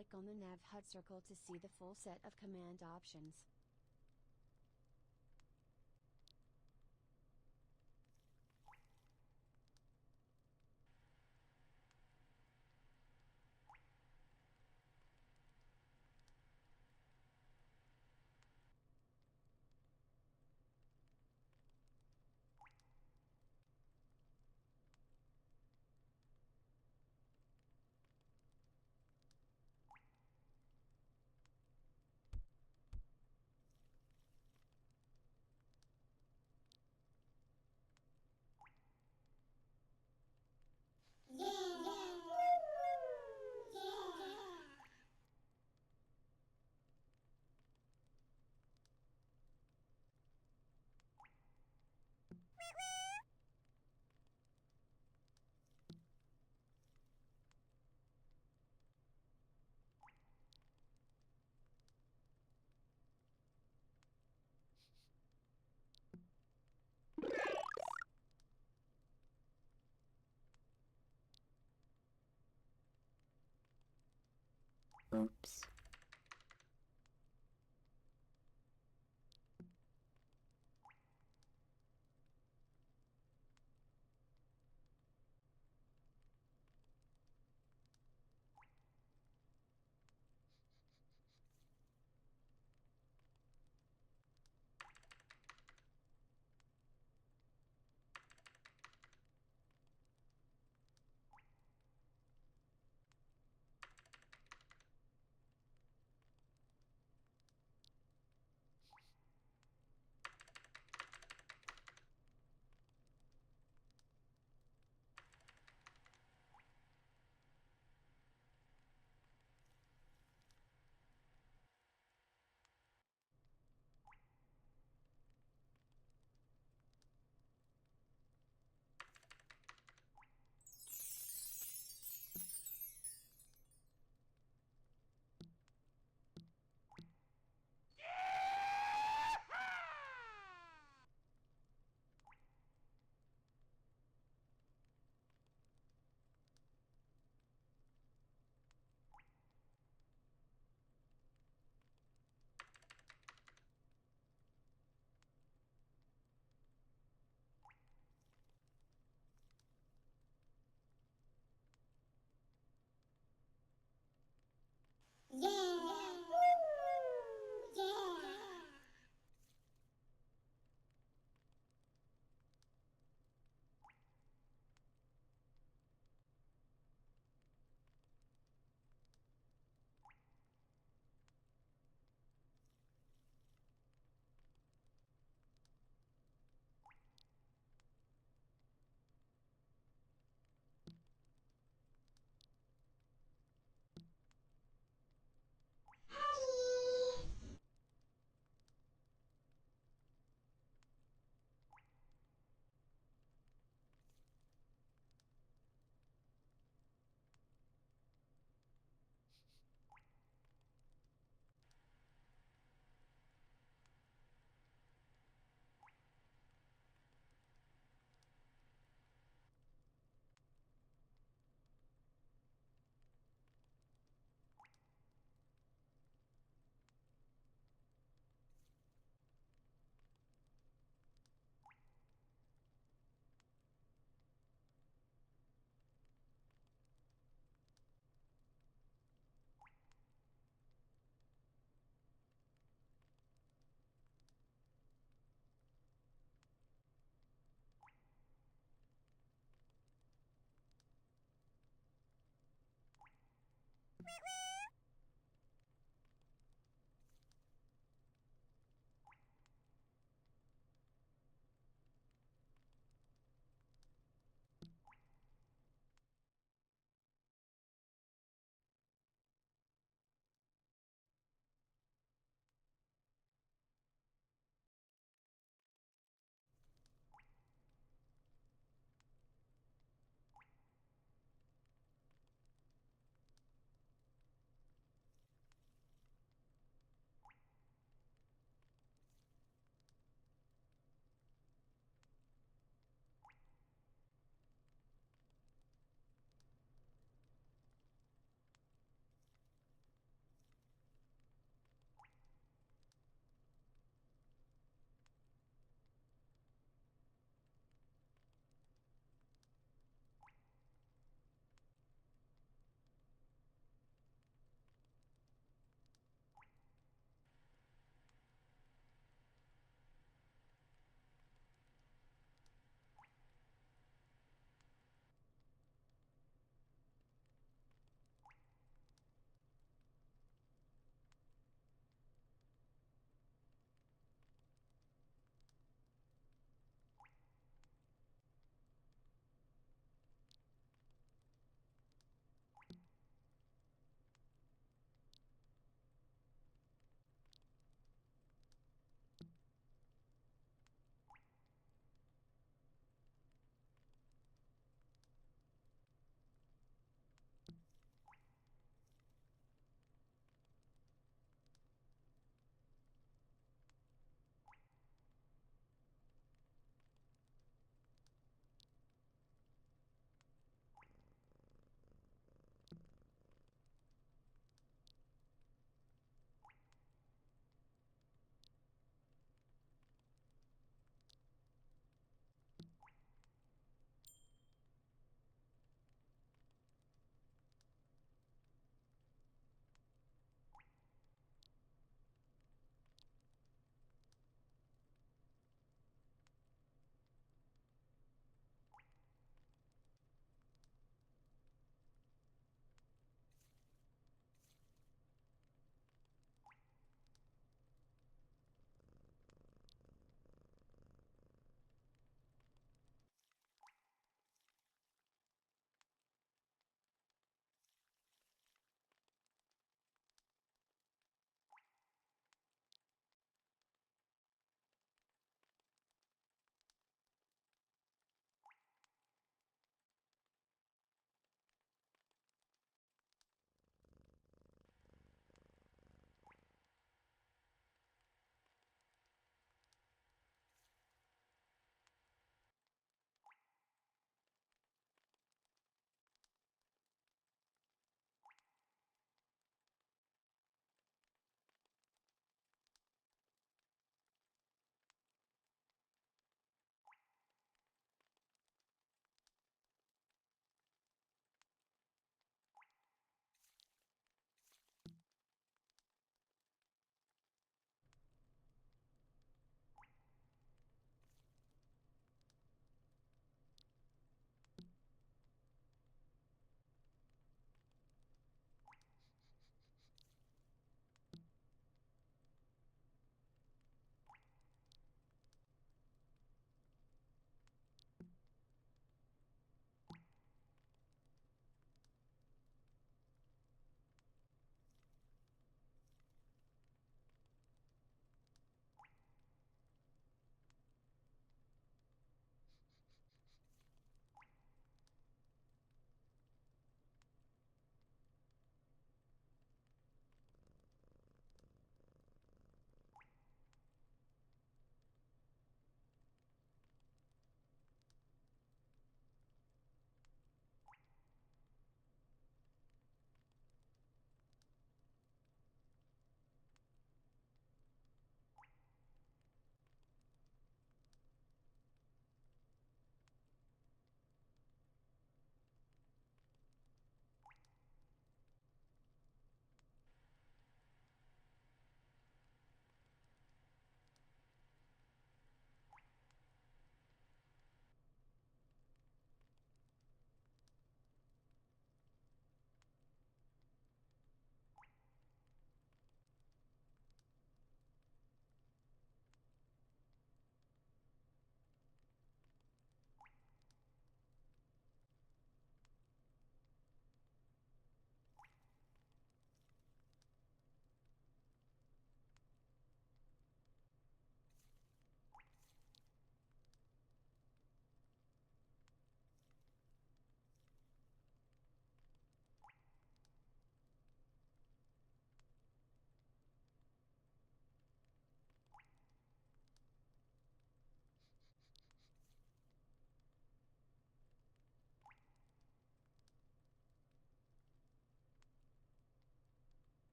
click on the nav HUD circle to see the full set of command options. Oops.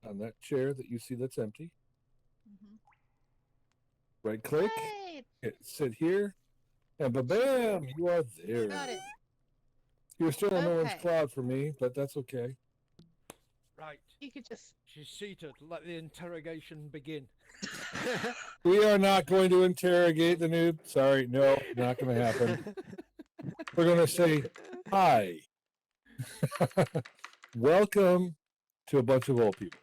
on that chair that you see that's empty. Mm-hmm. Right click, Hey, sit here, and bam, you are there. got it. You're still an orange Okay, cloud for me, but that's okay. Right. you could just. She's seated. Let the interrogation begin. We are not going to interrogate the noob. Sorry, no, not going to happen. We're going to say hi. Welcome to a bunch of old people.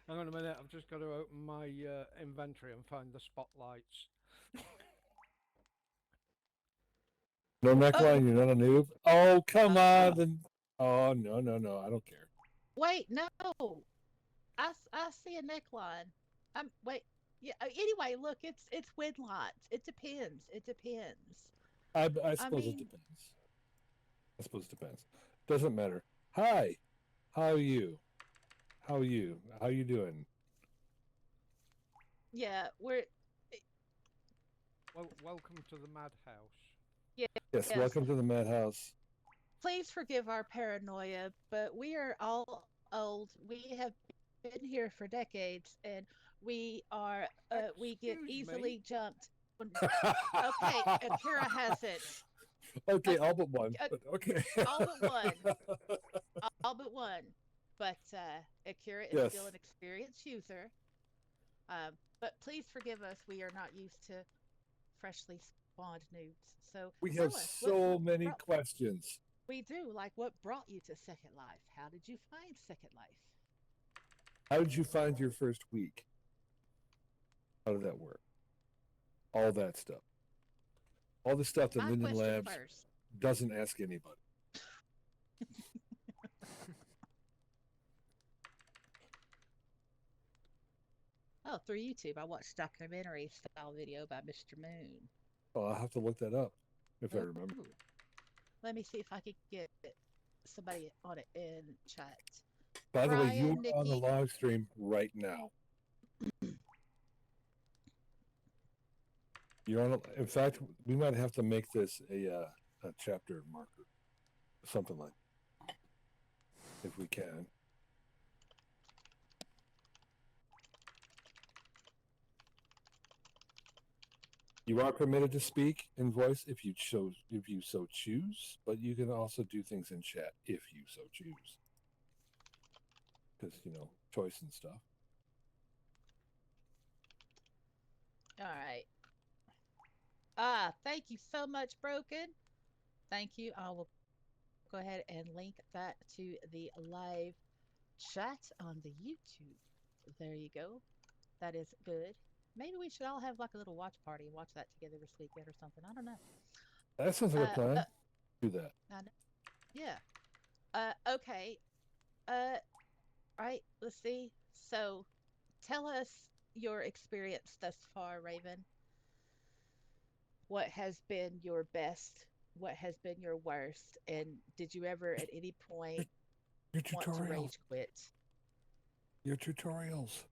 Hang on a minute. I've just got to open my inventory and find the spotlights. No neckline, you're not a noob. Oh, come Oh, on. Then. Oh, no, no, no. I don't care. wait, no. I see a neckline. Wait. Yeah. Anyway, look, it's widlots. It depends. It depends. I I suppose it mean, depends. I suppose it depends. Doesn't matter. Hi. How are you? How are you? How you doing? yeah, we're Well, welcome to the madhouse. yeah, Yes, yes. welcome to the madhouse. Please forgive our paranoia, but we are all old. We have been here for decades, and we get Excuse me. easily jumped. Okay, Akira has it. Uh, Okay, all but one. uh, But okay. all but one. All but one. But Akira is still Yes. an experienced user. But please forgive us. We are not used to freshly spawned noobs. So We have tell us what so many brought. questions. We do like what brought you to Second Life. How did you find Second Life? How did you find your first week? How did that work? All that stuff. All the stuff that My Linden question Labs first. doesn't ask anybody. Oh, through YouTube, I watched documentary style video by Mr. Moon. Oh, I'll have to look that up if I Oh, remember. let me see if I could get somebody on it in chat. By the way, you Brian, are on the Nikki. live stream right now. You're on. In fact, we might have to make this a chapter marker, something like that, if we can. You are permitted to speak in voice if you so choose, but you can also do things in chat if you so choose. Because choice and stuff. All right. Thank you so much, Broken. Thank you. I will go ahead and link that to the live chat on the YouTube. There you go. That is good. Maybe we should all have like a little watch party and watch that together this weekend or something. I don't know. That sounds like a plan. But Do that. I know. Yeah. Okay. Right. Let's see. So, tell us your experience thus far, Raven. What has been your best? What has been your worst? And did you ever at any Your, point your want to tutorials. rage quit? Your tutorials.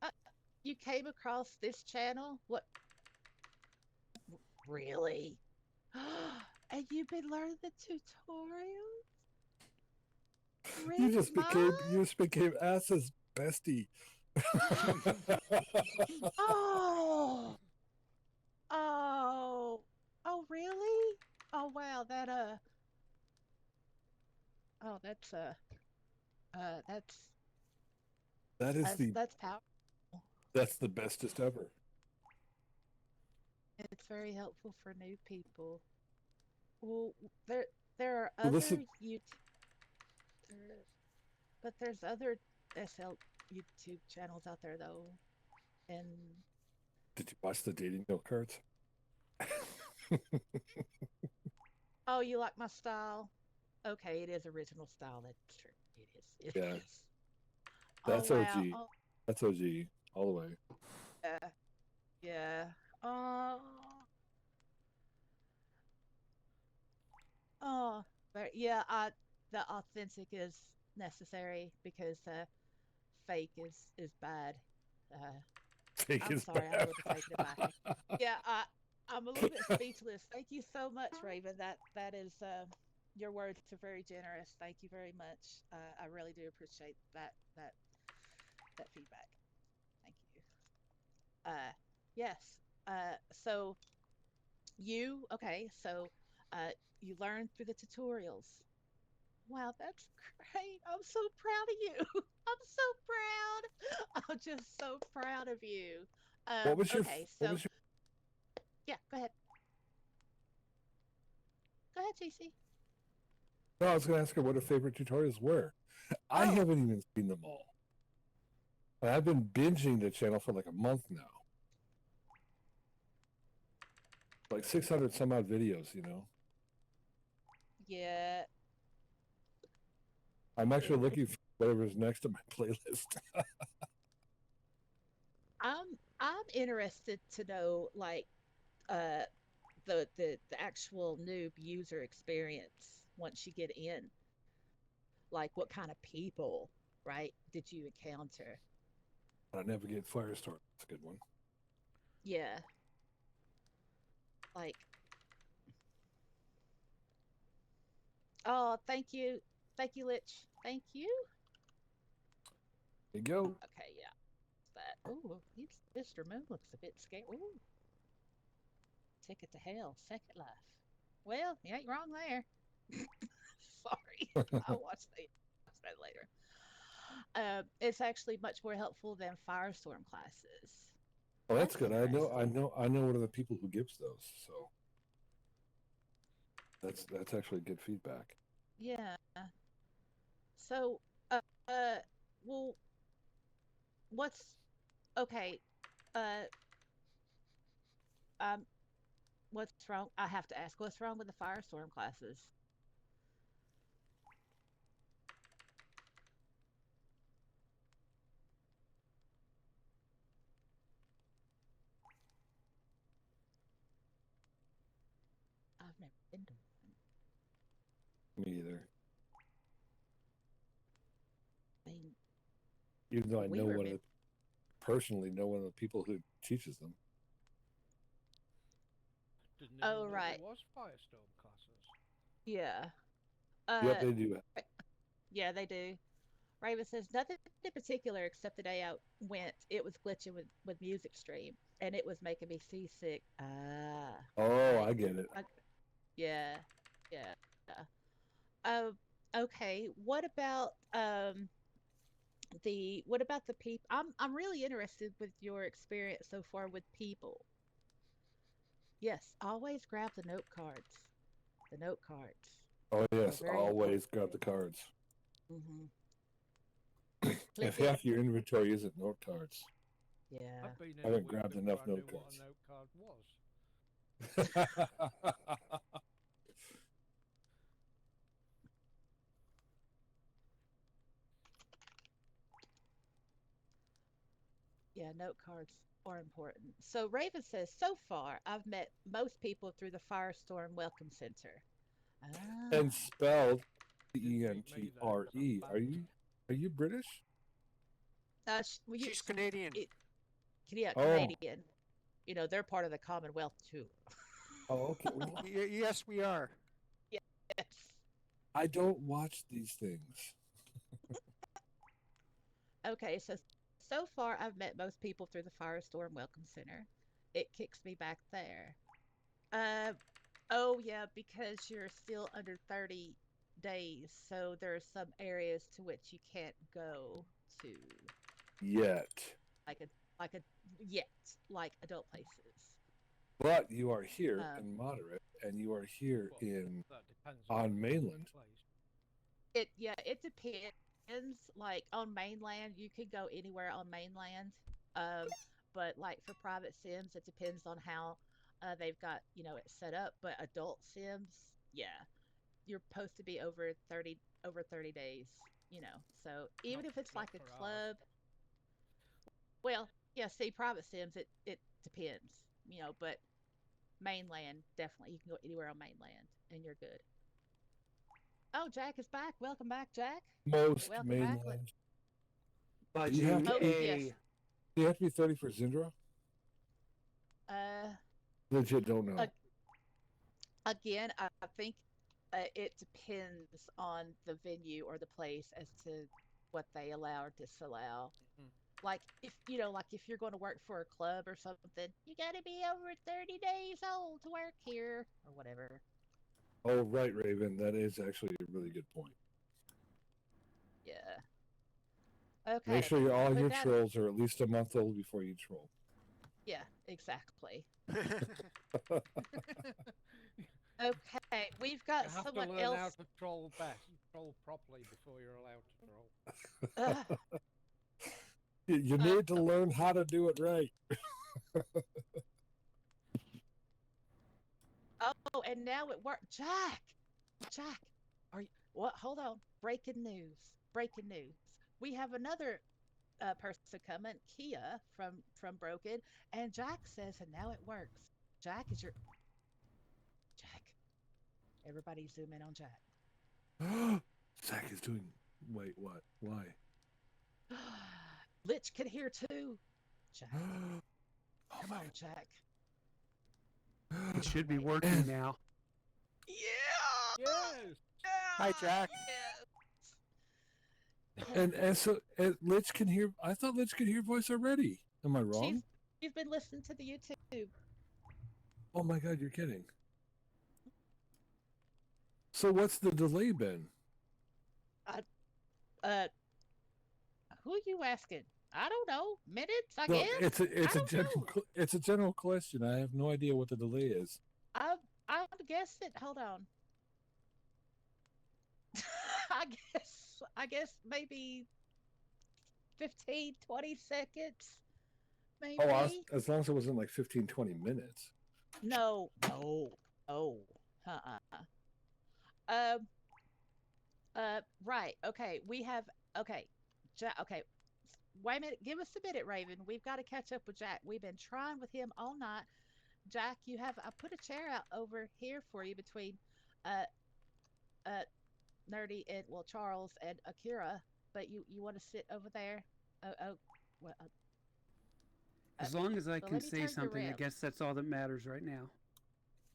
Uh, you came across this channel? What? Really? And you've been learning the tutorials? You Really? just became ASA'S bestie. Oh, oh, oh, really? Oh, wow. Oh, that's that is the that's powerful. that's the bestest ever. It's very helpful for new people. Well, there are Well, listen, other but there's other SL YouTube channels out there though, and did you watch the dating note cards? oh, you like my style? Okay, it is original style. That's true. It is. It Yeah, is. Oh that's wow. OG. Oh That's OG all the way. yeah. Yeah. Oh. Oh. But yeah. The authentic is necessary because fake is bad. Uh, Fake I'm is sorry. I'm a bad. little bit taken aback. Yeah. I'm a little bit speechless. Thank you so much, Raven. That is. your words are very generous. Thank you very much. I really do appreciate that feedback. Thank you. Yes. So okay? So you learned through the tutorials. Wow, that's great. I'm so proud of you. I'm so proud. I'm just so proud of you. Okay, what so was your yeah, go ahead. Go ahead, JC. no, I was going to ask her what her favorite tutorials were. I Oh, haven't even seen them all. And I've been binging the channel for like a month now. Like 600 some odd videos, you know. yeah. I'm actually looking for whatever's next on my playlist. I'm interested to know like uh the actual noob user experience once you get in. Like what kind of people, right, did you encounter? I navigate Firestorm. That's a good one. Yeah. Like, oh, thank you. Thank you, Lich. Thank you. There you go. Okay, yeah. That. Oh, Mr. Moon looks a bit scared. Ooh, ticket to hell, second life. Well, you ain't wrong there. Sorry. I'll watch that later. It's actually much more helpful than Firestorm classes. Oh, that's That's good. interesting. I know one of the people who gives those, so that's actually good feedback. Yeah. So, uh, well, what's okay? Uh, um, what's wrong? I have to ask, what's wrong with the Firestorm classes? I've never been to one. Me either. I mean, Even though I we know were one of the personally know one of the people who teaches them. Didn't oh, even know there right. was Firestorm classes. Yeah. Yep, Uh, they do. yeah, they do. Raven says nothing in particular except the day I went, it was glitching with music stream and it was making me seasick. Ah, Oh, right. I get it. I, yeah, yeah. Um, okay. What about the people? I'm really interested with your experience so far with people. Yes, always grab the note cards. The note cards Oh are yes, very important. always grab the cards. Hmm. If Click it. half your inventory isn't note cards, Yeah. I've been I in a haven't week grabbed enough before I note knew what a note card was. cards. Yeah, note cards are important. So Raven says, so far I've met most people through the Firestorm Welcome Center. And Ah, spelled Didn't meet me there because I'm Centre. banned. Are you British? well, She's Canadian. it, yeah, Oh, Canadian. You know, they're part of the Commonwealth too. oh, okay. Well, Yes, we are. Yes. I don't watch these things. Okay, so far I've met most people through the Firestorm Welcome Center. It kicks me back there. Uh, oh yeah, because you're still under 30 days, so there are some areas to which you can't go to, Yet. like a like a yet like adult places. But you are here Um, in moderate, and you are here Well, in that depends on on where the adult mainland. plays. it depends. Like on mainland, you could go anywhere on mainland. Um, but like for private sims, it depends on how they've got it set up. But adult sims, yeah, you're supposed to be over 30 days. So even if it's Not like a for ours. club, well, yeah. See, private sims, it depends. But mainland definitely you can go anywhere on mainland and you're good. Oh, Jack is back. Welcome back, Jack. Most Welcome back. mainland. Do you have to Most, be? yes. Do you have to be 30 for Zindra? Uh, Legit, don't know. again, I think. it depends on the venue or the place as to what they allow or disallow. Mm. Like if you're going to work for a club or something, you got to be over 30 days old to work here or whatever. Oh, right, Raven. That is actually a really good point. Yeah. Make Okay. sure all Put your that. trolls are at least a month old before you troll. Yeah, exactly. Okay, we've got You have to someone learn how else. to troll troll properly before you're allowed to troll. You Uh, need to learn how to do it right. oh, and now it worked. Jack, are you what? Hold on. Breaking news. Breaking news. We have another person coming, Kia from Broken, and Jack says, and now it works. Jack is your Jack. Everybody zoom in on Jack. Zach is doing. Wait, what? Why? Lich can hear too. Jack, Oh come my on, Jack. It should be Wait. working now. Yeah. Yes. Hi, Jack. And so Lich can hear. I thought Lich could hear voice already. Am I wrong? She's been listening to the YouTube. Oh my God, you're kidding. So what's the delay been? Uh, who are you asking? I don't know. Minutes, I No, guess. it's I a don't general know. it's a general question. I have no idea what the delay is. I'm guessing. Hold on. I guess maybe 15, 20 seconds. Oh, Maybe. as long as it wasn't like 15, 20 minutes. No. No. Oh. Uh-uh. Um. Right. Okay. We have. Okay. Okay. Wait a minute. Give us a minute, Raven. We've got to catch up with Jack. We've been trying with him all night. Jack, I put a chair out over here for you between uh uh Nerdy and well Charles and Akira, but you want to sit over there? Oh well As long as I well can let me say turn you something, I around. guess that's all that matters right now.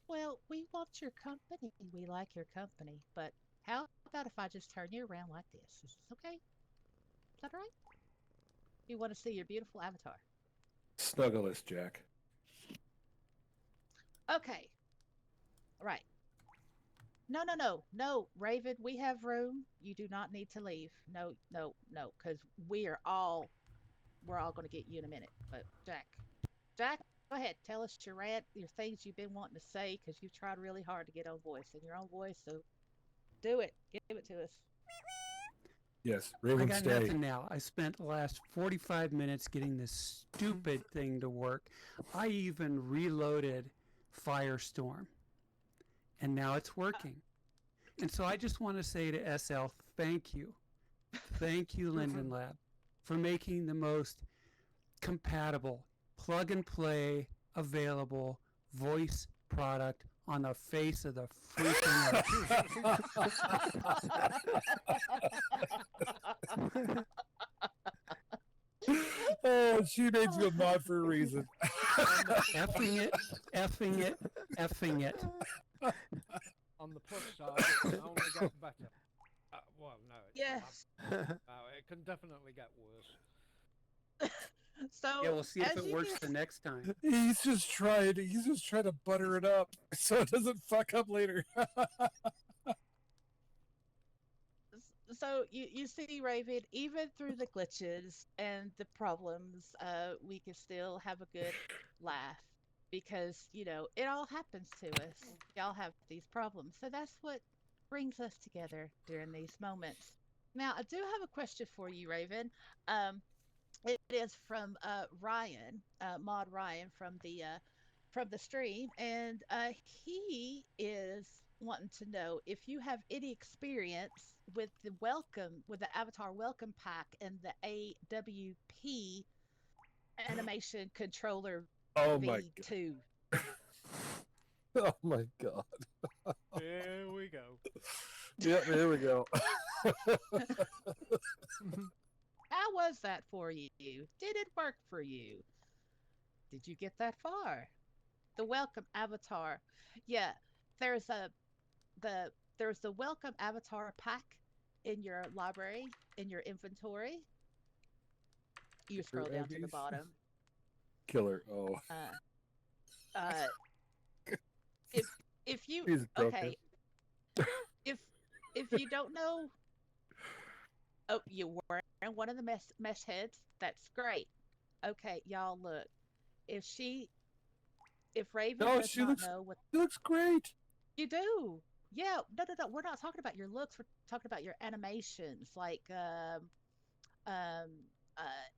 Well, we want your company. We like your company, but how about if I just turn you around like this? Is this okay? Is that all right? You want to see your beautiful avatar? Snuggle us, Jack. Okay. Right. No, Raven, we have room. You do not need to leave. No, because we're all going to get you in a minute. But Jack, go ahead. Tell us your rant, your things you've been wanting to say, because you've tried really hard to get on voice in your own voice. So do it. Give it to us. Yes, I Raven, got stay. nothing now. I spent the last 45 minutes getting this stupid thing to work. I even reloaded Firestorm, and now it's working. And so I just want to say to SL, thank you. Thank you, Linden Lab, for making the most compatible, plug and play, available voice product on the face of the freaking earth. Oh, she made you a mod for a reason. Effing it, effing it, effing it. On the plus side, it can only get better. Well, no, Yes. it can definitely get worse. So Yeah, we'll see if as it you works can the next time. He's just trying to butter it up so it doesn't fuck up later. so you see, Raven, even through the glitches and the problems, we can still have a good laugh because it all happens to us. We all have these problems, so that's what brings us together during these moments. Now, I do have a question for you, Raven. It is from Ryan, Mod Ryan from the stream, and he is wanting to know if you have any experience with the Avatar welcome pack and the AWP animation controller Oh my god. V2. Oh my god. Here we go. Yep, here we go. How was that for you? Did it work for you? Did you get that far? The welcome avatar. Yeah, there's the there's the welcome avatar pack in your library, in your inventory. You scroll down to the Abby's? bottom. Killer. Oh, Uh, uh, if if you he's broken. okay, if if you don't know, oh, you wearing one of the mesh heads. That's great. Okay, y'all look. If she, if Raven No, does not know what she looks great. you do, yeah, no, no, no. We're not talking about your looks. We're talking about your animations, like um,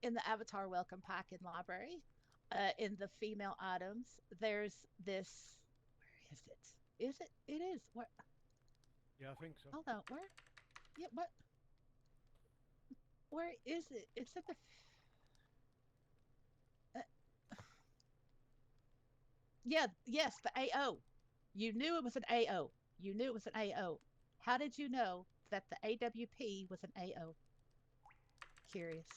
in the Avatar Welcome Pack in library. In the female items, there's this. Where is it? Is it? It is. Where? Yeah, I think so. Hold on. Where? Yeah. What? Where is it? It's at the. Uh, yeah. Yes. The AO. You knew it was an AO. You knew it was an AO. How did you know that the AWP was an AO? Curious.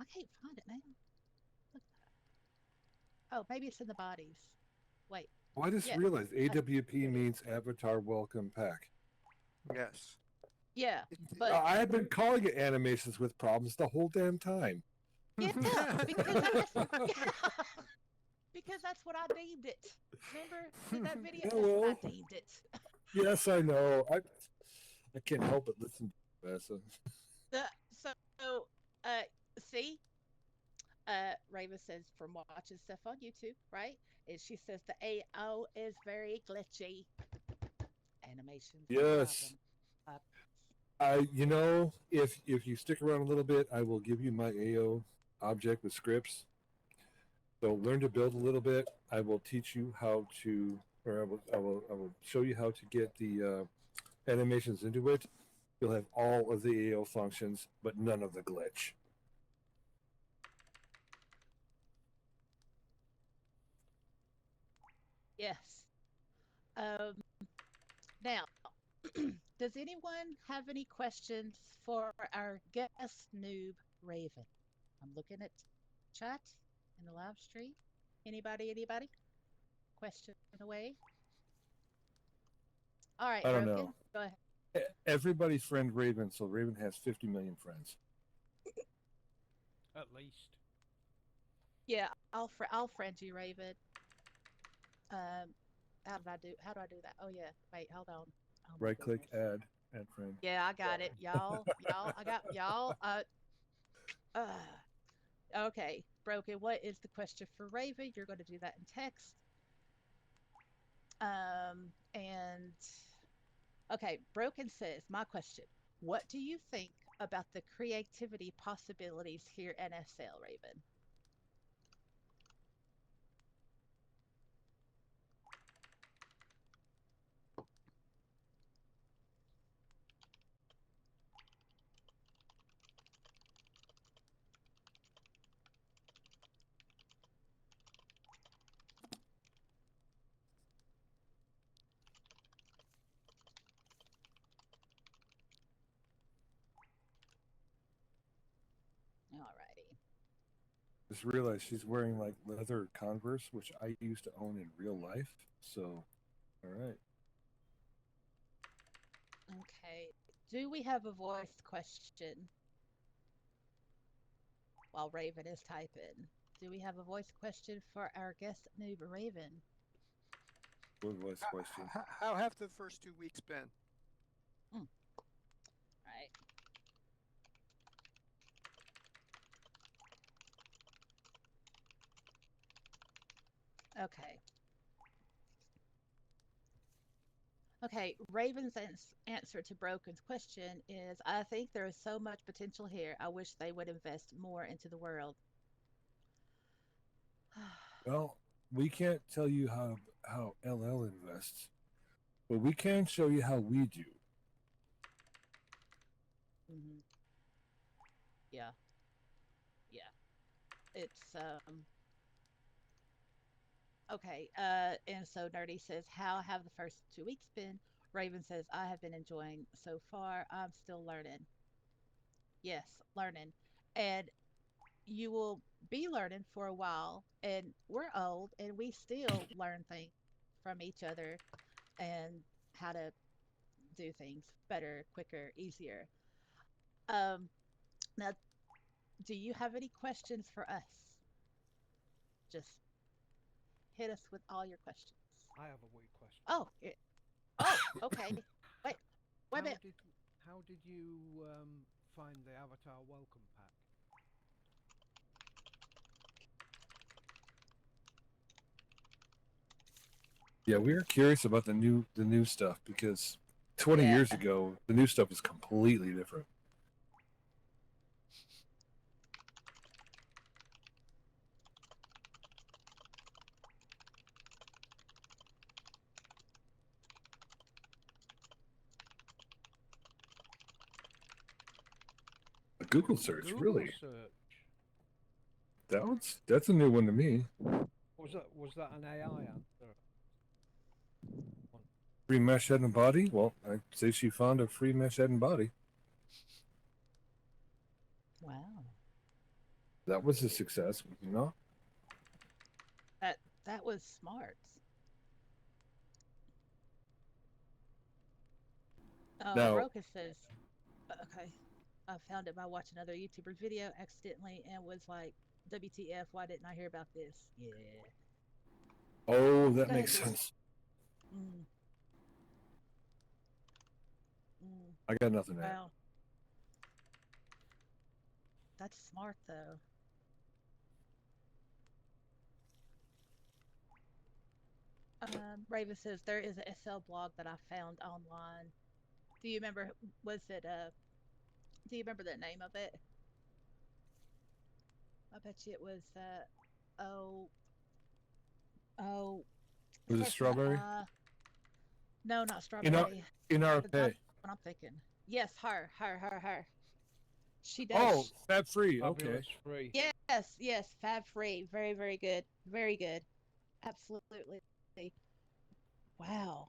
I can't find it now. Look. Oh, maybe it's in the bodies. Wait. Well, I just Yeah. realized AWP Here it is. means Avatar Welcome Pack. Yes. Yeah. It- But I have been calling it animations with problems the whole damn time. yeah, because because that's what I deemed it. Remember in that video? Yeah, That's what well. I deemed it. Yes, I know. I can't help but listen to Vanessa. So, uh, see, Raven says from watching stuff on YouTube, right? And she says the AO is very glitchy. Animations. No Yes. problem. If you stick around a little bit, I will give you my AO object with scripts. So learn to build a little bit. I will teach you how to, or I will show you how to get the animations into it. You'll have all of the AO functions, but none of the glitch. Yes. Um, now, does anyone have any questions for our guest noob Raven? I'm looking at chat in the live stream. Anybody? Anybody? Question away. All right, I don't Broken. know. Go ahead. Everybody's friend Raven, so Raven has 50 million friends. At least. Yeah, I'll friend you, Raven. How did I do? How do I do that? Oh yeah. Wait, hold on. Oh my Right click, goodness. add friend. Yeah, I got it, y'all. I got y'all. Okay, Broken. What is the question for Raven? You're going to do that in text. And okay, Broken says, my question: what do you think about the creativity possibilities here at SL, Raven? Alrighty. Just realized she's wearing like leather Converse, which I used to own in real life. So, all right. Okay. Do we have a voice question while Raven is typing? Do we have a voice question for our guest noob Raven? What voice question? How have the first 2 weeks been? Right. Okay. Okay, Raven's answer to Broken's question is I think there is so much potential here. I wish they would invest more into the world. Well, we can't tell you how LL invests, but we can show you how we do. hmm Yeah, yeah. It's okay. And so Nerdy says, "How have the first 2 weeks been?" Raven says, "I have been enjoying so far. I'm still learning." Yes, learning, and you will be learning for a while. And we're old, and we still learn things from each other, and how to do things better, quicker, easier. Um, Now, do you have any questions for us? Just hit us with all your questions. I have a wee question. Oh, okay. Wait, wait a How minute. did you find the Avatar welcome pack? Yeah, we were curious about the new stuff because 20 Yeah. years ago, the new stuff is completely different. A Google search, Google really? search. That's a new one to me. Was that an AI answer? Free mesh head and body? Well, I'd say she found a free mesh head and body. Wow. That was a success, you know? That was smart. Now- Roka says, okay, I found it by watching another YouTuber video accidentally and was like, WTF, why didn't I hear about this? Yeah. Oh, that Go makes ahead, Bruce. sense. Mm. Mm. I got nothing to add. Wow. That's smart, though. Raven says there is a SL blog that I found online. Do you remember? Was it Do you remember the name of it? I bet you it was oh oh. Was it starts with a strawberry? no, not strawberry. In our That's pay. what I'm thinking. Yes, her. She does. Oh, fat free. Okay. Fabulous free. Yes, Fab Free. Very, very good. Very good. Absolutely. Wow.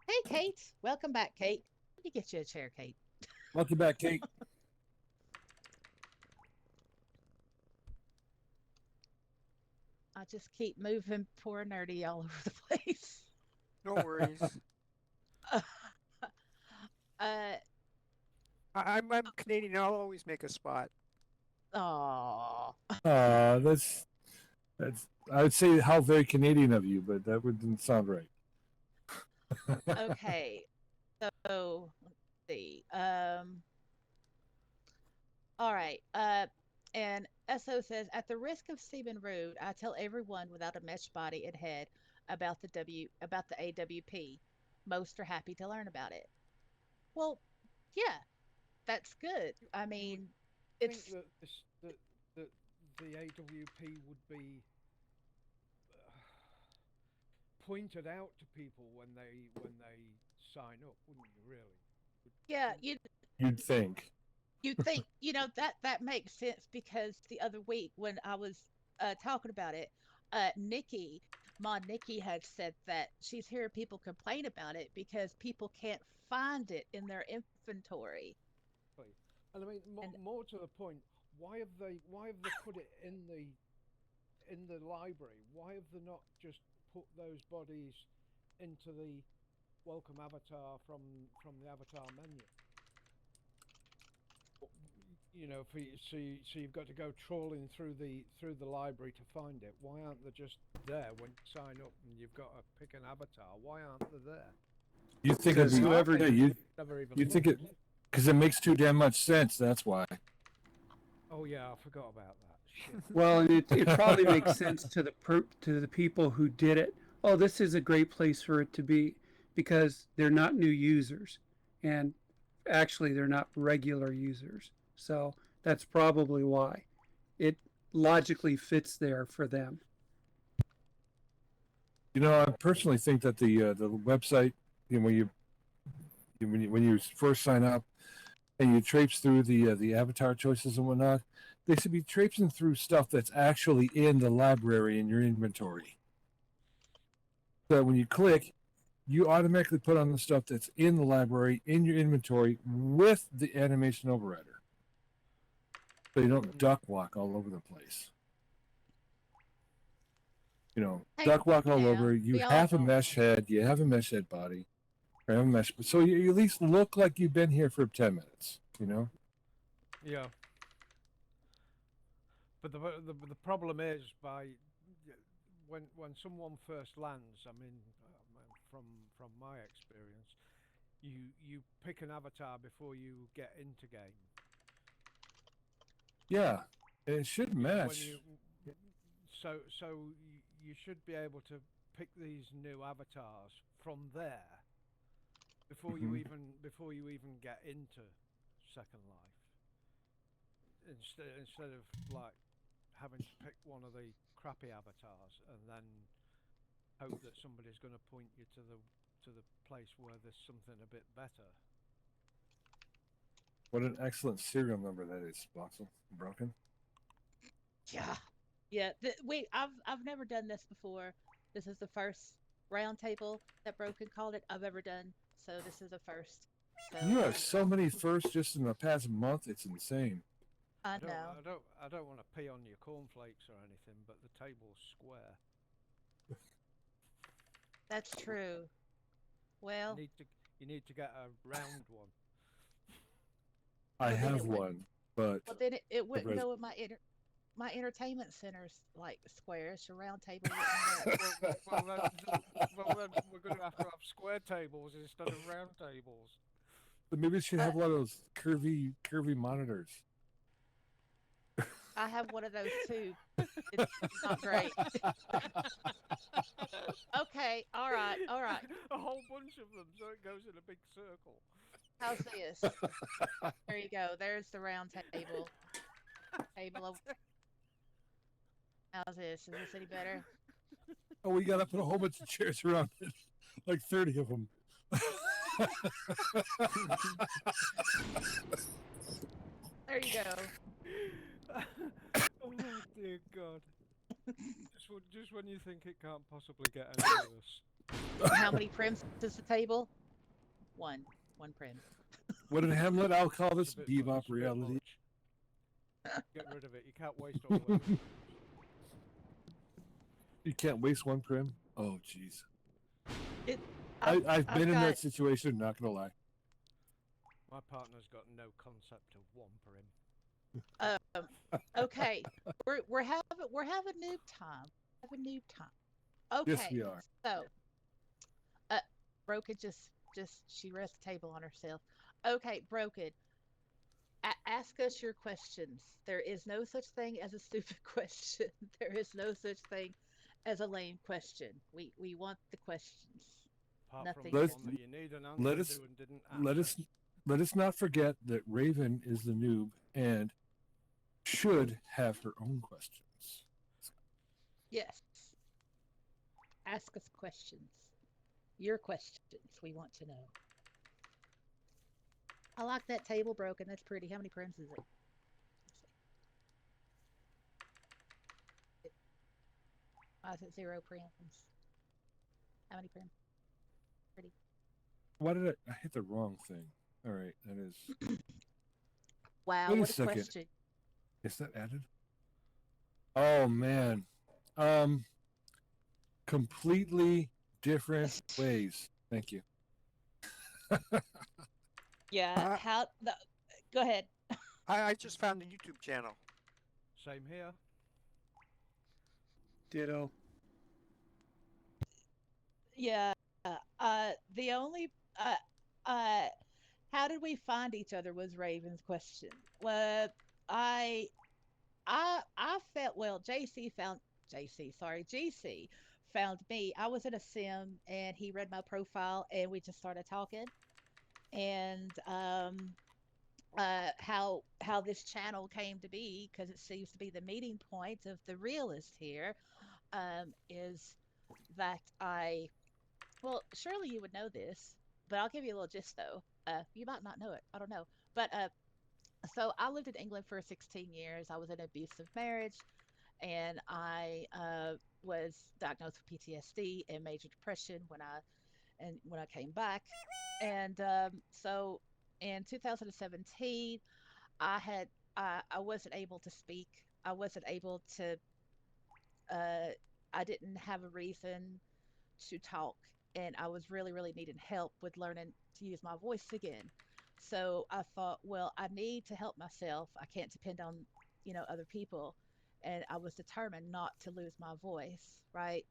Hey, Kate. Welcome back, Kate. Let me get you a chair, Kate. Welcome back, Kate. I just keep moving poor nerdy all over the place. No worries. I'm Canadian. I'll always make a spot. Oh. That's I would say how very Canadian of you, but that wouldn't sound right. Okay. So let's see. All right. And SO says, at the risk of seeming rude, I tell everyone without a mesh body and head about the AWP. Most are happy to learn about it. Well, yeah, that's good. I mean, I it's think that the AWP would be pointed out to people when they sign up, wouldn't you? Really? yeah, You'd think. you think, that makes sense because the other week when I was talking about it, Nikki had said that she's hearing people complain about it because people can't find it in their inventory. And I mean, more to the point, why have they put it in the library? Why have they not just put those bodies into the welcome avatar from the avatar menu? You know, so you've got to go trawling through the library to find it. Why aren't they just there when you sign up and you've got to pick an avatar? Why aren't they there? You think Because it'd be- whoever- yeah, you Never even think looked. it because it makes too damn much sense. That's why. Oh yeah, I forgot about that. Shit. Well, and it probably makes sense to the people who did it. Oh, this is a great place for it to be because they're not new users, and actually they're not regular users. So that's probably why it logically fits there for them. You know, I personally think that the website, when you first sign up and you traipse through the avatar choices and whatnot, they should be traipsing through stuff that's actually in the library in your inventory. So when you click, you automatically put on the stuff that's in the library in your inventory with the animation overrider, so you don't duck walk all over the place. You know, Hey, duck walk all yeah, over. You we all have a don't. mesh head. You have a mesh head body. Mesh. So you at least look like you've been here for 10 minutes. You know. Yeah. But the problem is when someone first lands. I mean, from my experience, you pick an avatar before you get into game. Yeah, it should You know, when match. you should be able to pick these new avatars from there before you even get into Second Life. Instead of like having to pick one of the crappy avatars and then hope that somebody's going to point you to the place where there's something a bit better. What an excellent serial number that is, Voxel. Broken. Yeah. Yeah. Wait, I've never done this before. This is the first round table that Broken called it I've ever done. So this is a first. So You have so many firsts just in the past month. It's insane. I I know. don't want to pee on your cornflakes or anything, but the table's square. That's true. Well, You need to get a round one. I Well, then have it would- one, but well then it wouldn't res- go with my entertainment center's like square. It's a round table wouldn't go. Well, then we're going to have square tables instead of round tables. but maybe it should have one of those curvy monitors. I have one of those too. It's not great. Okay, all right, all right. A whole bunch of them, so it goes in a big circle. How's this? There you go. There's the round table. Table of. How's this? Is this any better? Oh, we got to put a whole bunch of chairs around it, like 30 of them. There you go. Oh dear God! Just when you think it can't possibly get any worse. How many prims is the table? One. One prim. What in Hamlet? I'll call this It's a bit bebop it's a bit reality. much. Get rid of it. You can't waste all of it. You can't waste one prim. Oh, jeez. I've I've been in got- that situation. Not gonna lie. My partner's got no concept of one prim. Okay, we're having noob time. Having noob time. Okay. Yes, we are. So, Broken just she rests the table on herself. Okay, Broken. Ask us your questions. There is no such thing as a stupid question. There is no such thing as a lame question. We want the questions. Apart Nothing. from the Let's- one that you need an let answer us- to and didn't Let us not forget that Raven is the noob and should have her own questions. Yes. Ask us questions. Your questions. We want to know. I like that table, Broken. That's pretty. How many prims is it? Why is it 0 prims? How many prims? Pretty. Why did I hit the wrong thing? All right, that is. Wow, Wait a what a second. question. Is that added? Oh man, completely different ways. Thank you. Yeah, how the go ahead. I just found a YouTube channel. Same here. Ditto. Yeah. The only how did we find each other was Raven's question. Well, I felt well. GC found me. I was in a sim and he read my profile and we just started talking. And how this channel came to be because it seems to be the meeting point of the realist here is that well, surely you would know this, but I'll give you a little gist though. You might not know it. I don't know. But so I lived in England for 16 years. I was in an abusive marriage, and I was diagnosed with PTSD and major depression when I came back. And so in 2017, I wasn't able to speak. I wasn't able to. I didn't have a reason to talk and I was really, really needing help with learning to use my voice again. So I thought, well, I need to help myself. I can't depend on, other people. And I was determined not to lose my voice, right?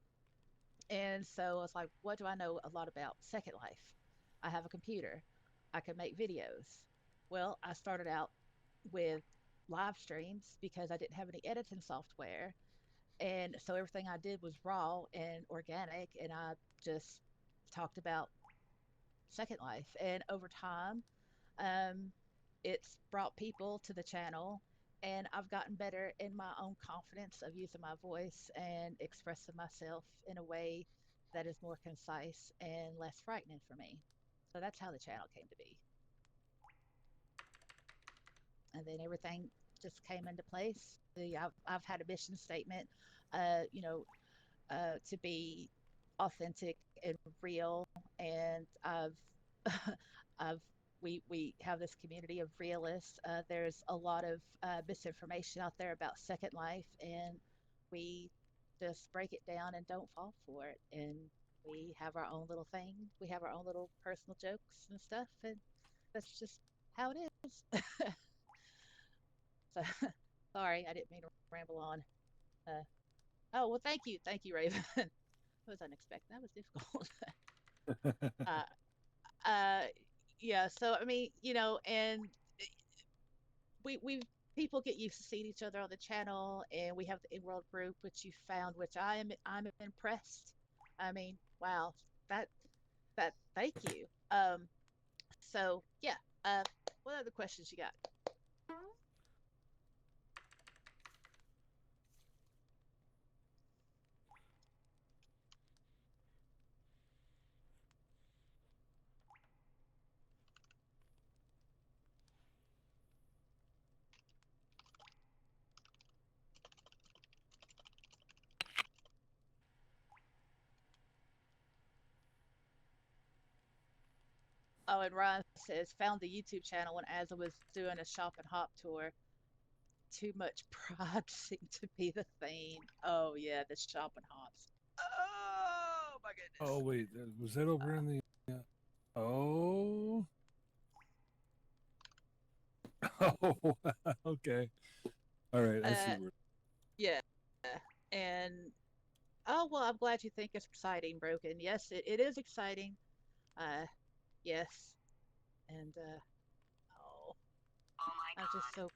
And so I was like, what do I know a lot about? Second Life. I have a computer. I can make videos. Well, I started out with live streams because I didn't have any editing software. And so everything I did was raw and organic. And I just talked about Second Life. And over time, um, it's brought people to the channel. And I've gotten better in my own confidence of using my voice and expressing myself in a way that is more concise and less frightening for me. So that's how the channel came to be. And then everything just came into place. I've had a mission statement, uh, you know, to be authentic and real, and I've we have this community of realists. There's a lot of misinformation out there about Second Life, and we just break it down and don't fall for it. And we have our own little thing. We have our own little personal jokes and stuff, and that's just how it is. So sorry, I didn't mean to ramble on. Uh, oh well, thank you, Raven. That was unexpected. That was difficult. uh, uh, yeah. So I mean, and we people get used to seeing each other on the channel, and we have the in-world group, which you found, which I'm impressed. I mean, wow, that thank you. So yeah. What other questions you got? Oh, and Ryan says found the YouTube channel when as I was doing a shop and hop tour. Too much pride seemed to be the theme. Oh yeah, the shop and hops. Oh my Oh goodness. wait, was that over in the? Oh. Oh. Okay. All right. I see Uh, where. yeah, and oh well, I'm glad you think it's exciting, Broken. Yes, it is exciting. Uh, yes, and oh, I'm just so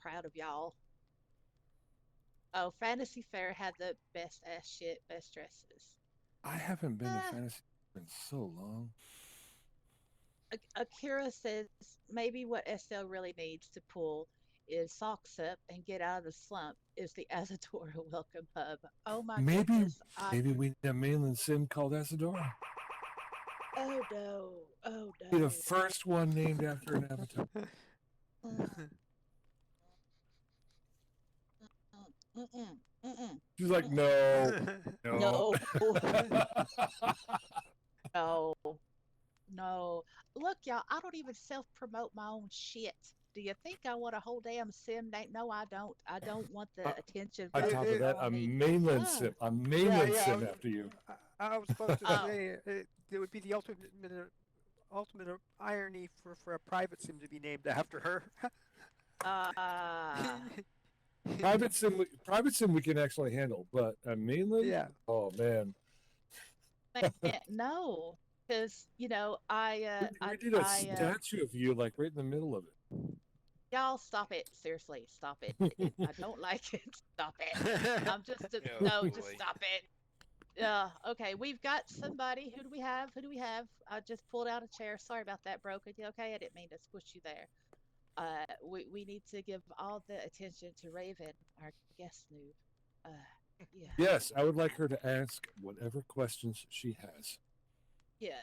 proud of y'all. Oh, Fantasy Fair had the best ass shit, best dresses. I haven't been to Uh, fantasy in so long. Akira says maybe what SL really needs to pull is socks up and get out of the slump is the Azadora Welcome Hub. Oh my Maybe, goodness. maybe we need a mainland sim called Asadora. Oh no. Oh Be no. the first one named after an avatar. Mm, mm-mm, mm-mm, She's like, mm-mm. no, no. No. No. No. Look, y'all, I don't even self promote my own shit. Do you think I want a whole damn sim name? No, I don't. I don't want the attention On for top of that, a knowing me. mainland Oh. sim, a Yeah, mainland yeah. sim after you. I was about to Oh. say it would be the ultimate irony for a private sim to be named after her. Uh, Private sim we can actually handle, but a mainland, Yeah. oh man, no, because we need a statue of you like right in the middle of it. y'all stop it. Seriously, stop it. I don't like it. Stop it. I'm just Oh no, just boy. stop it. Okay, we've got somebody. Who do we have? Who do we have? I just pulled out a chair. Sorry about that, Broken. You okay? I didn't mean to squish you there. We need to give all the attention to Raven, our guest noob. Yeah, Yes, I would like her to ask whatever questions she has. yeah.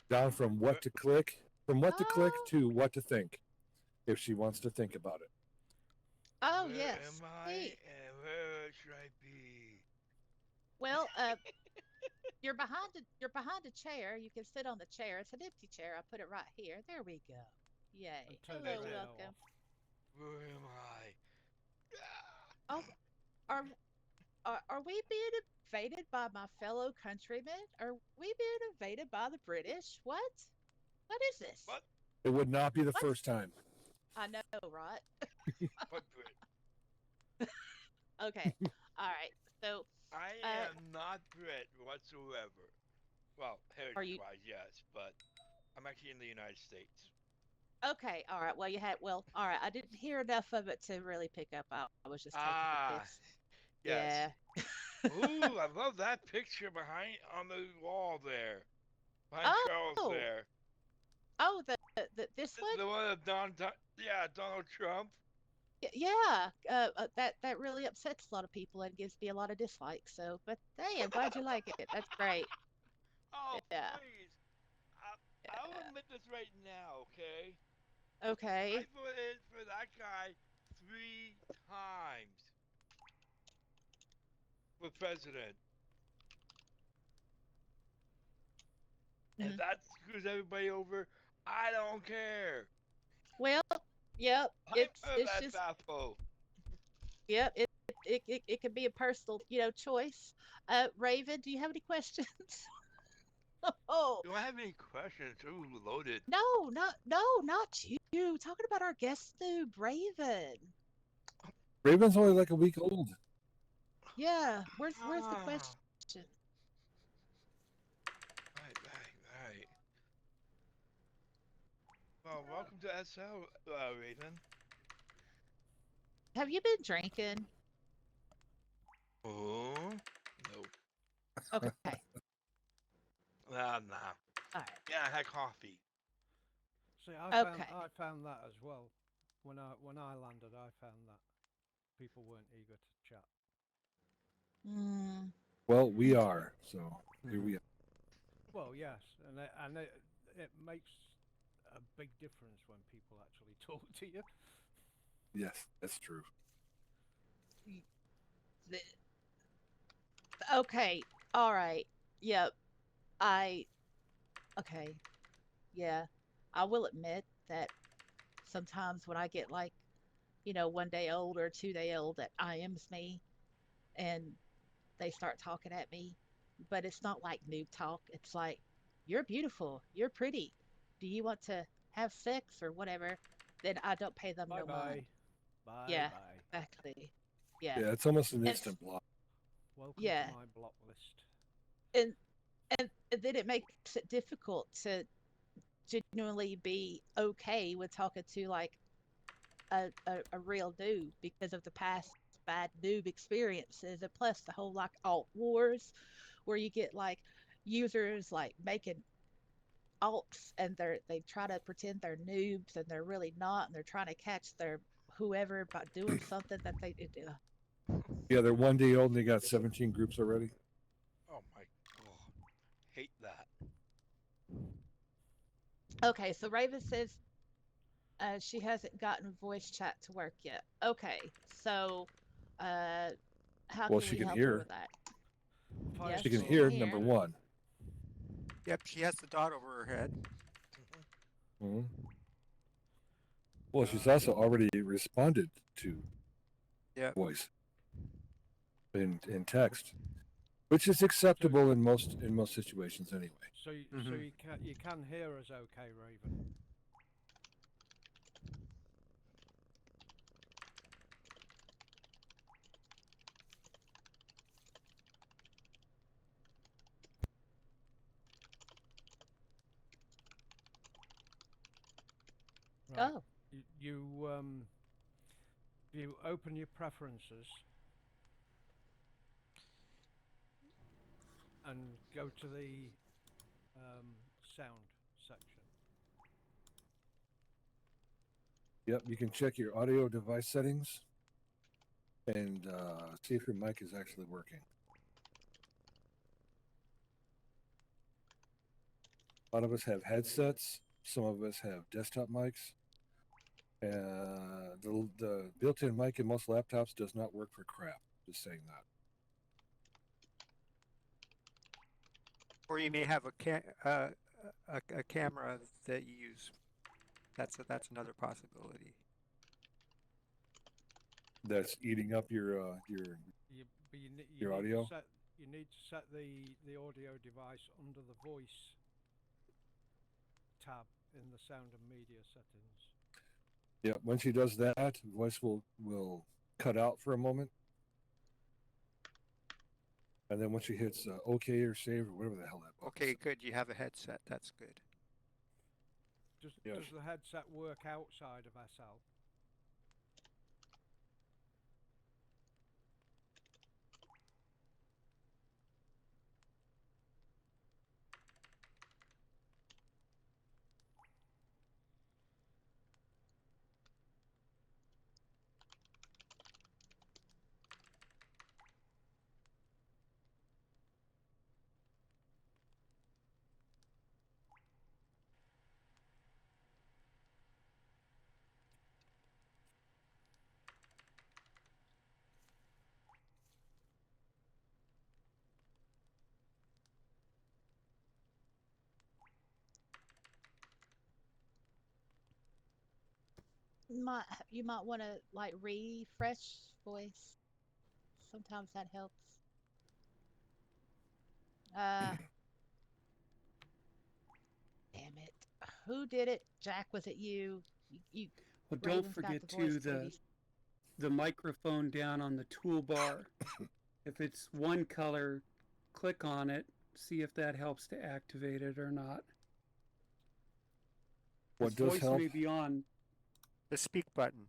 Down from what to click, Oh, to what to think, if she wants to think about it. oh Where yes. am I Hey, and where should I be? well, you're behind a chair. You can sit on the chair. It's an empty chair. I put it right here. There we go. Yay. And turn the Hello, radio welcome. off. Where am I? Oh, are are we being invaded by my fellow countrymen? Are we being invaded by the British? What is this? What? It would not be the What? first time. I know, right? What Brit? Okay. All right. So, I uh, am not Brit whatsoever. Well, are you heritage-wise, yes, but I'm actually in the United States. okay? All right. Well, all right. I didn't hear enough of it to really pick up. I was just taking the Ah, piss. yes. Yeah. Ooh, I love that picture behind on the wall there. Behind Charles Oh, there. oh, this one? The one of yeah, Donald Trump. Yeah. That really upsets a lot of people and gives me a lot of dislikes. So, but hey, I'm glad you like it. That's great. Oh, Yeah. please. I'll admit this right now, okay? I Okay. voted for that guy 3 times for president. And Mhm. that screws everybody over. I don't care. Well, yep. I'm It's that just baffle. yep. It can be a personal, choice. Raven, do you have any questions? Oh, Do I have any questions? Ooh, loaded. not you. Talking about our guest noob, Raven. Raven's only like a week old. Yeah. Where's the Ah, question? right. Well, welcome to SL, Raven. Have you been drinking? Oh, no. Okay. Nah. All right. Yeah, I had coffee. See, Okay. I found that as well. When I landed, I found that people weren't eager to chat. Mm, Well, we are. So here we are. Well, yes, it makes a big difference when people actually talk to you. Yes, that's true. the- okay. All right. Yep. I okay. Yeah. I will admit that sometimes when I get like, 1 day old or 2 day old, that IMs me and they start talking at me. But it's not like noob talk. It's like, you're beautiful. You're pretty. Do you want to have sex or whatever? Then I don't pay them Bye no mind. bye, bye Yeah, bye. exactly. Yeah. Yeah, it's almost an And instant block. Welcome to yeah. my block list. And and then it makes it difficult to genuinely be okay with talking to like a real noob because of the past bad noob experiences, and plus the whole like alt wars where you get like users like making alts and they try to pretend they're noobs and they're really not, and they're trying to catch their whoever by doing something that they did. Yeah, they're 1 day old and they got 17 groups already. Oh my god. Hate that. Okay, so Raven says she hasn't gotten voice chat to work yet. Okay, so uh, how Well, can she we can help her hear. with that? Fire Yes, She can she storm. can hear, number hear. one. Yep, she has the dot over her head. Hmm. Well, she's Um, also already responded to Yep. voice in text, which is so acceptable in most situations anyway. so Mm-hmm. you can hear us, okay, Raven? Right. Oh, You open your preferences and go to the sound section. Yep, you can check your audio device settings and see if your mic is actually working. A lot of us have headsets. Some of us have desktop mics. The built-in mic in most laptops does not work for crap. Just saying that. Or you may have a camera that you use. That's another possibility. That's eating up your You, But you Your need audio? to set the audio device under the voice tab in the sound and media settings. Yeah, when she does that, voice will cut out for a moment. And then when she hits OK or save or whatever the hell that button Okay, is. good. You have a headset. That's good. Yeah. Does the headset work outside of SL? You might want to like refresh voice. Sometimes that helps. Damn it. Who did it? Jack, was it you? You Well, don't Raven's got forget the voice too the microphone down on the toolbar. If it's one color, click on it, see if that helps to activate it or not. What This does voice help? may be on. The speak button.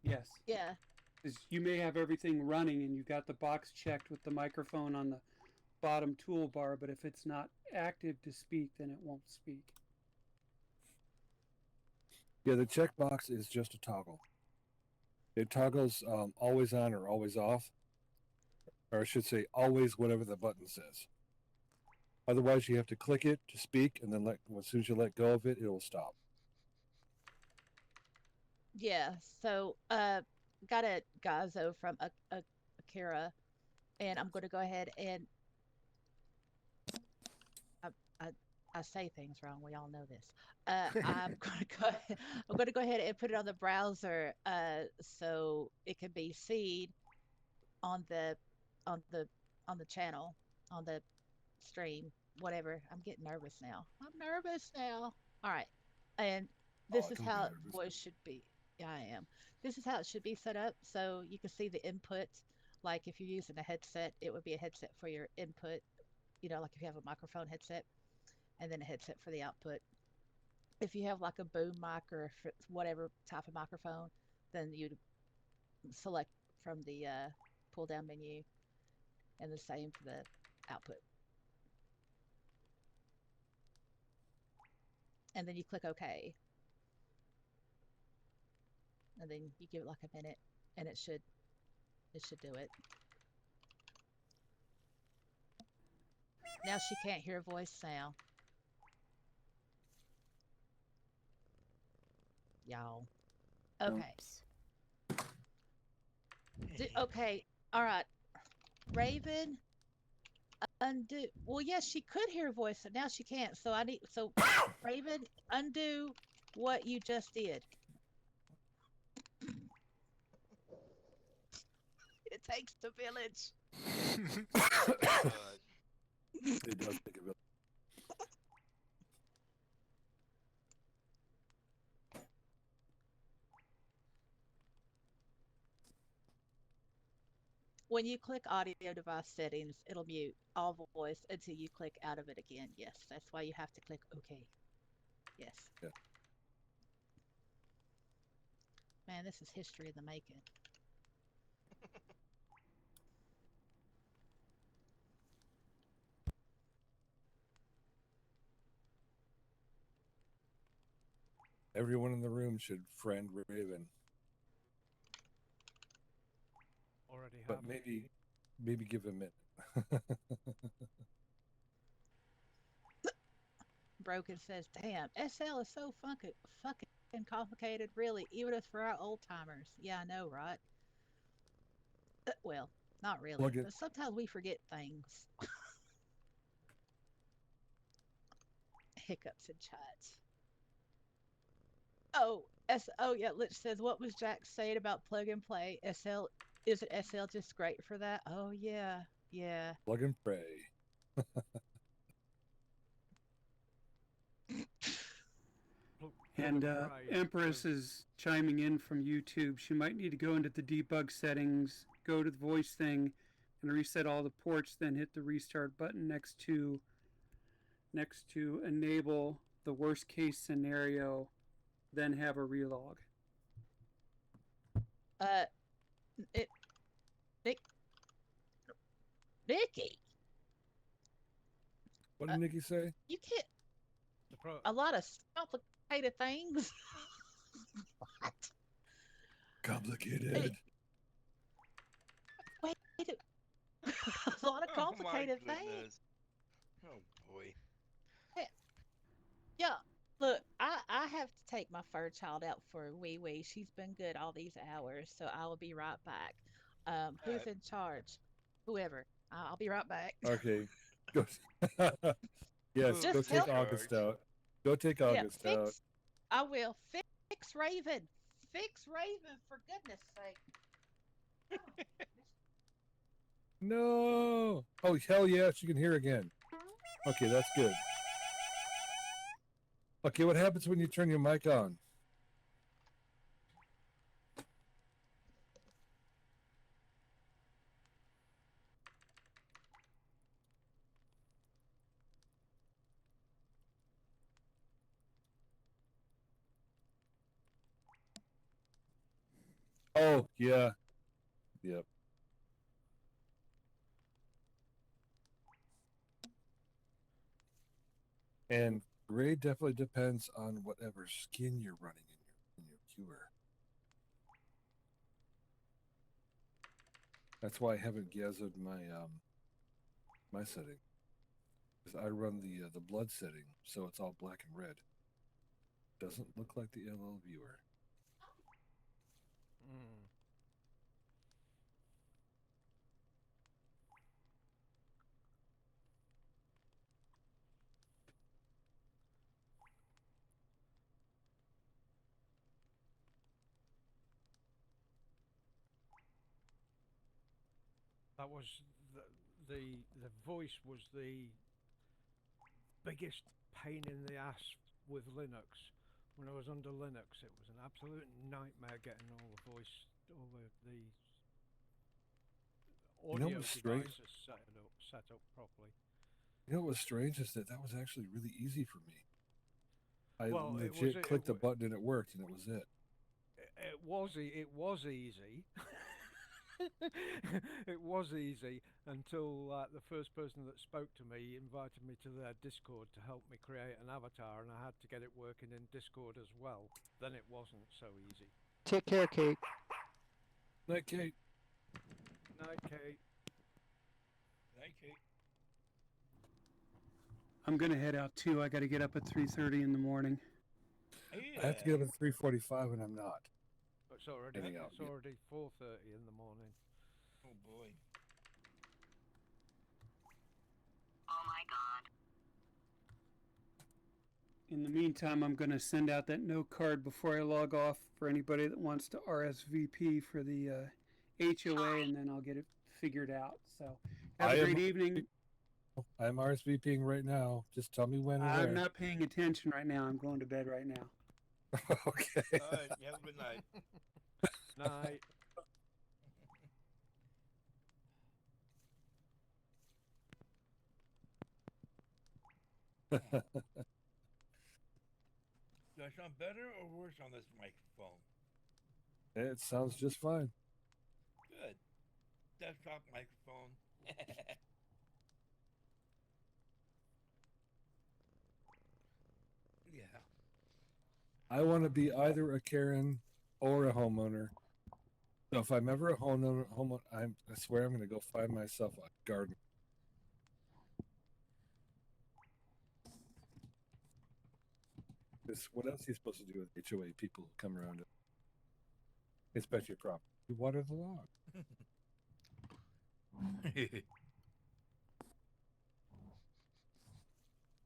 Yes. Yeah. 'Cause you may have everything running and you've got the box checked with the microphone on the bottom toolbar, but if it's not active to speak, then it won't speak. Yeah, the checkbox is just a toggle. It toggles always on or always off, or I should say always whatever the button says. Otherwise, you have to click it to speak, and then as soon as you let go of it, it will stop. Yeah. So got a Gazo from Akira, and I'm gonna go ahead and I, I I say things wrong. We all know this. I'm gonna go ahead and put it on the browser so it can be seen on on the on the channel, on the stream, whatever. I'm getting nervous now. I'm nervous now. All right. And this Oh, is don't be how nervous. voice should be. Yeah, I am. This is how it should be set up. So you can see the input. Like if you're using a headset, it would be a headset for your input. You know, like if you have a microphone headset and then a headset for the output. If you have like a boom mic or whatever type of microphone, then you'd select from the pull down menu, and the same for the output. And then you click OK. And then you give it like a minute and it should do it. Now she can't hear voice now. Y'all. Okay. Oops. Okay. All right. Raven, undo. Well, yes, she could hear voice, but now she can't. So Raven, undo what you just did. It takes the village. It does take a bit. When you click audio device settings, it'll mute all voice until you click out of it again. Yes, that's why you have to click OK. Yes. Yeah. Man, this is history in the making. Everyone in the room should friend Raven, Already but have. maybe give him a minute. Broken says, "Damn, SL is so fucking complicated, really, even if for our old timers." Yeah, I know, right? Well, not really, Plug it. but sometimes we forget things. Hiccups in chat. Oh, yeah, Lich says, what was Jack saying about plug and play? SL Is it SL just great for that? Oh yeah, yeah. Plug and pray. Plug And pray Empress with- is chiming in from YouTube. She might need to go into the debug settings, go to the voice thing, and reset all the ports. Then hit the restart button next to enable the worst case scenario. Then have a relog. Uh, it, Nick, Nikki, What did Nikki say? you can't. the pro- A lot of complicated things. What? Complicated. Wait, a lot of Oh my complicated things. goodness. Oh boy. Yeah, look, I have to take my fur child out for a wee wee. She's been good all these hours, so I will be right back. Who's Alright. in charge? Whoever. I'll be right back. Okay. Go. Yes, Just go tell- take August Charge. out. Go take Yeah, August out. fix. I will fix Raven. Fix Raven for goodness sake. No. Oh hell yeah, she can hear again. Okay, that's good. Okay, what happens when you turn your mic on? Oh yeah. Yep. And gray definitely depends on whatever skin you're running in your viewer. That's why I haven't gathered my my setting. Because I run the blood setting, so it's all black and red. Doesn't look like the LL viewer. Mm. That was the voice was the biggest pain in the ass with Linux. When I was under Linux, it was an absolute nightmare getting all the voice, all the You know audio what's strange? devices set up properly. You know what was strange is that was actually really easy for me. I Well, it legit was- it clicked the wa- button and it worked, and it was it. It was easy. It was easy until the first person that spoke to me invited me to their Discord to help me create an avatar, and I had to get it working in Discord as well. Then it wasn't so easy. Take care, Kate. Night, Kate. Night, Kate. Thank you. I'm gonna head out too. I got to get up at 3:30 in the morning. I have to get up at 3:45, and I'm not. It's already Heading out, it's yeah. already 4:30 in the morning. Oh boy. In the meantime, I'm going to send out that note card before I log off for anybody that wants to RSVP for the HOA, and then I'll get it figured out. So, have I a am- great evening. I'm RSVPing right now. Just tell me when and I'm where. not paying attention right now. I'm going to bed right now. Okay. Alright, you have a good night. Night. Do I sound better or worse on this microphone? It sounds just fine. Good. Desktop microphone. Yeah. I want to be either a Karen or a homeowner. So if I'm ever a homeowner, I swear I'm going to go find myself a garden. Because what else are you supposed to do with HOA people who come around it? Especially your property. You water the lawn.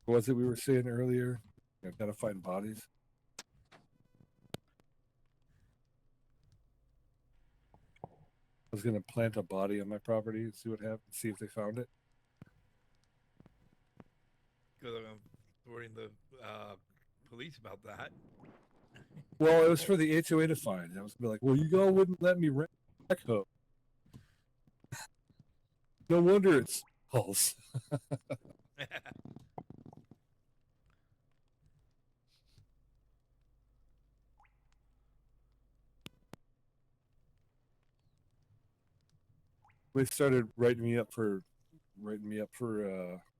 What was it we were saying earlier? I've got to find bodies. was gonna plant a body on my property and see what happened. See if they found it. Because I'm worrying the police about that. Well, it was for the HOA to find. I was gonna be like, well, you all wouldn't let me rent a backhoe. No wonder it's false. They started writing me up for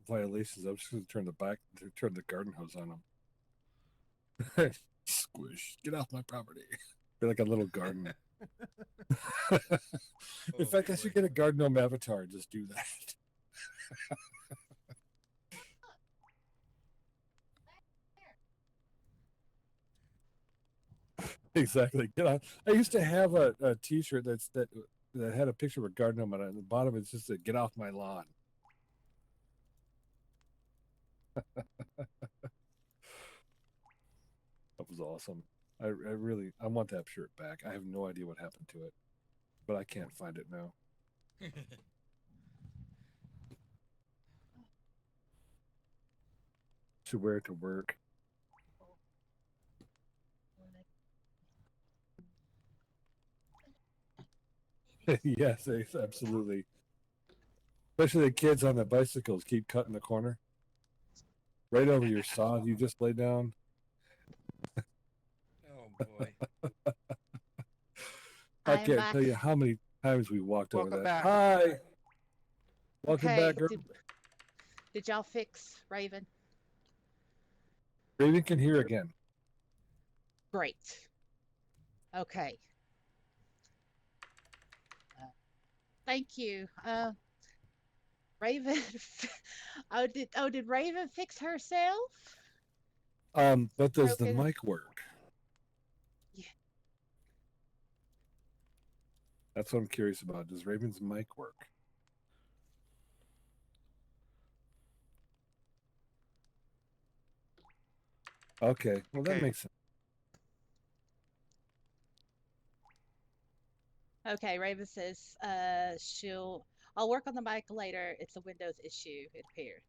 violations. I was just gonna turn the garden hose on them. Squish! Get off my property. They're like a little garden. In fact, I should get a garden gnome avatar and just do that. Exactly. Get on. I used to have a T-shirt that had a picture of a garden gnome on it. And the bottom it's just said, "Get off my lawn." That was awesome. I really want that shirt back. I have no idea what happened to it, but I can't find it now. Should wear it to work. Yes, absolutely. Especially the kids on the bicycles keep cutting the corner. Right over your sod you just laid down. Oh boy. I I'm can't back. tell you how many times we walked over Welcome that. back. Hi. Welcome Okay, back. did y'all fix Raven? Raven can hear again. Great. Okay. Thank you. Raven. Did Raven fix herself? But does the Broken. mic work? Yeah. That's what I'm curious about. Does Raven's mic work? Okay. Well, that Okay. makes sense. Okay, Raven says I'll work on the mic later. It's a Windows issue, it appears.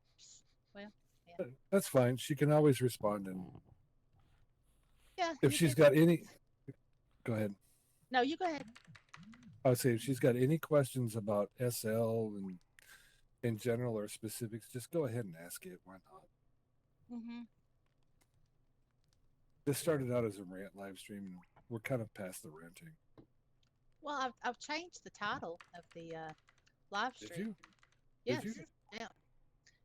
Well, yeah. That's fine. She can always respond. And Yeah. if she's got any, go ahead. No, you go ahead. I would say if she's got any questions about SL and in general or specifics, just go ahead and ask it. Why not? Mm-hmm. This started out as a rant live stream, and we're kind of past the ranting. Well, I've changed the title of the live Did stream. you? Yes. Did you? Yeah.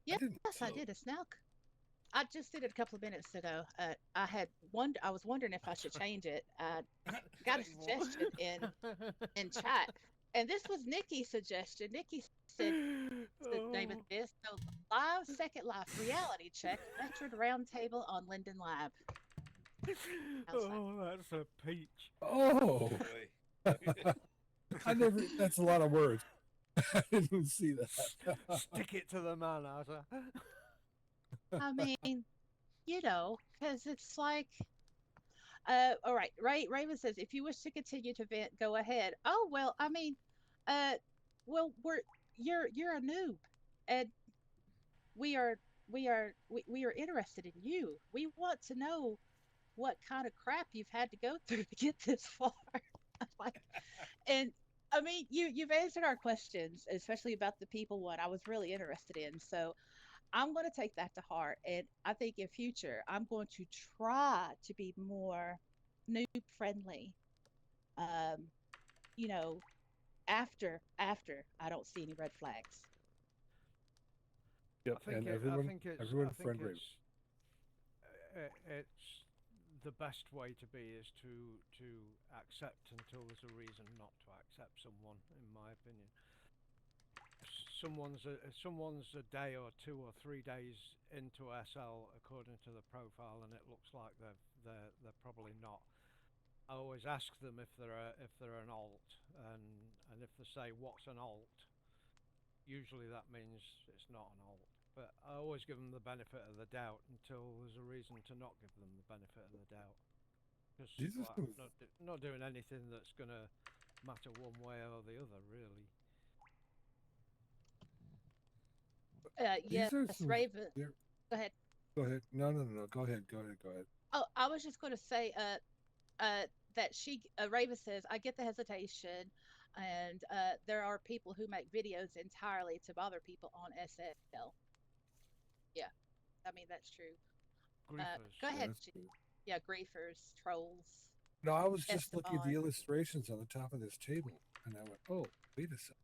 Yes, I So. did. It's now. I just did it a couple of minutes ago. I was wondering if I should change it. I got a suggestion in chat, and this was Nikki's suggestion. Nikki said the name of this. So second life reality check veteran roundtable on Linden Lab. Oh, that's a peach. Oh, Boy. I never. That's a lot of words. I didn't see that. Stick it to the man, Asa. I mean, because it's like, all right. Raven says, if you wish to continue to vent, go ahead. Oh well, I mean, well, you're a noob, and we are interested in you. We want to know what kind of crap you've had to go through to get this far. Like, and I mean, you've answered our questions, especially about the people one. I was really interested in, so I'm going to take that to heart. And I think in future, I'm going to try to be more noob friendly. Um, you know, after I don't see any red flags. Yep, and everyone friend Raven. It's the best way to be is to accept until there's a reason not to accept someone, in my opinion. Someone's a day or 2 or 3 days into SL according to the profile, and it looks like they're probably not. I always ask them if they're an alt, and if they say what's an alt, usually that means it's not an alt. But I always give them the benefit of the doubt until there's a reason to not give them the benefit of the doubt. Because not doing anything that's gonna matter one way or the other, really. These Yes, are some. Raven. they're- Go ahead. Go ahead. No, no, no, no. Go ahead. Go ahead. Go ahead. Oh, I was just going to say, that Raven says, I get the hesitation, and there are people who make videos entirely to bother people on SL. Yeah, I mean that's true. Griefers. Go Yeah, ahead. that's good. Yeah, griefers, trolls, No, I was just looking at the Esteban. illustrations on the top of this table, and I went, "Oh, wait a second.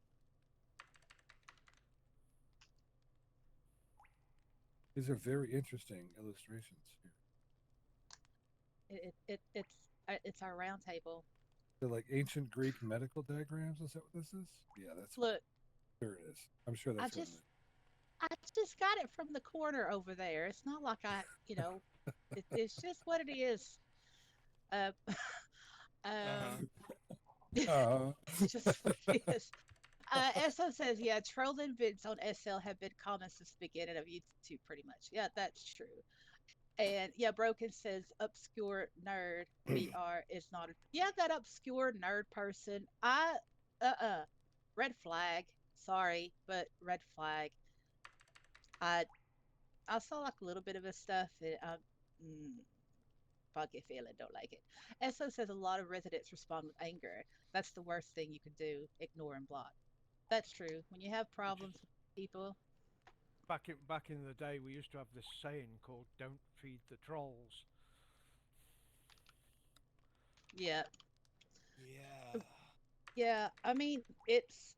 These are very interesting illustrations here. It's our round table. They're like ancient Greek medical diagrams. Is that what this is? Yeah, that's Look, sure it is. I'm sure I that's what it just is. I just got it from the corner over there. It's not like it's just what it is. Uh, um, it's just what it is. SO says, yeah, trolling vids on SL have been common since the beginning of YouTube, pretty much. Yeah, that's true. And yeah, Broken says, obscure nerd VR is not a. Yeah, that obscure nerd person. Red flag. Sorry, but red flag. I I saw like a little bit of his stuff. Mm, Funky feeling, don't like it. SO says a lot of residents respond with anger. That's the worst thing you can do, ignore and block. That's true. When you have problems with people, Back in the day, we used to have this saying called "Don't feed the trolls." yeah. Yeah. Yeah, I mean, it's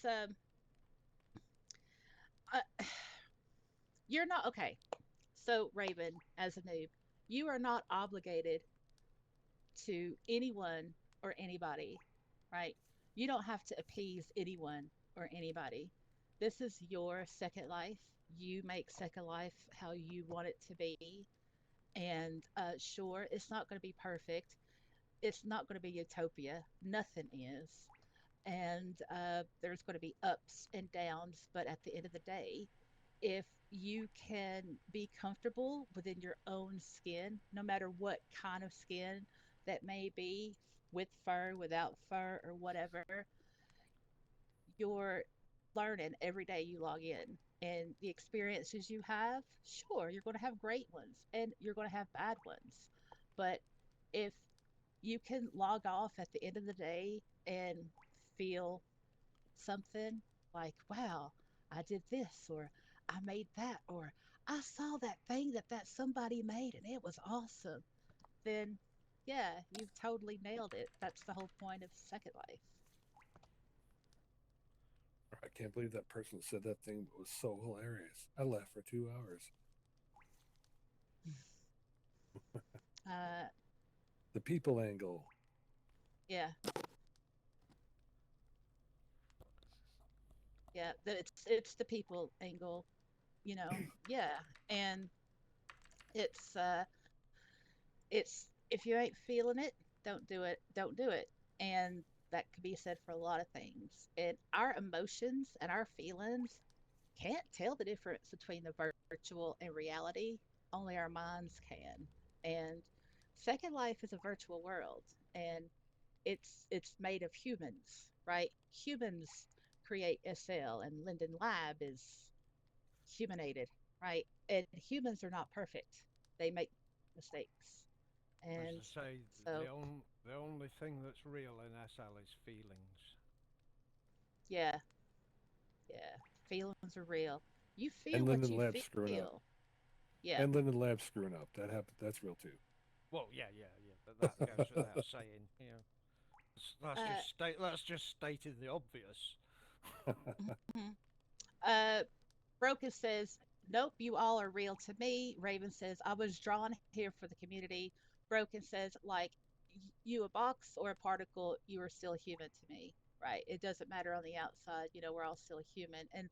uh, you're not okay. So Raven, as a noob, you are not obligated to anyone or anybody, right? You don't have to appease anyone or anybody. This is your second life. You make second life how you want it to be. And sure, it's not going to be perfect. It's not going to be utopia. Nothing is. And there's going to be ups and downs. But at the end of the day, if you can be comfortable within your own skin, no matter what kind of skin that may be, with fur, without fur, or whatever, you're learning every day you log in. And the experiences you have, sure, you're going to have great ones and you're going to have bad ones. But if you can log off at the end of the day and feel something like, wow, I did this, or I made that, or I saw that thing that somebody made and it was awesome, then yeah, you've totally nailed it. That's the whole point of Second Life. I can't believe that person said that thing was so hilarious. I laughed for 2 hours. Uh, The people angle. yeah, yeah, it's the people angle, yeah, and it's if you ain't feeling it, don't do it. Don't do it. And that could be said for a lot of things. And our emotions and our feelings can't tell the difference between the virtual and reality. Only our minds can. And Second Life is a virtual world, and it's made of humans, right? Humans create SL, and Linden Lab is humanated, right? And humans are not perfect. They make mistakes. As And I say, so, the only thing that's real in SL is feelings. yeah, yeah, feelings are real. You feel And what Linden you Lab's screwing up. feel. Yeah, And Linden Lab's screwing up. That happened. That's real too. Well, yeah, but that goes without saying. That's just stating the obvious. mhm. uh, Broken says, nope, you all are real to me. Raven says, I was drawn here for the community. Broken says, like, you a box or a particle, you are still human to me, right? It doesn't matter on the outside, we're all still human. And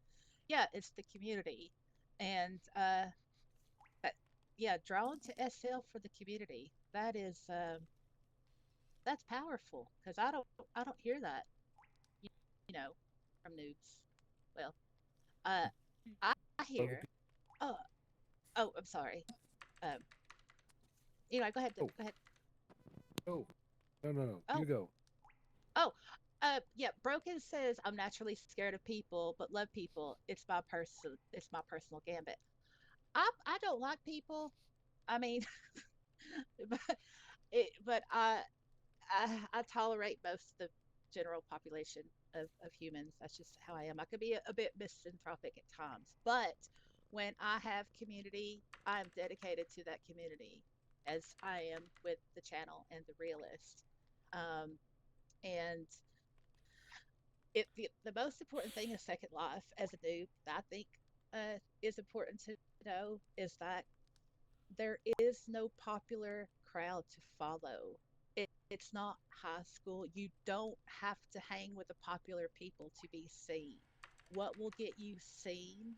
yeah, it's the community. And that, yeah, drawn to SL for the community. That's powerful because I don't hear that, you know, from noobs. Well, uh, I Oh, the hear. Oh, oh, I'm sorry. Um, go ahead. oh, Go ahead. oh, no, no, no. Oh, You go. oh, Yeah, Broken says I'm naturally scared of people, but love people. It's my personal gambit. I don't like people. I mean, but I tolerate most of the general population of humans. That's just how I am. I could be a bit misanthropic at times, but when I have community, I'm dedicated to that community, as I am with the channel and the realist. Um, and the most important thing in Second Life as a noob that I think is important to know is that there is no popular crowd to follow. It's not high school. You don't have to hang with the popular people to be seen. What will get you seen,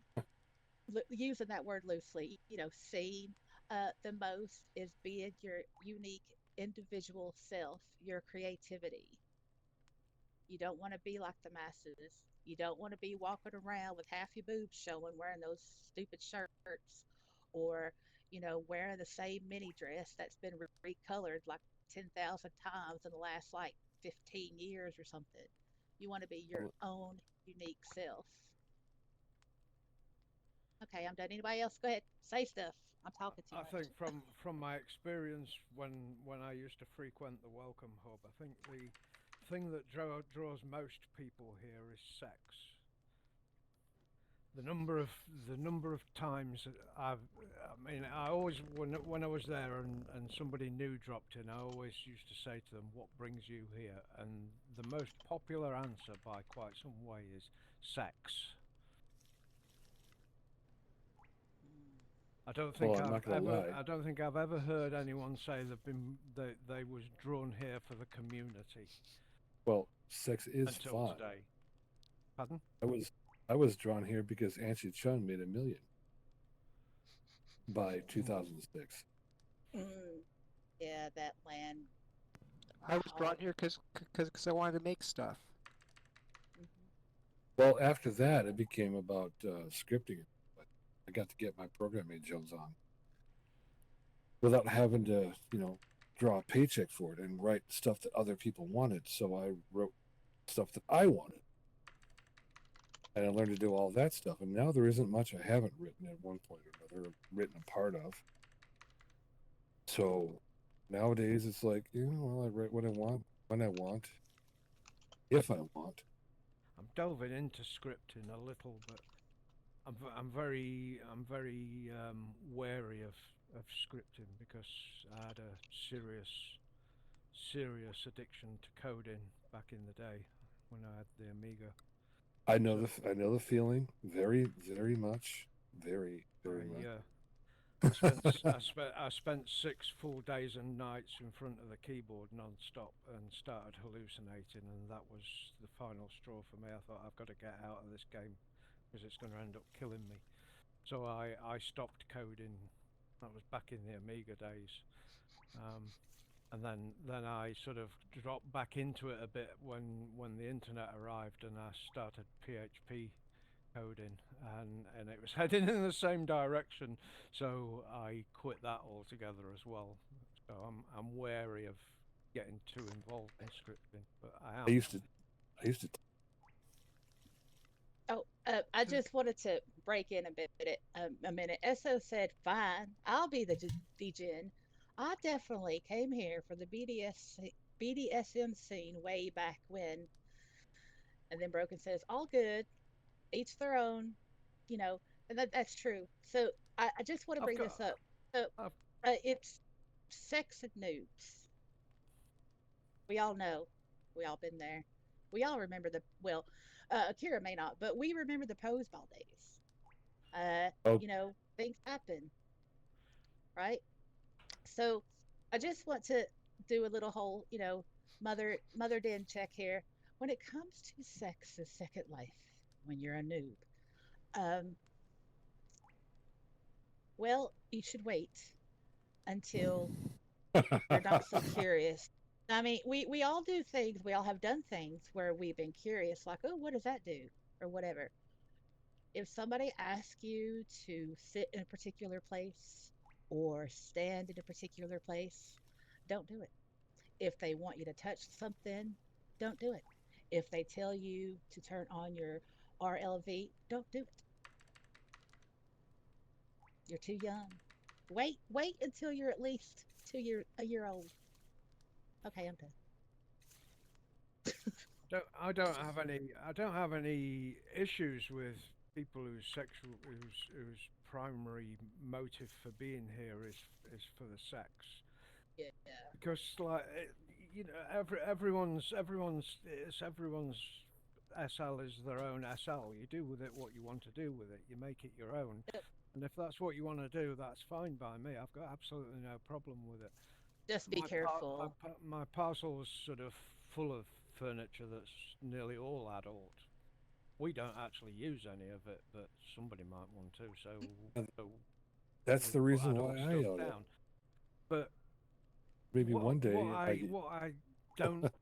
using that word loosely, seen the most is being your unique individual self, your creativity. You don't want to be like the masses. You don't want to be walking around with half your boobs showing, wearing those stupid shirts, or wearing the same mini dress that's been recolored like 10,000 times in the last like 15 years or something. You want to be your own unique self. Okay, I'm done. Anybody else? Go ahead. Say stuff. I'm talking too I much. think from my experience when I used to frequent the Welcome Hub, I think the thing that draws most people here is sex. The number of times I mean, I always when I was there and somebody new dropped in, I always used to say to them, "What brings you here?" And the most popular answer by quite some way is sex. Well, I'm not gonna lie. I don't think I've ever heard anyone say they was drawn here for the community Well, sex is until fun. today. Pardon? I was drawn here because Anshe Chung made $1 million by 2006. Yeah, that land. I was Wow. brought here because I wanted to make stuff. Mhm. Well, after that, it became about scripting. But I got to get my programming Jones on without having to, draw a paycheck for it and write stuff that other people wanted. So I wrote stuff that I wanted. And I learned to do all that stuff. And now there isn't much I haven't written at one point or another, written a part of. So nowadays it's like, well, I write what I want, when I want, if I want. I'm delving into scripting a little, but I'm very wary of scripting because I had a serious addiction to coding back in the day when I had the Amiga. I know So I know the feeling very, very much, very, very I much. I spent 6 full days and nights in front of the keyboard non-stop and started hallucinating, and that was the final straw for me. I thought I've got to get out of this game because it's going to end up killing me. So I stopped coding. That was back in the Amiga days. And then I sort of dropped back into it a bit when the internet arrived, and I started PHP coding, and it was heading in the same direction, so I quit that altogether as well. So I'm wary of getting too involved in scripting, but I I am. used to, I used to. Oh, I just wanted to break in a minute. SO said, "Fine, I'll be the DGen. I definitely came here for the BDSM scene way back when." And then Broken says, "All good, each their own, you know." And that's true. So I just want to I've bring got. this up. So I've, it's sex and noobs. We all know. We all been there. We all remember Akira may not, but we remember the pose ball days. Oh, Things happen, right? So I just want to do a little whole, mother den check here. When it comes to sex and Second Life, when you're a noob, um, well, you should wait until you're not so curious. I mean, we all do things, we all have done things where we've been curious, like, oh, what does that do? Or whatever. If somebody asks you to sit in a particular place or stand in a particular place, don't do it. If they want you to touch something, don't do it. If they tell you to turn on your RLV, don't do it. You're too young. Wait until you're at least a year old. Okay, I'm done. I don't have any issues with people whose primary motive for being here is for the sex, Yeah. because like you know everyone's SL is their own SL. You do with it what you want to do with it. You make it your own, Yep. and if that's what you want to do, that's fine by me. I've got absolutely no problem with it. Just be careful. My parcel's sort of full of furniture that's nearly all adult. We don't actually use any of it, but somebody might want to, And so that's we the put reason adult why I stuff own it. down. But Maybe one day what I don't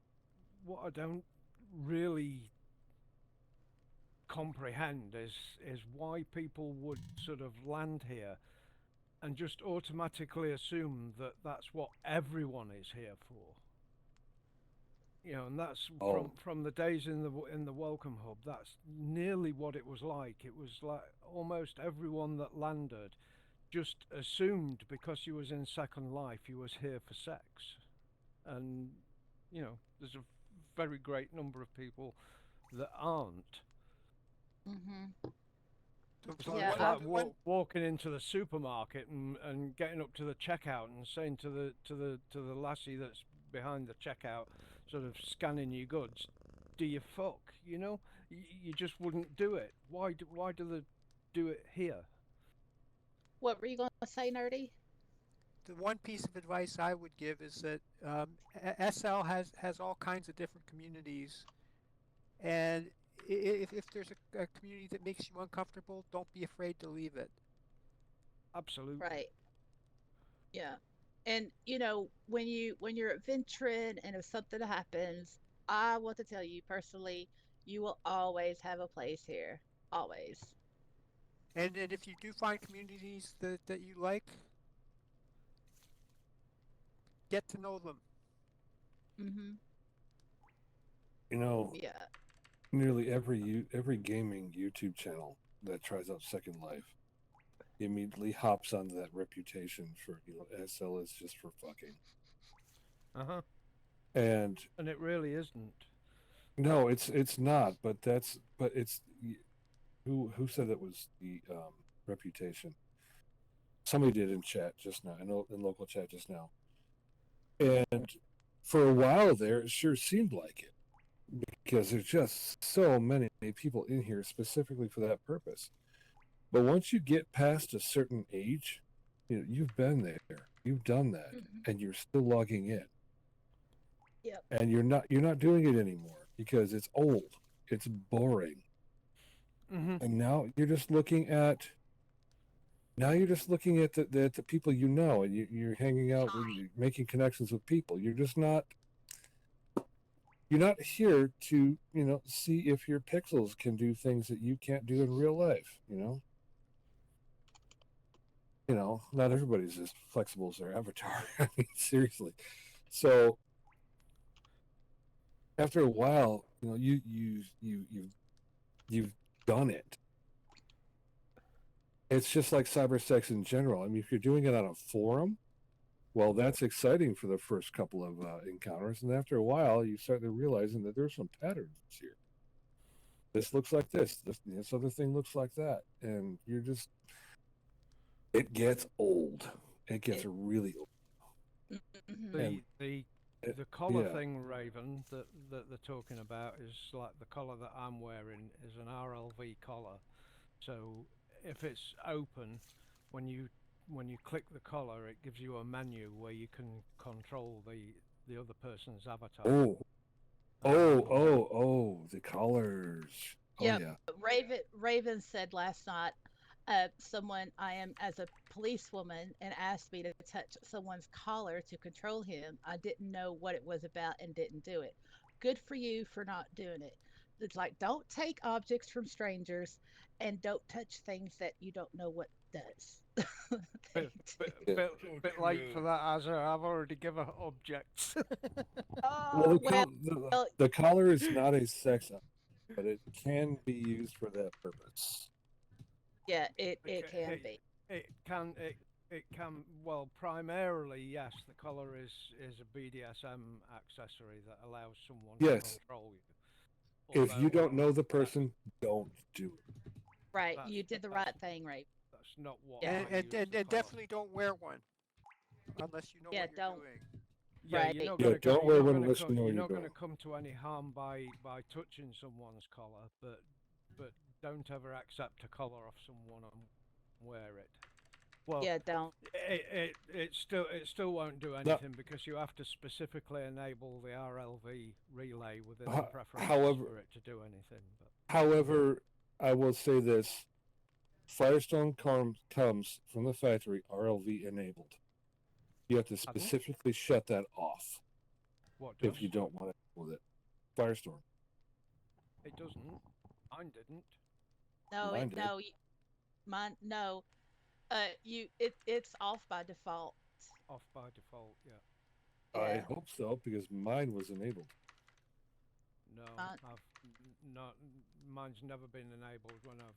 what I don't really comprehend is why people would sort of land here and just automatically assume that that's what everyone is here for. You know, and that's Oh. from the days in the welcome hub. That's nearly what it was like. It was like almost everyone that landed just assumed because you was in Second Life, you was here for sex, and you know, there's a very great number of people that aren't. Hmm. So Yeah, It's I, like walking into the supermarket and getting up to the checkout and saying to the lassie that's behind the checkout, sort of scanning your goods, "Do you fuck?" You know, you just wouldn't do it. Why do they do it here? what were you going to say, Nerdy? the one piece of advice I would give is that SL has all kinds of different communities, and if there's a community that makes you uncomfortable, don't be afraid to leave it. Absolutely. Right. Yeah. And when you're adventuring and if something happens, I want to tell you personally, you will always have a place here. Always. And if you do find communities that you like, get to know them. Mhm. You know, Yeah. nearly every gaming YouTube channel that tries out Second Life immediately hops onto that reputation for SL is just for fucking. Uh-huh. And And it really isn't. no, it's not. But it's who said that was the reputation. Somebody did in chat just now. I know in local chat just now. And for a while there, it sure seemed like it because there's just so many people in here specifically for that purpose. But once you get past a certain age, you've been there, you've done that, Mhm. and you're still logging in, Yep. and you're not doing it anymore because it's old, it's boring, Mm-hmm. and now you're just looking at the people you know, and you're hanging out with, you're making connections with people. You're not here to see if your pixels can do things that you can't do in real life. Not everybody's as flexible as their avatar. I mean, seriously. So after a while, you've done it. It's just like cyber sex in general. I mean, if you're doing it on a forum, well, that's exciting for the first couple of encounters, and after a while, you start to realizing that there's some patterns here. This looks like this. This other thing looks like that, and it gets old. It gets It, really old. mhm. And The collar yeah. thing, Raven, that they're talking about is like the collar that I'm wearing is an RLV collar. So if it's open, when you click the collar, it gives you a menu where you can control the other person's avatar. Oh, Um, the collars. Oh Yep. yeah. Raven said last night, someone I am as a policewoman and asked me to touch someone's collar to control him. I didn't know what it was about and didn't do it. Good for you for not doing it. It's like don't take objects from strangers and don't touch things that you don't know does. Bit, They bit, do. bit, So bit late for true. that, Asa. I've already given objects. Well, Oh well, the collar is not a sex item, but it can be used for that purpose. yeah, it Okay, can be. it can well primarily yes. The collar is a BDSM accessory that allows someone to Yes. control you. If you don't know the that- person, don't do it. Right, that's- you did the that's- right thing, Ray. That's not what Yeah. I use the collar. Definitely don't wear one unless you know Yeah, what you're don't. doing. Yeah, Right. you're not Yeah, gonna don't wear one unless you know you're what you're not gonna doing. come to any harm by touching someone's collar, but don't ever accept a collar off someone and wear it. Well, Yeah, don't. it still won't do anything because you have to specifically enable the RLV relay within the preferences however- for it to do anything. But However, I will say this: Firestone comes from the factory RLV enabled. You have to specifically shut that off what does? if you don't want it with it. Firestorm. It doesn't. Mine didn't. No, Mine did. mine no. It's off by default. Off by default, yeah. I Yeah. hope so because mine was enabled. No, Uh, not. Mine's never been enabled when I've.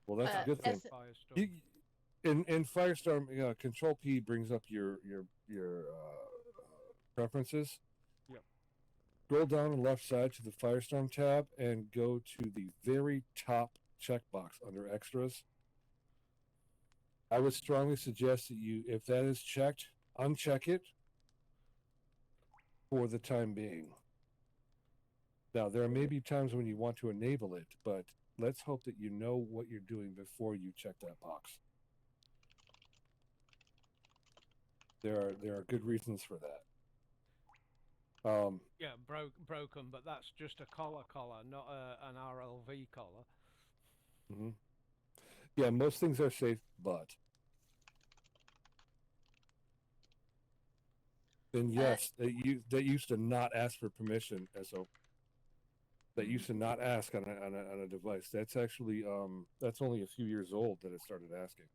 Well, that's a Uh, good thing. as- Firestorm. You, in Firestorm, Control P brings up your preferences. Yep. Scroll down the left side to the Firestorm tab and go to the very top checkbox under Extras. I would strongly suggest that you, if that is checked, uncheck it for the time being. Now, there may be times when you want to enable it, but let's hope that you know what you're doing before you check that box. There are good reasons for that. Yeah, broken, but that's just a collar, not an RLV collar. Mm-hmm. Yeah, most things are safe, but then yes, that used to not ask for permission, so that used to not ask on a device. That's actually that's only a few years old that it started asking.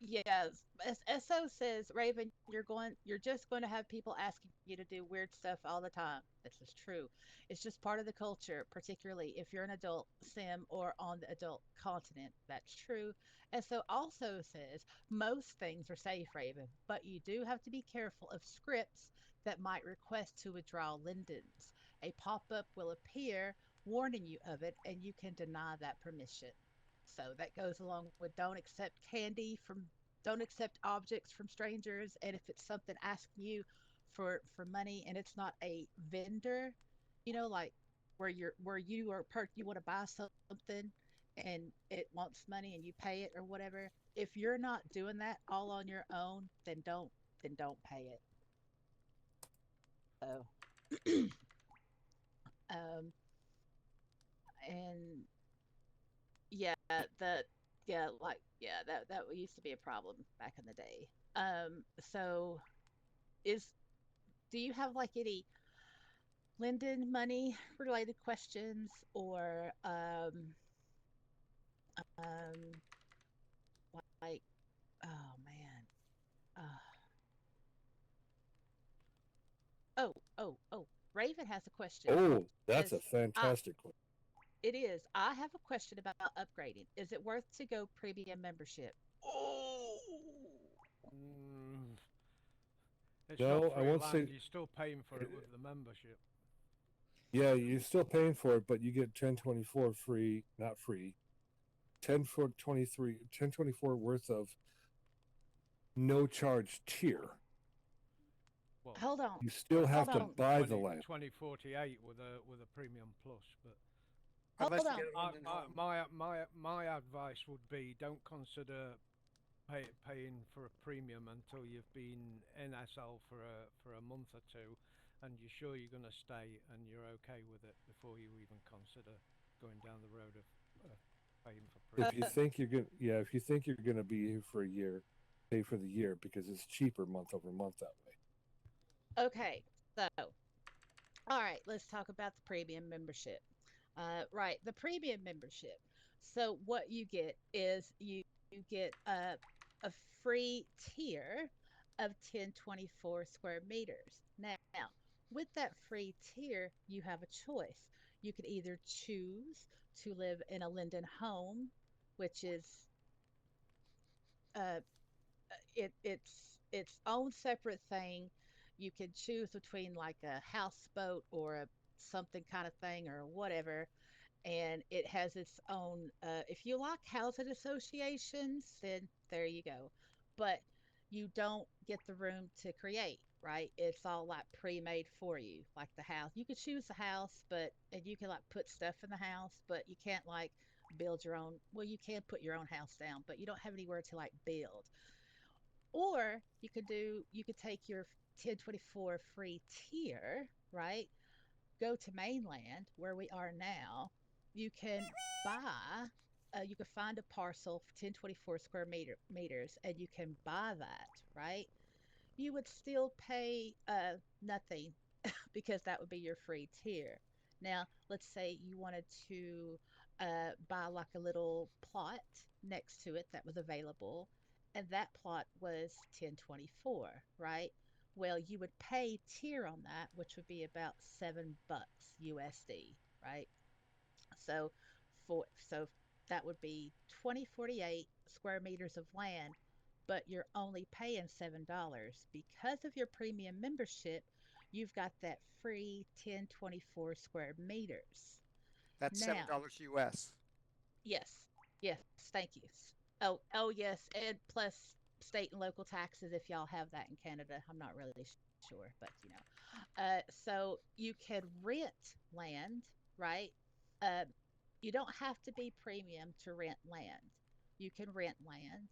Yes. As SO says, Raven, you're just going to have people asking you to do weird stuff all the time. This is true. It's just part of the culture, particularly if you're an adult sim or on the adult continent. That's true. SO also says most things are safe, Raven, but you do have to be careful of scripts that might request to withdraw Lindens. A pop-up will appear warning you of it, and you can deny that permission. So that goes along with don't accept objects from strangers, and if it's something asking you for money and it's not a vendor, like you want to buy something and it wants money and you pay it or whatever. If you're not doing that all on your own, then don't pay it. So um and yeah, that used to be a problem back in the day. So is do you have like any Linden money related questions or um like oh man. Oh, Raven has a question. Oh, that's Says, a fantastic one. it is. I have a question about upgrading. Is it worth to go premium membership? Oh. Mm, it's No, not I free won't land. say- You're still paying for it with the membership. Yeah, you're still paying for it, but you get 1024 free, not free. 1024 worth of no charge tier. Well, Hold on. You still have to on. buy the land. 2048 with a premium plus, but Unless Hold you get on. a Linden home. my advice would be don't consider paying for a premium until you've been in SL for a month or two, and you're sure you're going to stay and you're okay with it before you even consider going down the road of paying for premium. If you think you're gonna be here for a year, pay for the year because it's cheaper month over month that way. Okay, so all right, let's talk about the premium membership. Right, the premium membership. So what you get is you get a free tier of 1024 square meters. Now, with that free tier, you have a choice. You could either choose to live in a Linden home, which is uh, it's its own separate thing. You can choose between like a houseboat or a something kind of thing or whatever, and it has its own if you like housing associations, then there you go. But you don't get the room to create, right? It's all like pre-made for you, like the house. You could choose the house, but and you can like put stuff in the house, but you can't like build your own. Well, you can put your own house down, but you don't have anywhere to like build. Or you could take your 1024 free tier, right? Go to mainland where we are now. You can buy you can find a parcel for 1024 square meters and you can buy that, right? You would still pay nothing because that would be your free tier. Now, let's say you wanted to buy like a little plot next to it that was available, and that plot was 1024, right? Well, you would pay tier on that, which would be about $7 USD, right? So so that would be 2048 square meters of land, but you're only paying $7 because of your premium membership. You've got that free 1024 square meters. That's Now, $7 US. yes, yes, thank you. Oh, yes, and plus state and local taxes if y'all have that in Canada. I'm not really sure, but so you can rent land, right? Uh, you don't have to be premium to rent land. You can rent land.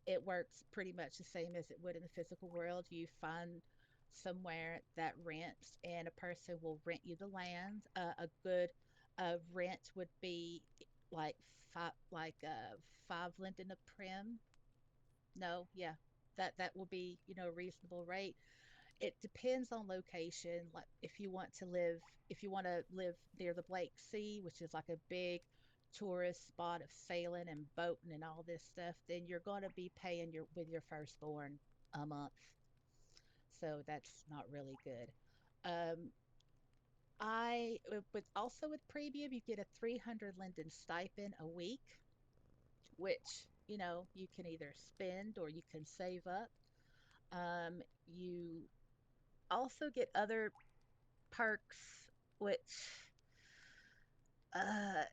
It works pretty much the same as it would in the physical world. You find somewhere that rents, and a person will rent you the land. A good rent would be like five Linden a prim. No, yeah, that will be a reasonable rate. It depends on location. Like if you want to live near the Blake Sea, which is like a big tourist spot of sailing and boating and all this stuff, then you're going to be paying your with your firstborn a month. So that's not really good. Um, I with also with premium, you get a 300 Linden stipend a week, which you can either spend or you can save up. You also get other perks, which uh,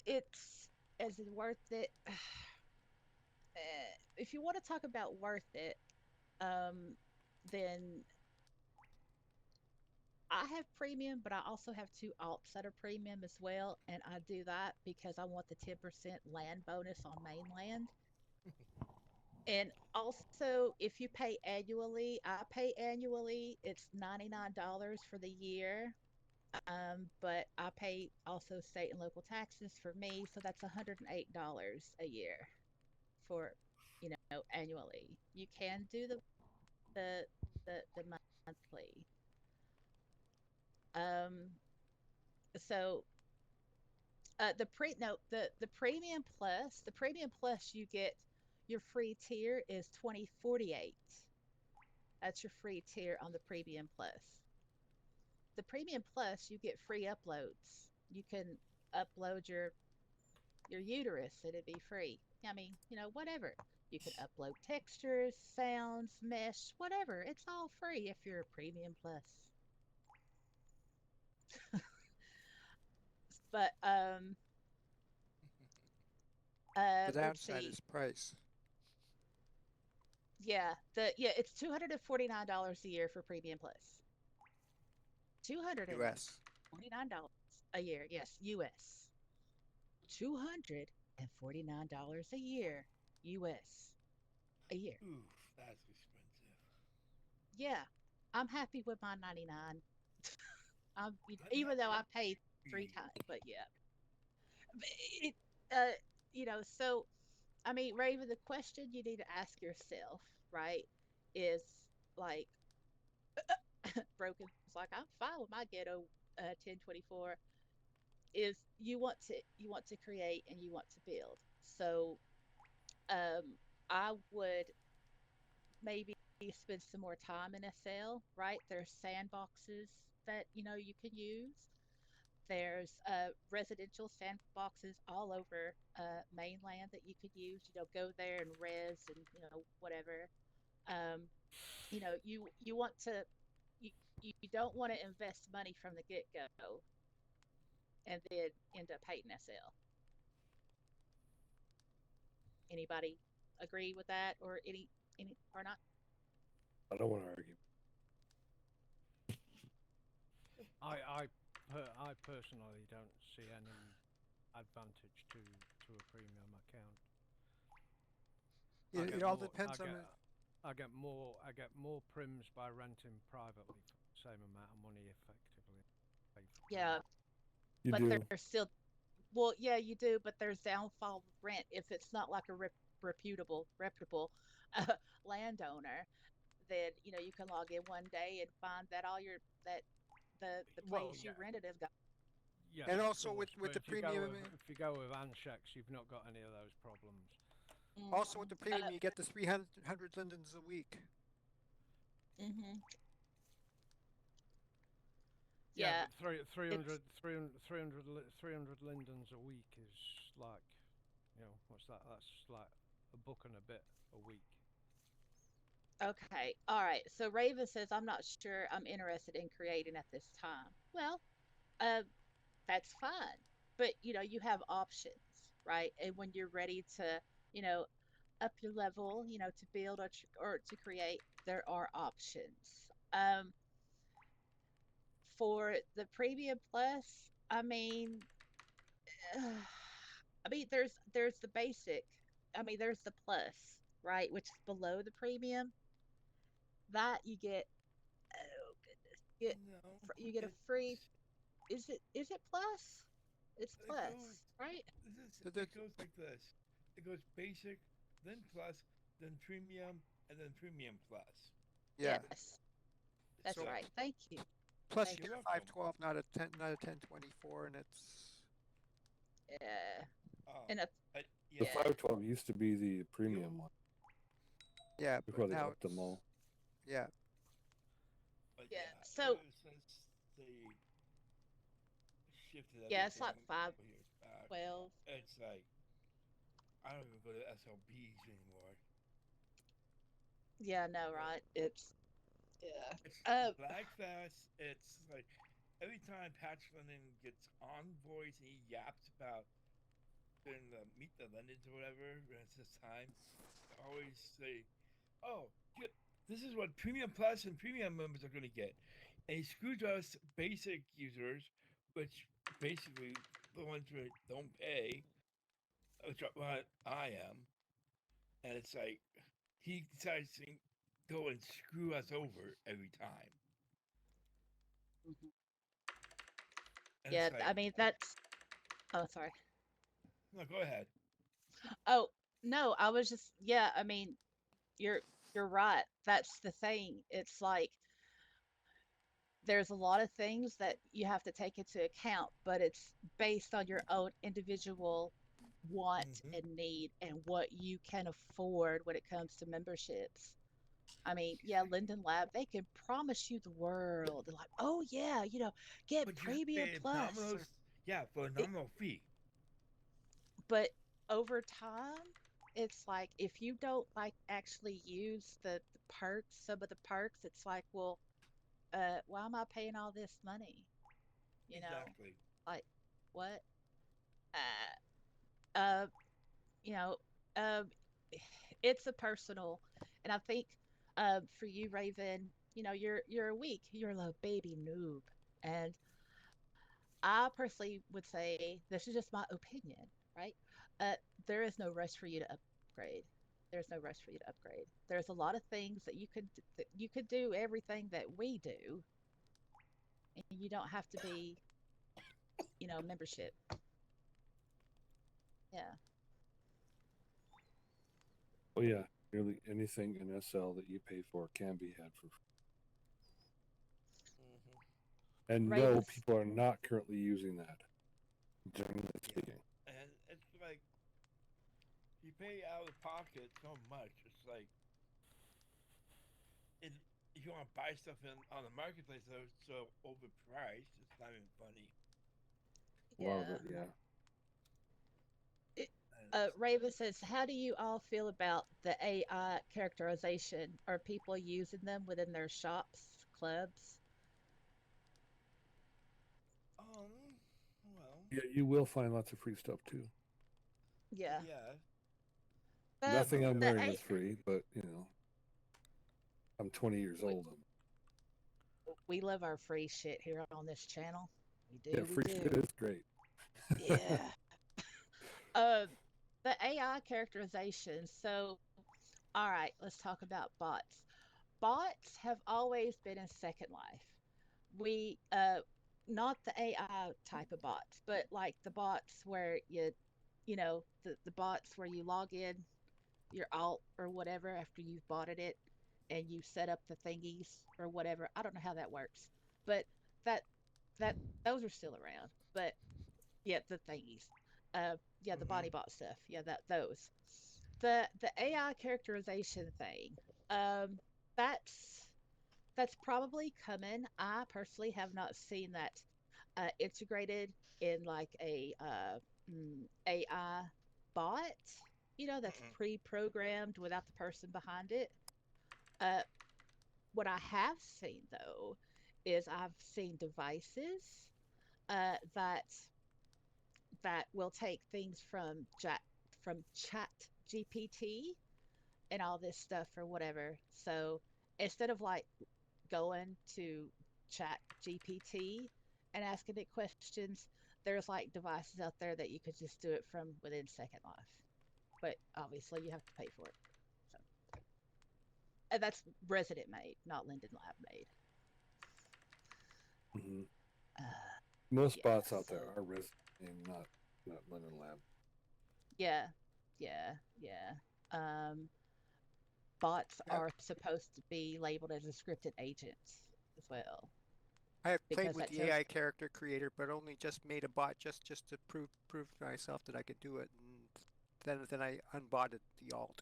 it's as in worth it. If you want to talk about worth it, then I have premium, but I also have two alts that are premium as well, and I do that because I want the 10% land bonus on mainland. And also, if you pay annually, I pay annually. It's $99 for the year. But I pay also state and local taxes for me, so that's $108 a year for annually. You can do the the monthly. Um, so the pre no the premium plus you get your free tier is 2048. That's your free tier on the premium plus. The premium plus you get free uploads. You can upload your uterus, it'd be free. I mean, whatever. You can upload textures, sounds, mesh, whatever. It's all free if you're a premium plus. But The let's downside see. is price. Yeah, it's $249 a year for premium plus. US. $249 a year. Yes, US. $249 a year. US. A year. Ooh, that's expensive. Yeah. I'm happy with my 99. I'm Even though I paid three happy. times, but yeah. It, uh, so I mean, Raven, the question you need to ask yourself, right, is like broken. It's like I'm fine with my ghetto 1024. is you want to create and you want to build. So I would maybe spend some more time in SL, right? There's sandboxes that you can use. There's residential sandboxes all over mainland that you could use. Go there and res and whatever. Um, you want to you don't want to invest money from the get go and then end up hating SL. Anybody agree with that, or any or not? I don't want to argue. I personally don't see any advantage to a premium account. It all depends on it. I get more prims by renting privately for the same amount of money effectively. Pay for Yeah, You but do. there's still well, yeah, you do, but there's downfall with rent if it's not like a reputable uh, landowner. Then you can log in one day and find that all your that the Well, place you yeah, rented has got. yes, And of also course. with But the premium, if you go with Ansheks, you've not got any of those problems. also with the Mhm. premium, you get the 300 lindens a week. Mhm. Yeah, Yeah, but 300, it's 300 lindens a week is like, what's that? That's like a book and a bit a week. okay. All right. So Raven says, I'm not sure I'm interested in creating at this time. Well, uh, that's fine. But you have options, right? And when you're ready to, you know, up your level, to build or to create, there are options. For the premium plus, there's the basic. There's the plus, right, which is below the premium. That you get. Oh goodness, No, you get a it's free. Is it plus? It's it goes plus, right? it goes like this. It goes basic, then plus, then premium, and then premium plus. Yeah. Yes, that's So So right. Thank you. plus you Thank get you're a welcome. 512, not a 1024, and it's you. Oh, And a The yeah. yeah, 512 used to be the premium You one yeah, but before they now upped them it's all. yeah. But yeah. yeah, So since they shifted yeah, it's like everything a five couple years back, twelve. it's like I don't even go to SLBs anymore. Yeah, no, So right? It's yeah. it's Uh, Blackfast. It's like every time Patrick Linden gets on voice and he yaps about doing the Meet the Lindens or whatever when it's his time, I always say, "Oh, this is what Premium Plus and Premium members are going to get," and he screws us basic users, which basically the ones who don't pay, which are what I am, and it's like he decides to go and screw us over every time, mhm. and Yeah, it's like, that's. Oh, sorry. no, go ahead. Oh no, I was just yeah. You're you're right. That's the thing. It's like there's a lot of things that you have to take into account, but it's based on your own individual want Hmm. and need and what you can afford when it comes to memberships. Yeah, Linden Lab, they can promise you the world. They're like, oh yeah, get But you have to Premium pay a Plus nominal, or yeah, for a it, nominal fee. but over time, it's like if you don't like actually use the perks, some of the perks, it's like, well, why am I paying all this money? You know, Exactly. like what? Uh, uh, you know, um, it's a personal, and I think, for you, Raven, you're weak, you're a little baby noob, and I personally would say this is just my opinion, right? Uh, there is no rush for you to upgrade. There's no rush for you to upgrade. There's a lot of things that you could do everything that we do, and you don't have to be, membership. Yeah. Oh yeah, nearly anything in SL that you pay for can be had for free. Hmm. And no, Ravens. people are not currently using that. Generally speaking. And it's like you pay out of pocket so much. It's like it, if you want to buy stuff on the marketplace, though, it's so overpriced. It's not even funny. A lot of Yeah. it, yeah. It, And Raven says, "How do you all feel about the AI characterization? Are people using them within their shops, clubs?" well, Yeah, you will find lots of free stuff too. Yeah. yeah. Nothing I'm The wearing A- is free, but I'm 20 years we, old. we love our free shit here on this channel. We Yeah, do, we free shit do. is great. Yeah. Uh, the AI characterization. So, all right, let's talk about bots. Bots have always been in Second Life. We not the AI type of bots, but like the bots where the bots where you log in your alt or whatever after you've bought it and you set up the thingies or whatever. I don't know how that works, but that that those are still around. But yeah, the thingies. Yeah, the Mm-hmm. body bot stuff. Yeah, those. The AI characterization thing. Um, that's that's probably coming. I personally have not seen that integrated in like a AI bot, that's Mm-mm. pre-programmed without the person behind it. Uh, what I have seen though is I've seen devices that will take things from chat GPT and all this stuff or whatever. So instead of like going to chat GPT and asking it questions, there's like devices out there that you could just do it from within Second Life. But obviously you have to pay for it. So and that's Resident made, not Linden Lab made. Hmm. Uh, Most yeah, bots out so there are Resident and not Linden Lab. yeah, yeah, yeah. Bots Yeah, are supposed to be labeled as a scripted agents as well I have played because with that the tells AI character creator, but only just made a bot just to prove to myself that I could do it, and then I unbotted the alt.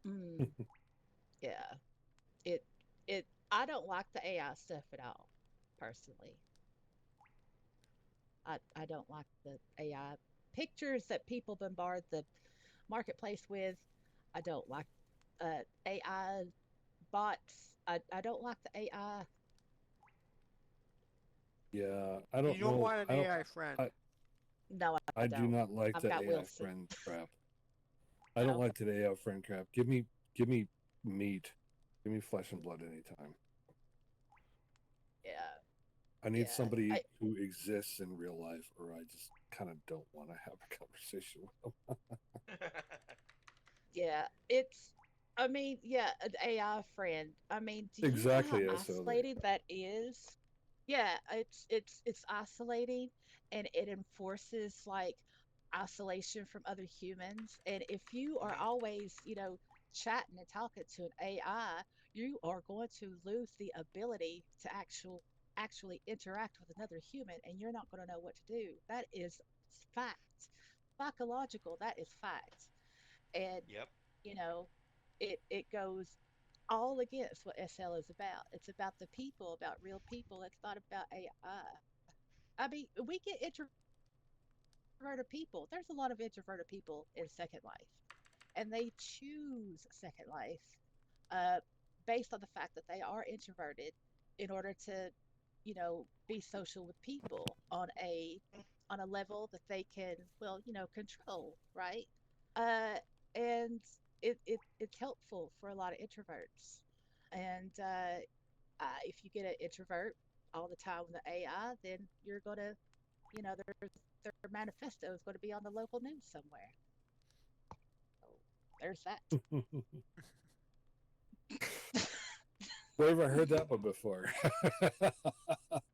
mm, yeah, it it I don't like the AI stuff at all personally. I don't like the AI pictures that people bombard the marketplace with. I don't like AI bots. I don't like the AI. Yeah, I You don't don't know. want an AI friend. No, I I do don't. not like I've that got AI Wilson. friend crap. I don't No. like that AI friend crap. Give me meat. Give me flesh and blood anytime. Yeah. I need Yeah. somebody who exists in real life, or I just kind of don't want to have a conversation with them. Yeah. I mean, yeah, an AI friend. I mean, do you know how Exactly. So there you isolating that is? Yeah, it's isolating and it enforces like isolation from other humans. And if you are Mhm. always, chatting and talking to an AI, you are going to lose the ability to actually interact with another human and you're not going to know what to do. That is fact. Psychological, that is fact. And Yep. you know, it goes all against what SL is about. It's about the people, about real people. It's not about AI. I mean, we get introverted people. There's a lot of introverted people in Second Life, and they choose Second Life uh, based on the fact that they are introverted in order to, be social with people on a level that they can, well, control, right? Uh, and it's helpful for a lot of introverts. And if you get an introvert all the time with the AI, then you're gonna, their manifesto is going to be on the local news somewhere. So there's that. go. Where have I heard that one before?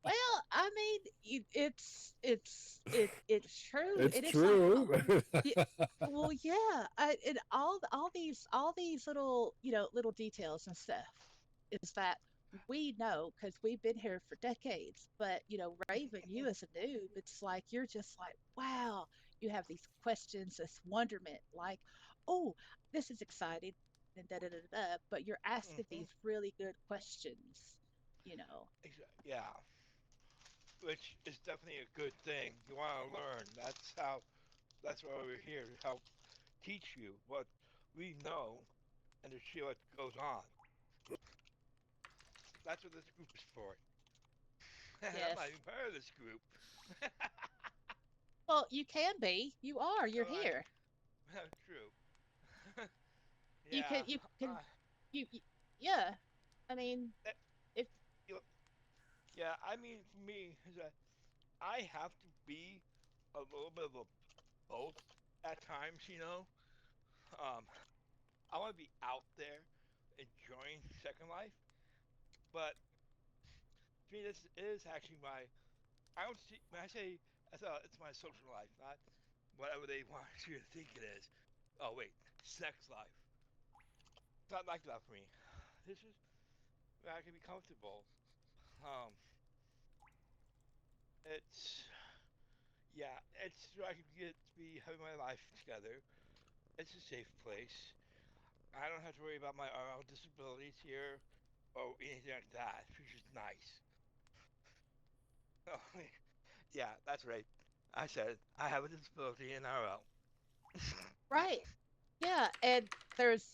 Well, I mean, it's true, It's and it's like, true. yeah, well, yeah, and all these little little details and stuff is that we know because we've been here for decades. But, Raven, you as a noob, it's like you're just like, wow, you have these questions, this wonderment, like, oh, this is exciting, and da da da da. But you're asking Hmm. these really good questions, you know. Yeah, which is definitely a good thing. You want to learn. That's how. That's why we're here to help teach you what we know and to see what goes on. That's what this group is for. And I'm Yes. not even part of this group. Well, you can be. You are. You're So I, here. true. You Yeah. can. You can. Uh, You. Yeah. I mean, that, if you know, yeah. I mean, for me, is that I have to be a little bit of a both at times. Um, I want to be out there enjoying Second Life, but to me, this is actually my. I don't see when I say it's my social life, not whatever they want you to think it is. Oh wait, sex life. It's not like that for me. This is where I can be comfortable. Um, it's yeah, it's where I can get to be having my life together. It's a safe place. I don't have to worry about my disabilities here or anything like that, which is nice. Oh, yeah, that's right. I said I have a disability in RL. right. Yeah, and there's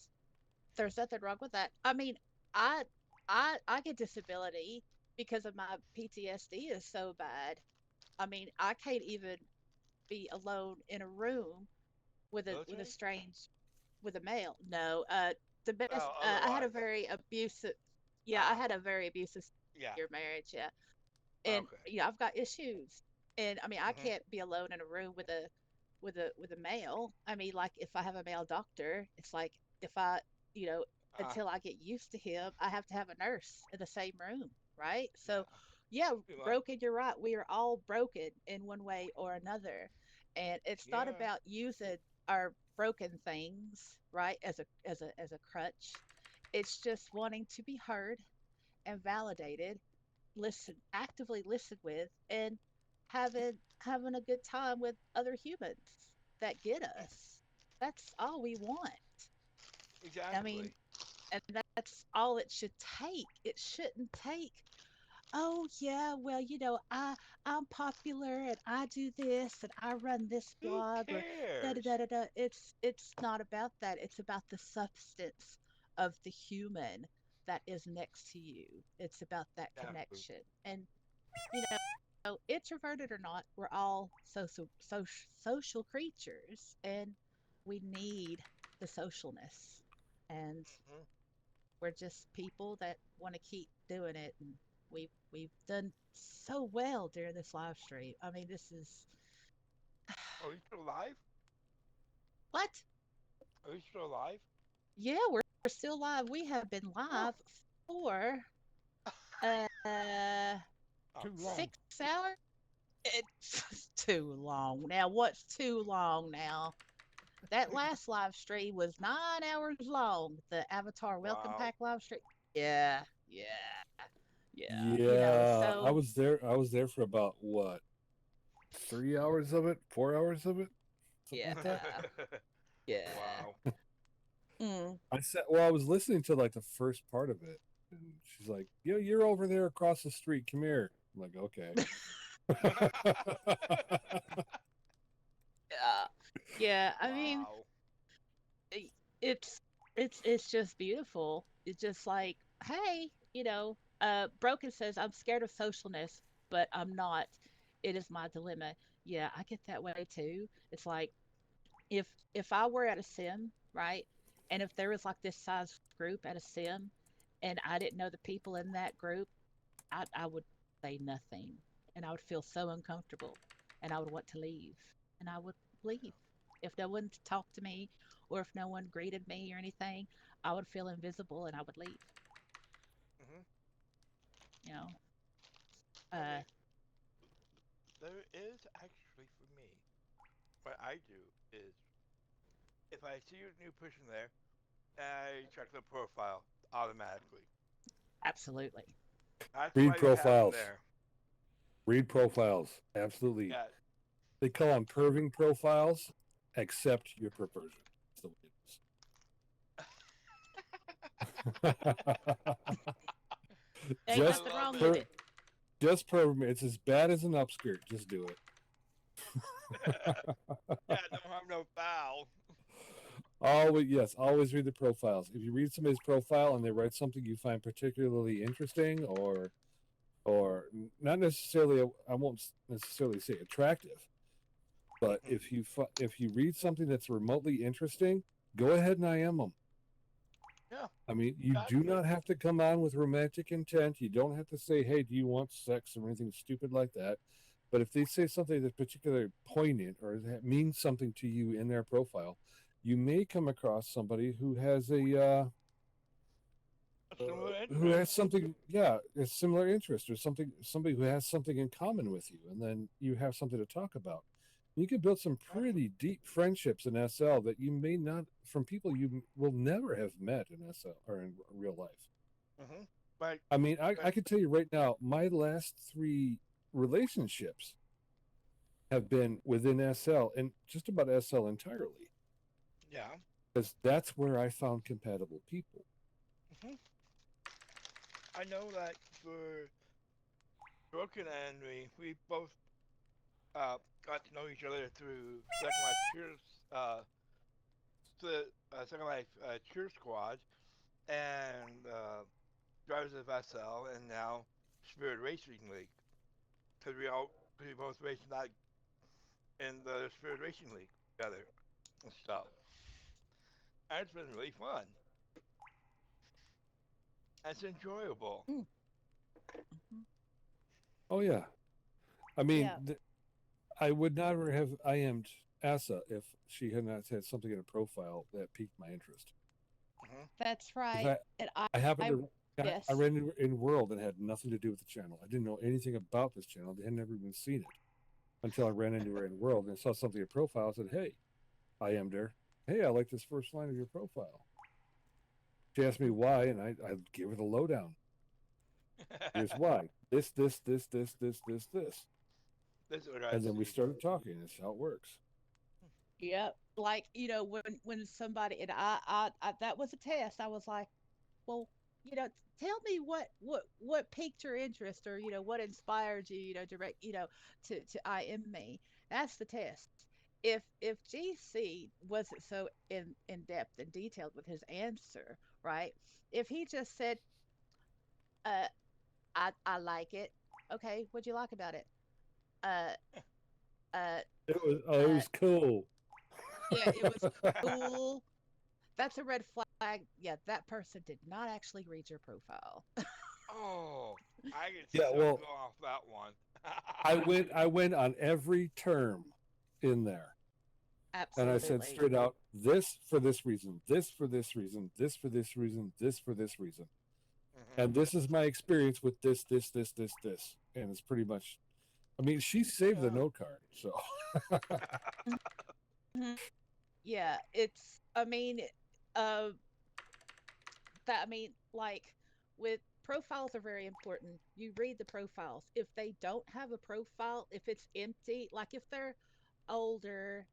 there's nothing wrong with that. I mean, I I get disability because of my PTSD is so bad. I mean, I can't even be alone in a room with a Military? strange with a male. No, the best Oh, I had a otherwise. very abusive yeah, I Ah, had a very abusive yeah. year marriage, yeah. And Okay. I've got issues. And I mean, I Mhm. can't be alone in a room with a male. I mean, like if I have a male doctor, it's like if I, you know, Ah, until I get used to him, I have to have a nurse in the same room, right? So, yeah. yeah, Pretty much. broken, you're right. We are all broken in one way or another. And it's not Yeah. about using our broken things, right, as a crutch. It's just wanting to be heard and validated, actively listen with, and having a good time with other humans that get Eh, us. That's all we want. I mean, exactly. and that's all it should take. It shouldn't take, oh yeah, well, I'm popular and I do this and I run this Who blog or da da da cares? da da. It's not about that. It's about the substance of the human that is next to you. It's about that Exactly. connection. And introverted or not, we're all social creatures, and we need the socialness. And Mhm. we're just people that want to keep doing it, and we've done so well during this live stream. I mean, this is Are you still alive? what? Are you still alive? Yeah, we're still live. We have been Oh. live for uh Oh, Too crap. long. 6 hours. It's too long. Now, what's too long now? That last live stream was 9 hours long. The Avatar Welcome Wow. Pack live stream. Yeah, yeah, yeah. Yeah, I So was there. I was there for about what, 3 hours of it, 4 hours of it, something yeah, like that. yeah. Wow. Mm. I said, well, I was listening to like the first part of it, and she's like, "Yeah, you're over there across the street. Come here." I'm like, "Okay." Yeah, yeah. I mean, Wow. i- it's it's just beautiful. It's just like, hey, Broken says I'm scared of socialness, but I'm not. It is my dilemma. Yeah, I get that way too. It's like if if I were at a sim, right, and if there was like this size group at a sim, and I didn't know the people in that group, I would say nothing, and I would feel so uncomfortable, and I would want to leave, and I would leave. If no one talked to me, or if no one greeted me or anything, I would feel invisible, and I would leave. Mhm. You know, I uh, mean, there is actually for me. What I do is, if I see a new person there, I check the profile automatically. Absolutely. That's Read why you have them profiles. there. Read profiles. Absolutely. Yeah. They call them perving profiles. Accept your perversion. That's the way it is. Ain't just nothing wrong love with it. it. just perv. It's as bad as an upskirt. Just do it. Yeah, don't harm no foul. Always read the profiles. If you read somebody's profile and they write something you find particularly interesting or not necessarily, I won't necessarily say attractive, but if you read something that's remotely interesting, go ahead and IM them. Yeah. I mean, you do Exactly. not have to come on with romantic intent. You don't have to say, "Hey, do you want sex?" or anything stupid like that. But if they say something that's particularly poignant or that means something to you in their profile, you may come across somebody who has a Similar who has interest. something, a similar interest or somebody who has something in common with you, and then you have something to talk about. You can build some pretty deep friendships in SL that you may not from people you will never have met in SL or in real life. Mm-hmm. Like, I mean, I can tell you right now, my last 3 relationships have been within SL and just about SL entirely, yeah. because that's where I found compatible people. Hmm. I know that for Broken and we both got to know each other through Second Life Cheers, the Second Life Cheer Squad, and Drivers of SL, and now Spirit Racing League, because we both raced that in the Spirit Racing League together and stuff. And it's been really fun. And it's enjoyable. Mm. Oh yeah, I mean, Yeah. I would never have IM'd Asa if she had not had something in a profile that piqued my interest. Hmm. That's 'Cause right. And I happened to. yes. I ran in World and had nothing to do with the channel. I didn't know anything about this channel. I had never even seen it until I ran into her in World and saw something in profile. I said, "Hey, I am there. Hey, I like this first line of your profile." She asked me why, and I gave her the lowdown. Here's why. This. This is what I And then we see. started talking. That's how it works. Yep. Like, when somebody and that was a test. I was like, well, tell me what piqued your interest, or what inspired you, direct, to IM me. That's the test. If GC wasn't so in depth and detailed with his answer, right? If he just said, uh, I like it. Okay, what'd you like about it? Uh, uh, It uh, was cool. yeah, it was cool. That's a red flag. Yeah, that person did not actually read your profile. Oh, I can Yeah, so well, go off that one. I went on every term in there. And I said Absolutely. straight out, this for this reason, this for this reason, this for this reason, this for this reason. Hmm. And this is my experience with this. And it's pretty much, I mean, she saved the Yeah. note card. So, Mhm. Yeah, it's. I mean, uh, like, with profiles are very important. You read the profiles. If they don't have a profile, if it's empty, like if they're older,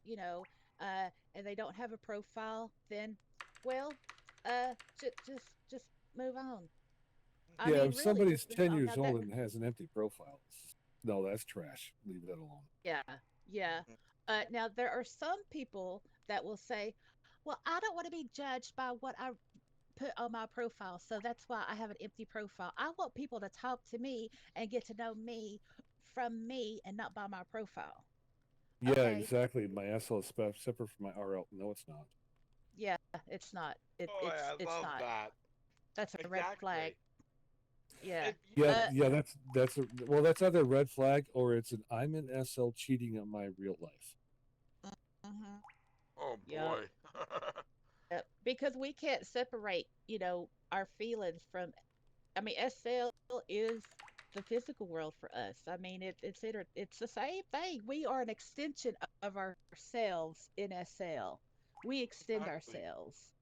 and they don't have a profile, then, well, just move on. I yeah, mean, if really, somebody's 10 now years that, old and has an empty profile, no, that's trash. Leave that alone. yeah, yeah. Now there are some people that will say, "Well, I don't want to be judged by what I put on my profile, so that's why I have an empty profile. I want people to talk to me and get to know me from me and not by my profile." Yeah, Okay, exactly. My SL is separate from my RL. No, it's not. yeah, it's not. Boy, I It's love not. that. That's a red flag. Exactly. Yeah. If Yeah, Uh. that's either a red flag or it's an I'm in SL cheating on my real life. Mhm. oh Yep. boy. Yep. Because we can't separate, our feelings from. I mean, SL is the physical world for us. I mean, it's the same thing. We are an extension of ourselves in SL. We extend Exactly. ourselves.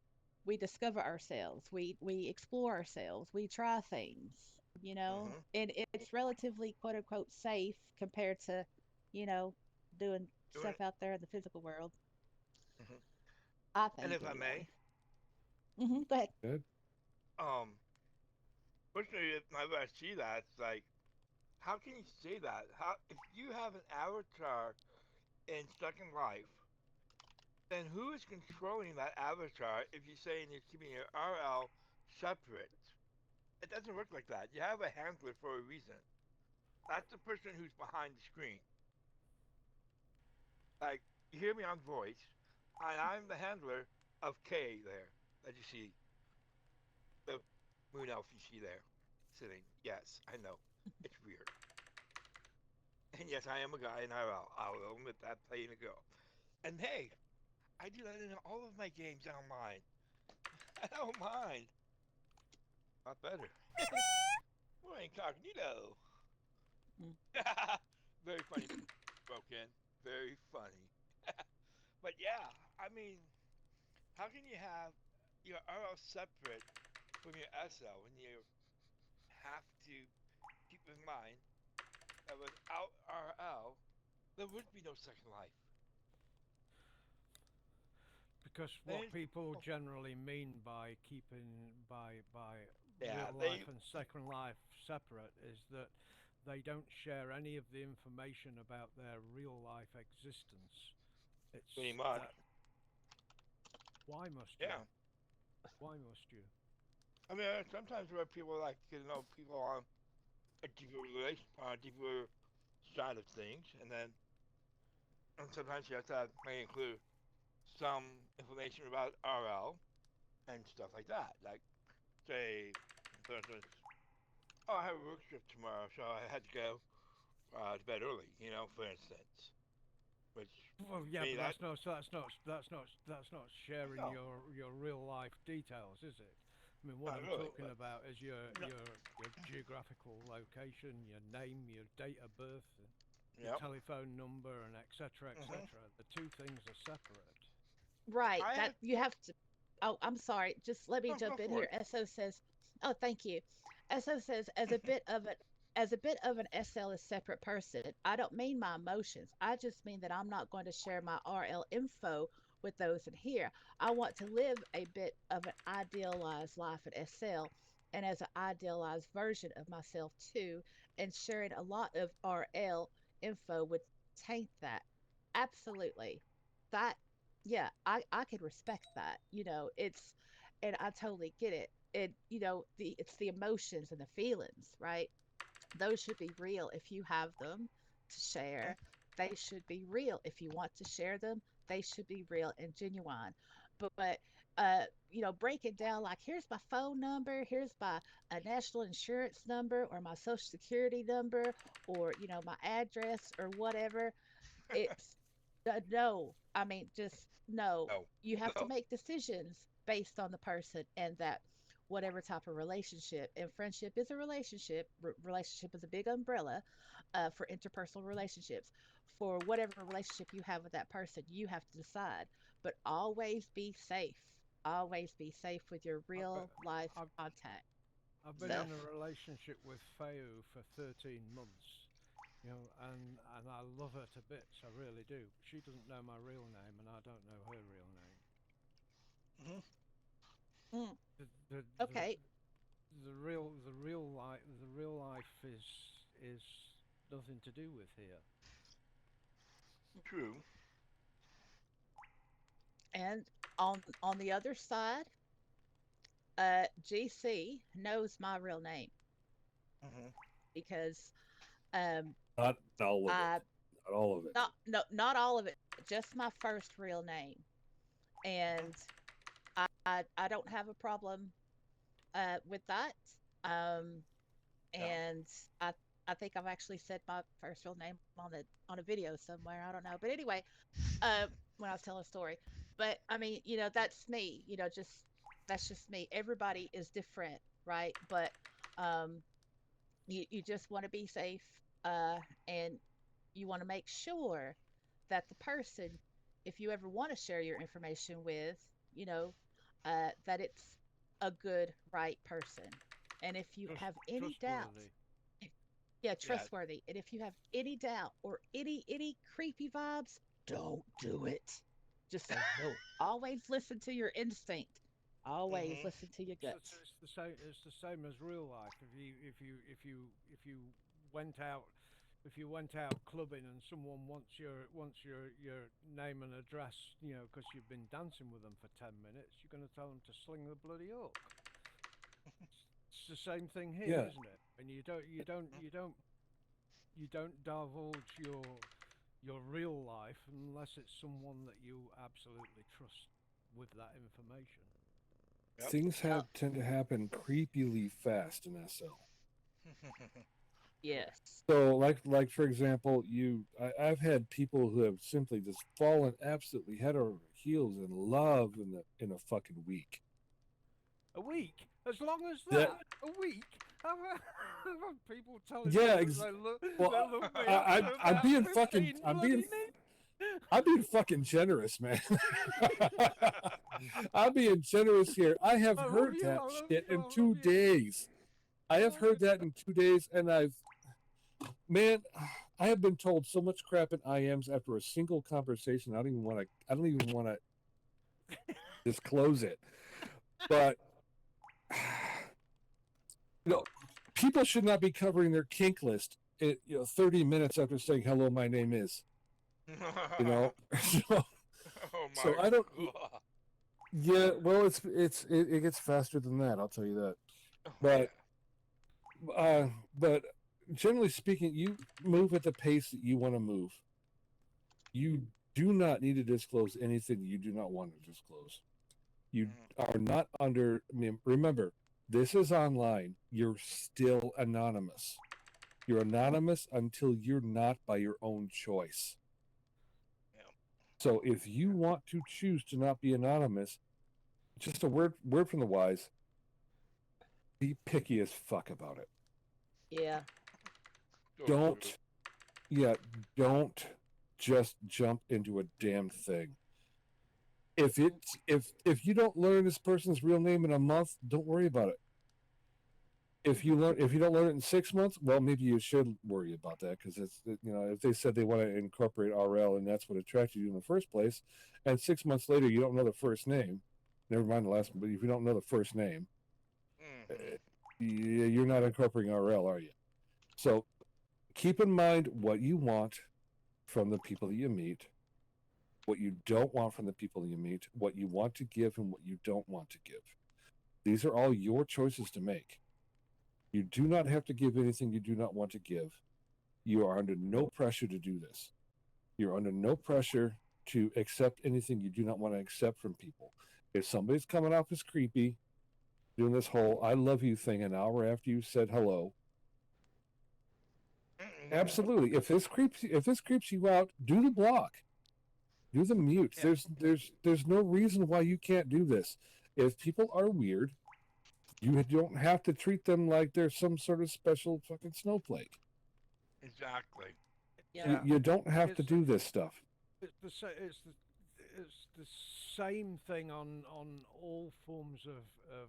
we discover ourselves, we explore ourselves, we try things, Mm-hmm. and it's relatively quote unquote safe compared to, you know, doing Doing stuff it. out there in the physical world. Hmm. I And think if I anyway. may, Go ahead. Good. um, personally, whenever I see that, it's like, how can you say that? How if you have an avatar in Second Life, then who is controlling that avatar if you're saying you're keeping your RL separate? It doesn't work like that. You have a handler for a reason. That's the person who's behind the screen. Like, you hear me on voice, and I'm the handler of K there, that you see, the moon elf you see there, sitting. Yes, I know. It's weird. And yes, I am a guy in IRL. I'll admit that, playing a girl. And hey, I do that in all of my games online. I don't mind. Not better. We're incognito. Mm. Very funny, broken. Very funny. But yeah, I mean, how can you have your RL separate from your SL when you have to keep in mind that without RL, there would be no Second Life? Because And what it's, people oh, generally mean by keeping by yeah, real life they and second life separate is that they don't share any of the information about their real life existence. pretty It's much. that why must you? Yeah. Why must you? I mean, sometimes where people like to know people on a deeper relation, on a deeper side of things, and sometimes you have to may include some information about RL and stuff like that. Like, say, for instance, oh, I have a work trip tomorrow, so I had to go to bed early. For instance, which Well, yeah, me but that that's not sharing no, your real life details, is it? I mean, what not I'm really, talking but about is no, your geographical location, your name, your date of birth, your yep. telephone number, and etc. Hmm. etc. The two things are separate. Right. I That had you have to. Oh, I'm sorry. Just let me no, go jump in for here. it. SO says, "Oh, thank you." SO says, as a bit of an SL is separate person. I don't mean my emotions. I just mean that I'm not going to share my RL info with those in here. I want to live a bit of an idealized life at SL and as an idealized version of myself too. And sharing a lot of RL info would taint that. Absolutely. That yeah, I could respect that. And I totally get it. It's the emotions and the feelings, right? Those should be real if you have them to share. They should be real if you want to share them. They should be real and genuine. But break it down like here's my phone number, here's my national insurance number or my social security number or my address or whatever. It's no. I mean, just no. No, You have to no. make decisions based on the person and that whatever type of relationship. And friendship is a relationship. Relationship is a big umbrella for interpersonal relationships. For whatever relationship you have with that person, you have to decide. But always be safe. Always be safe with your I've been, real life I've, contact I've been stuff. in a relationship with Feu for 13 months. And I love her to bits, I really do. She doesn't know my real name, and I don't know her real name. Hmm. Mm, The, the, the, okay. the real life is nothing to do with here. True. And on the other side, GC knows my real name Hmm. because um Not all of it. I Not all of it. not no not all of it, just my first real name. Hmm. And I don't have a problem with that. Um No. and I think I've actually said my first real name on a video somewhere. I don't know. But anyway, uh when I was telling a story. But I mean, that's me, just that's just me. Everybody is different, right? But um you just want to be safe, and you want to make sure that the person, if you ever want to share your information with, you know that it's a good, right person. And if you have any doubts, Trustworthy. yeah, Yeah. trustworthy. And if you have any doubt or any creepy vibes, don't do it. Just say no. Always listen to your instinct. Always Mhm. listen to your guts. It's the same. It's the same as real life. If you went out, if you went out clubbing and someone wants your name and address, you know, because you've been dancing with them for 10 minutes, you're going to tell them to sling the bloody hook. It's the same thing here, Yeah. isn't it? And you don't divulge your real life unless it's someone that you absolutely trust with that information. Yep. Things Yep. tend to happen creepily fast in SL. Yes. So, like for example, I've had people who have simply just fallen absolutely head over heels in love in a fucking week. A week? As long as That that? A week? I've had people telling me yeah, that they well, love me I, after I'm about being 15 bloody I'm being fucking generous, man. I'm being generous here. I have I love heard you, that I love shit you, I in love 2 days. I have you. heard that in 2 days, and man, I have been told so much crap in IMs after a single conversation. I don't even want to disclose it. But you know, people should not be covering their kink list. 30 minutes after saying hello, my name is. You know, so, Oh my so I don't. god. Yeah, well, it gets faster than that. I'll tell you that. Oh But yeah. but generally speaking, you move at the pace that you want to move. You do not need to disclose anything you do not want to disclose. You are not under. I mean, remember, this is online. You're still anonymous. You're anonymous until you're not by your own choice. Yeah. So if you want to choose to not be anonymous, just a word from the wise, be picky as fuck about it. Yeah. So true. Don't yeah, don't just jump into a damn thing. If you don't learn this person's real name in a month, don't worry about it. If you don't learn it in 6 months, well, maybe you should worry about that because if they said they want to incorporate RL and that's what attracted you in the first place, and 6 months later you don't know the first name, never mind the last one, but if you don't know the first name, you're not incorporating RL, are you? So keep in mind what you want from the people that you meet, what you don't want from the people that you meet, what you want to give and what you don't want to give. These are all your choices to make. You do not have to give anything you do not want to give. You are under no pressure to do this. You're under no pressure to accept anything you do not want to accept from people. If somebody's coming off as creepy, doing this whole I love you thing an hour after you said hello, absolutely. If this creeps you out, do the block. Do the mute. Yeah. There's no reason why you can't do this. If people are weird, you don't have to treat them like they're some sort of special fucking snowflake. Exactly. Yeah. You don't have to It's do this stuff. It's the same thing on all forms of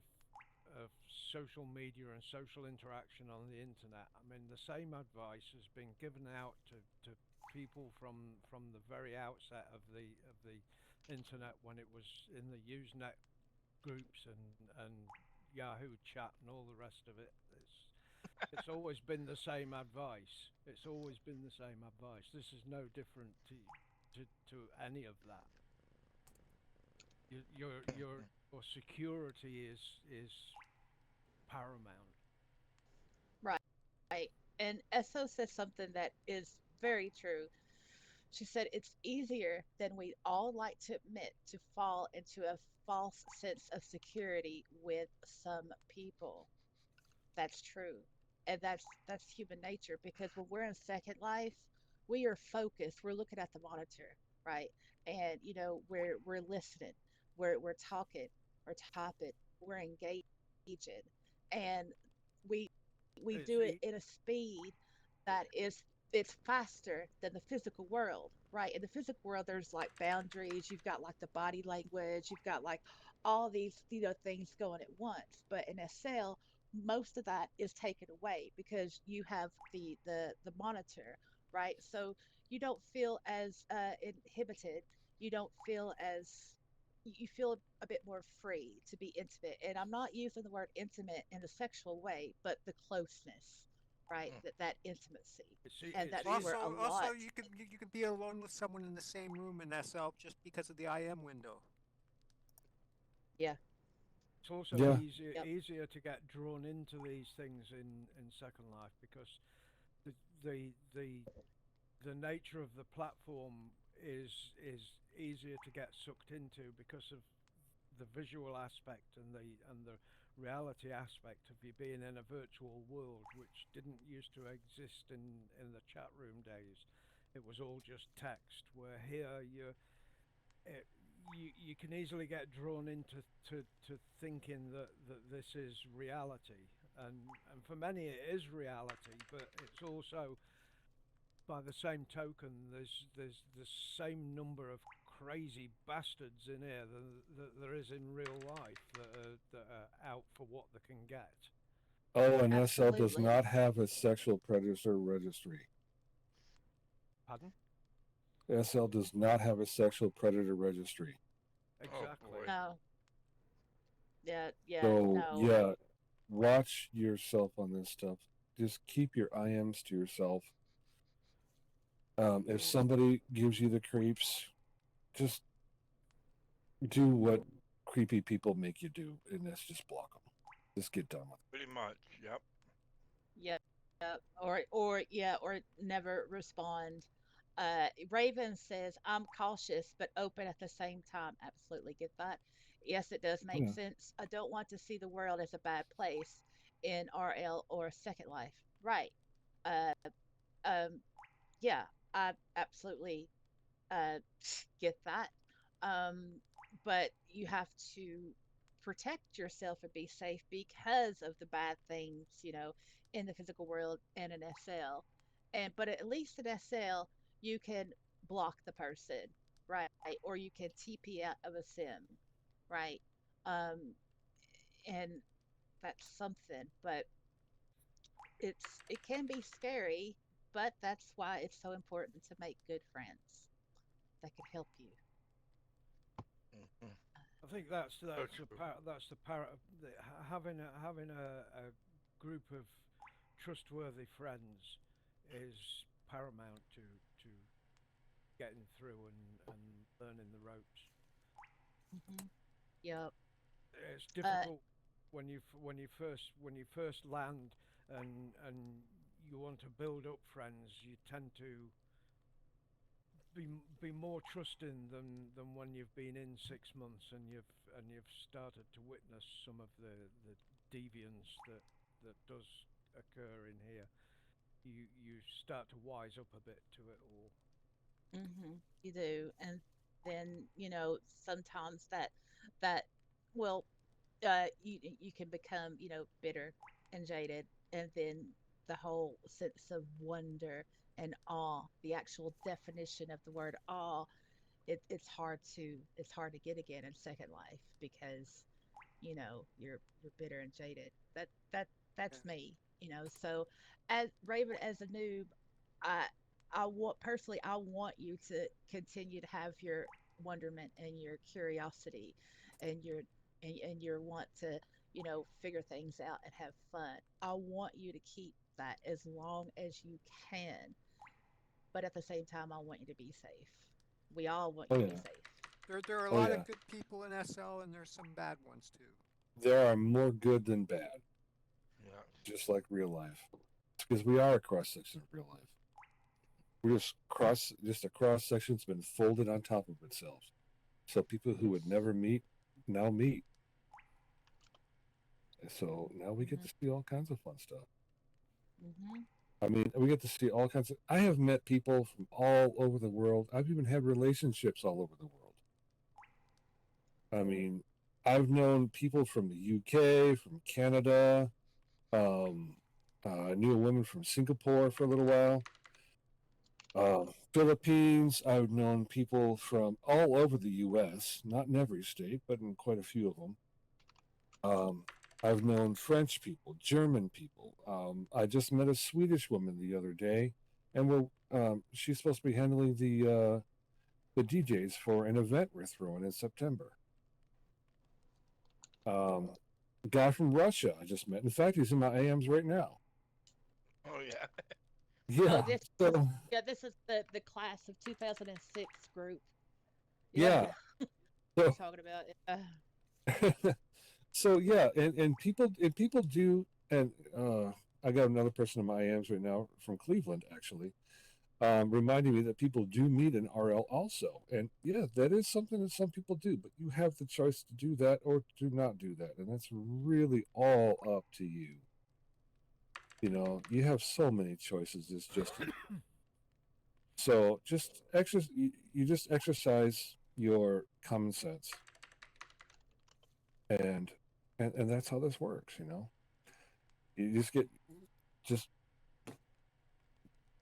social media and social interaction on the internet. I mean, the same advice has been given out to people from the very outset of the internet when it was in the Usenet groups and Yahoo chat and all the rest of it. It's always been the same advice. It's always been the same advice. This is no different to any of that. Your security is paramount. Right. And Esso says something that is very true. She said it's easier than we all like to admit to fall into a false sense of security with some people. That's true. And that's human nature because when we're in Second Life, we are focused. We're looking at the monitor, right? And we're listening. We're talking, we're typing, we're engaging. And we we It's do it e- in a speed that is it's faster than the physical world, right? In the physical world, there's like boundaries. You've got like the body language. You've got like all these things going at once. But in SL, most of that is taken away because you have the monitor, right? So you don't feel as inhibited. You don't feel as you feel a bit more free to be intimate. And I'm not using the word intimate in a sexual way, but the closeness, right? Mm. That intimacy. It's, And it's that's easy. where a Also, lot, you can be alone with someone in the same room in SL just because of the IM window. yeah, It's also Yeah. yep, easier to get drawn into these things in Second Life because the the the the nature of the platform is easier to get sucked into because of the visual aspect and the reality aspect of you being in a virtual world, which didn't used to exist in the chat room days. It was all just text. Where here it, you can easily get drawn into to thinking that this is reality, and for many it is reality, but it's also, by the same token, there's the same number of crazy bastards in here that there is in real life that are out for what they can get. Oh, and SL does absolutely. not have a sexual predator registry. Pardon? SL does not have a sexual predator registry. Exactly. boy. No, yeah, yeah, So no. yeah, watch yourself on this stuff. Just keep your IMs to yourself. If somebody gives you the creeps, just do what creepy people make you do, and that's just block them. Just get done with Pretty much. Yep. Yeah, or never respond. Raven says, "I'm cautious but open at the same time." Absolutely get that. Yes, it does it. make Yeah. sense. I don't want to see the world as a bad place in RL or Second Life. Right. Uh, um, yeah, I absolutely uh, get that. Um, but you have to protect yourself and be safe because of the bad things, in the physical world and in SL. But at least in SL, you can block the person, right? Or you can TP out of a sim, right? Um, and that's something. But it can be scary, but that's why it's so important to make good friends that can help you. Mm-hmm. I think that's So that's the true. that's the power of having a group of trustworthy friends is paramount to getting through and learning the ropes. Hmm. Yep. It's Uh, difficult when you first land and you want to build up friends. You tend to be more trusting than when you've been in 6 months and you've started to witness some of the deviance that does occur in here. You start to wise up a bit to it all. you do, and then sometimes that well, you can become bitter and jaded, and then the whole sense of wonder and awe, the actual definition of the word awe, it's hard to get again in Second Life because you're bitter and jaded. That's me. So as Raven, as a noob, I I want personally, I want you to continue to have your wonderment and your curiosity and your want to figure things out and have fun. I want you to keep that as long as you can, but at the same time I want you to be safe. We all want Oh you to be yeah. safe. There are a Oh lot yeah. of good people in SL, and there's some bad ones too. There are more good than bad, Yeah. just like real life. Because we are a cross section of real life. We're just a cross section's been folded on top of itself. So people who would never meet now meet. And so now we get Hmm. to see all kinds of fun stuff. Hmm. I mean, we get to see all kinds of. I have met people from all over the world. I've even had relationships all over the world. I mean, I've known people from the UK, from Canada. I knew a woman from Singapore for a little while. Philippines. I've known people from all over the U.S., not in every state, but in quite a few of them. I've known French people, German people. I just met a Swedish woman the other day, and she's supposed to be handling the DJs for an event we're throwing in September. A guy from Russia I just met. In fact, he's in my AMs right now. Oh yeah. Yeah. Oh, this So is this is the class of 2006 group. yeah. We're So talking about. so yeah, and people do, and I got another person in my AMs right now from Cleveland actually, reminding me that people do meet in RL also, and yeah, that is something that some people do, but you have the choice to do that or to not do that, and that's really all up to you. You know, you have so many choices. It's just so just you just exercise your common sense, and and that's how this works. You know, you just get just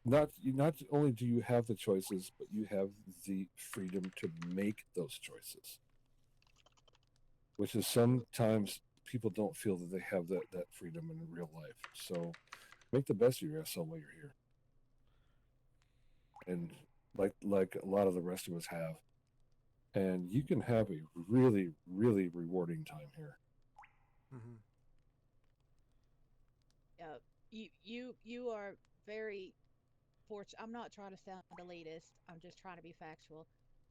not only do you have the choices, but you have the freedom to make those choices, which is sometimes people don't feel that they have that freedom in real life. So make the best of your SL while you're here, and like a lot of the rest of us have, and you can have a really rewarding time here. Mm-hmm. You are very fortunate. I'm not trying to sound elitist. I'm just trying to be factual.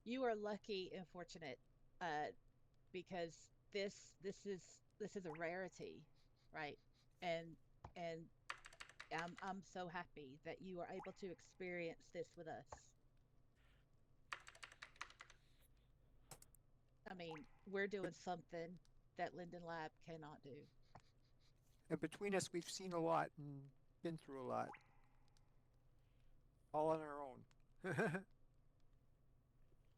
You are lucky and fortunate, uh, because this this is a rarity, right? And and I'm so happy that you are able to experience this with us. I mean, we're doing something that Linden Lab cannot do. And between us, we've seen a lot and been through a lot, all on our own.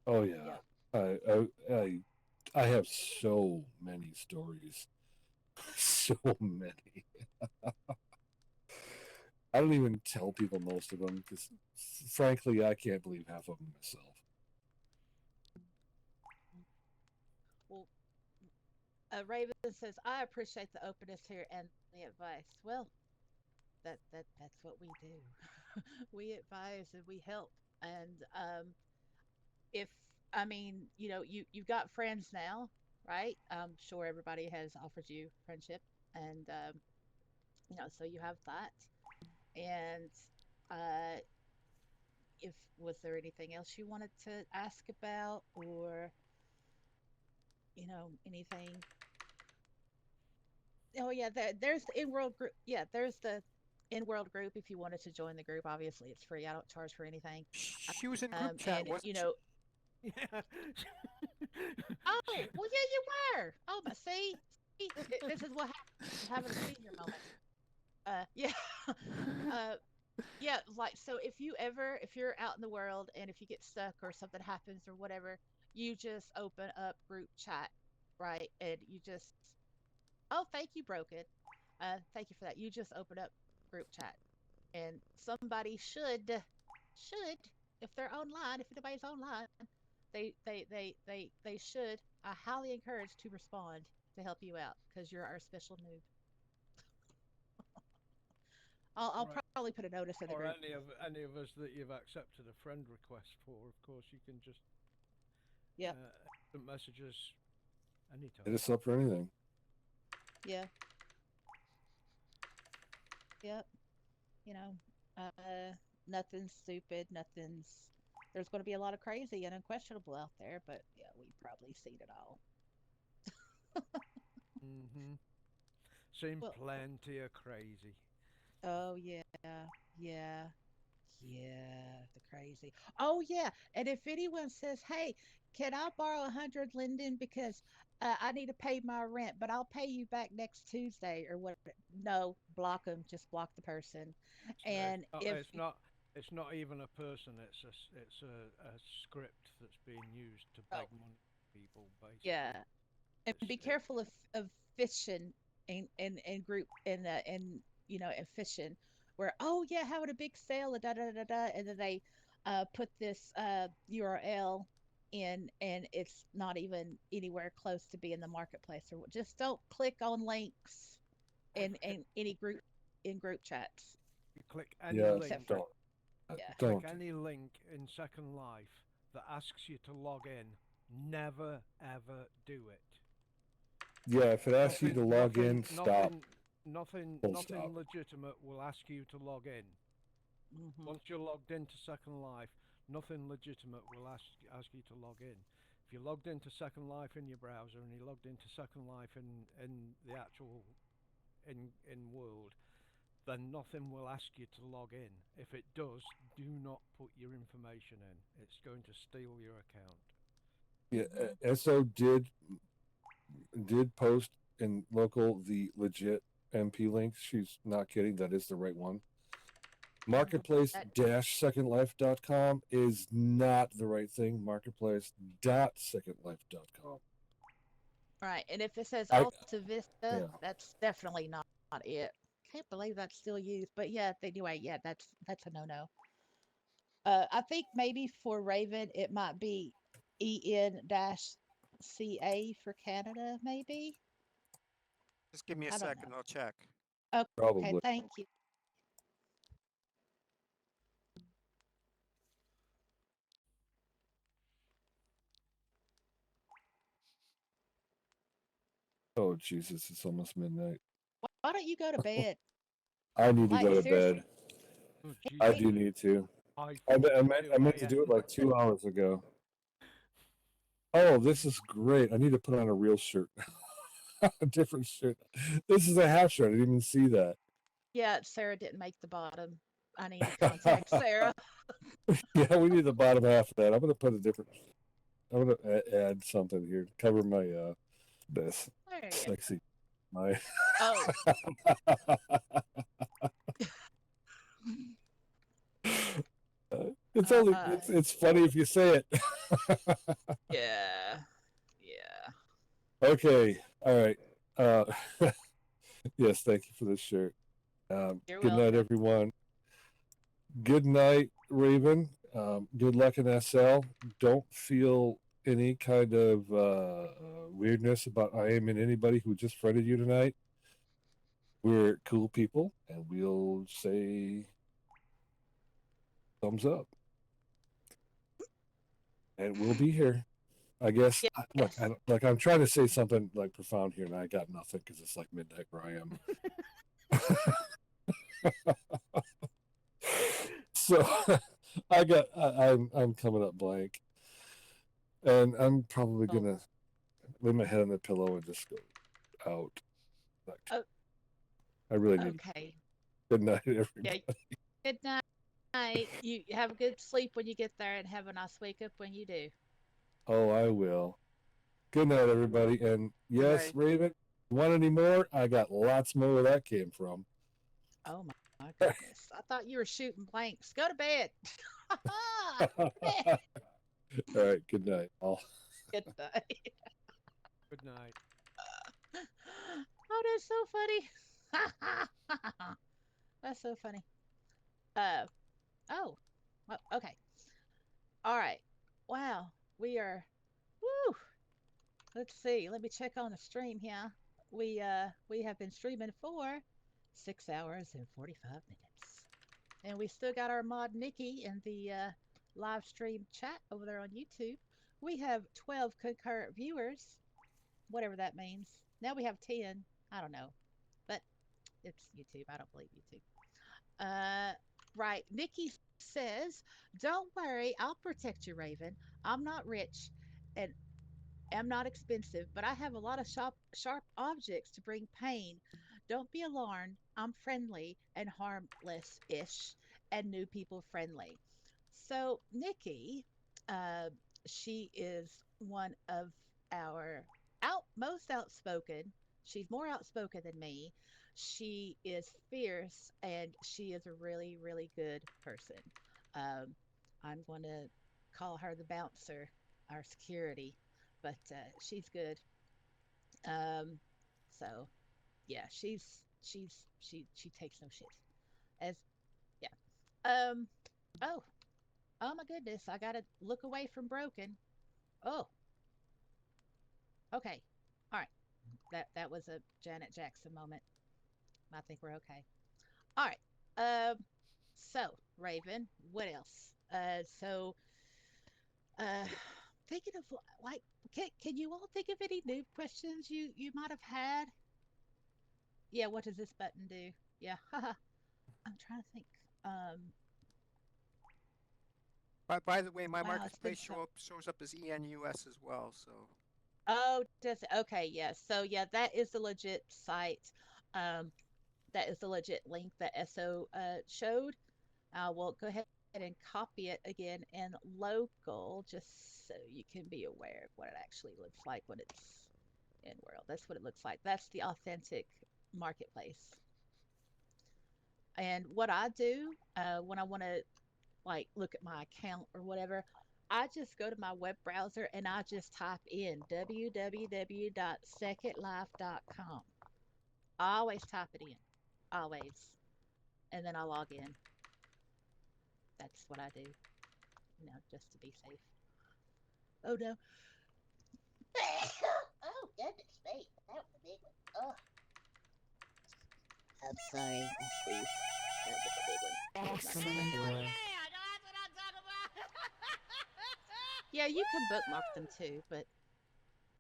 Oh yeah, Yep. I I I, I have so many stories, so many. I don't even tell people most of them because, frankly, I can't believe half of them myself. Well, Raven says, I appreciate the openness here and the advice. Well, that's what we do. We advise and we help. And if I mean, you've got friends now, right? I'm sure everybody has offered you friendship, and so you have that. And uh, if was there anything else you wanted to ask about, or anything? Oh yeah, there's the in-world group. Yeah, there's the in-world group. If you wanted to join the group, obviously it's free. I don't charge for anything. She was in group chat, And wasn't she? Yeah. oh well, yeah, you were. Oh, but see, this is what happens from having a senior moment. Yeah, uh, yeah. Like so, if you're out in the world and if you get stuck or something happens or whatever, you just open up group chat, right? And you just oh, thank you, Broken. Thank you for that. You just open up group chat, and somebody should if they're online, if anybody's online, they should. I highly encourage to respond to help you out because you're our special noob. I'll Right. probably put a notice in the Or group. any of us that you've accepted a friend request for, of course, you can just Yep. message us anytime. Hit us up for anything. Yeah. Yep. You know, nothing's stupid. Nothing's. There's going to be a lot of crazy and unquestionable out there, but yeah, we've probably seen it all. Mm-hmm. Seen Well, plenty of crazy. oh yeah, yeah, yeah, the crazy. Oh yeah, and if anyone says, "Hey, can I borrow 100 Linden because I need to pay my rent, but I'll pay you back next Tuesday or what?" No, block them. Just block the person. And if It's not even a person. It's a script that's being used to oh beg money from people. yeah, Basically, and it's be it, careful of fishing and group and fishing where oh yeah having a big sale and da da da da and then they put this URL in, and it's not even anywhere close to being the marketplace. Or just don't click on links in any group chats. You click any Yeah, link. Except for don't. yeah. Click Don't. any link in Second Life that asks you to log in. Never ever do it. Yeah, if it asks you to log in, stop. Nothing Full stop. legitimate will ask you to log in. Hmm. Once you're logged into Second Life, nothing legitimate will ask you to log in. If you're logged into Second Life in your browser and you're logged into Second Life in the actual in world, then nothing will ask you to log in. If it does, do not put your information in. It's going to steal your account. Yeah, SO did post in local the legit MP link. She's not kidding. That is the right one. Marketplace-secondlife.com is not the right thing. Marketplace.secondlife.com. Right. And if it says I Alta Vista, yeah. that's definitely not it. Can't believe that's still used. But yeah, anyway, yeah, that's a no-no. I think maybe for Raven it might be EN-CA for Canada, maybe. Just give me a I don't second. know. I'll check. Okay, Probably. thank you. Oh Jesus, it's almost midnight. Why don't you go to bed? I need to Like go to seriously, bed. Oh, I hey, do need to. I I thought meant to do it like 2 hours ago. Oh, this is great. I need to put on a real shirt. A different shirt. This is a half shirt. I didn't even see that. yeah, Sarah didn't make the bottom. I need to contact Sarah. Yeah, we need the bottom half of that. I'm gonna put a different. I'm gonna add something here to cover my this There you go. sexy my. Oh, It's only uh, it's funny if you say it. yeah, yeah. Okay, all right. Uh, yes, thank you for this shirt. You're Good night, welcome. everyone. Good night, Raven. Good luck in SL. Don't feel any kind of weirdness about IMing anybody who just friended you tonight. We're cool people, and we'll say thumbs up, and we'll be here. I guess. Look, Yes. I'm trying to say something like profound here, and I got nothing because it's like midnight where I am. So I'm coming up blank, and I'm probably Oh, gonna lay my head on the pillow and just go out. Like, oh, I really need. okay. Good night, Yeah. everybody. Good night. You have a good sleep when you get there, and have a nice wake up when you do. Oh, I will. Good night, everybody. And Good yes, night. Raven, want any more? I got lots more where that came from. Oh my goodness! I thought you were shooting blanks. Go to bed. All right. Good night. All. Good night. Good night. Oh, that's so funny. That's so funny. Uh oh. Okay. All right. Wow. We are. Woo. Let's see. Let me check on the stream here. We have been streaming for 6 hours and 45 minutes, and we still got our mod Nikki in the live stream chat over there on YouTube. We have 12 concurrent viewers, whatever that means. Now we have 10. I don't know, but it's YouTube. I don't believe YouTube. Right. Nikki says, "Don't worry, I'll protect you, Raven. I'm not rich and am not expensive, but I have a lot of sharp objects to bring pain. Don't be alarmed. I'm friendly and harmless ish, and new people friendly." So, Nikki, uh, she is one of our most outspoken. She's more outspoken than me. She is fierce, and she is a really, really good person. Um, I'm going to call her the bouncer, our security, but she's good. Um, so yeah, she takes no shit. As yeah. Um. Oh. Oh my goodness, I gotta look away from broken. Oh, okay. All right. That was a Janet Jackson moment. I think we're okay. All right. So Raven, what else? Uh, thinking of like, can you all think of any new questions you might have had? Yeah. What does this button do? Yeah. I'm trying to think. Um. By the way, my Wow, it's been marketplace so. shows up as ENUS as well. So Oh, does it? Okay. Yes. So yeah, that is the legit site. Um. That is the legit link that SO showed. We'll go ahead and copy it again in local just so you can be aware of what it actually looks like when it's in world. That's what it looks like. That's the authentic marketplace. And what I do when I want to like look at my account or whatever, I just go to my web browser and I just type in www.secondlife.com. I always type it in, always, and then I log in. That's what I do, just to be safe. Oh no. Oh, goodness me. That was a big one. Oh, I'm sorry. I sneezed. That was a big one. That was not a big one. Yeah, you can bookmark them too, but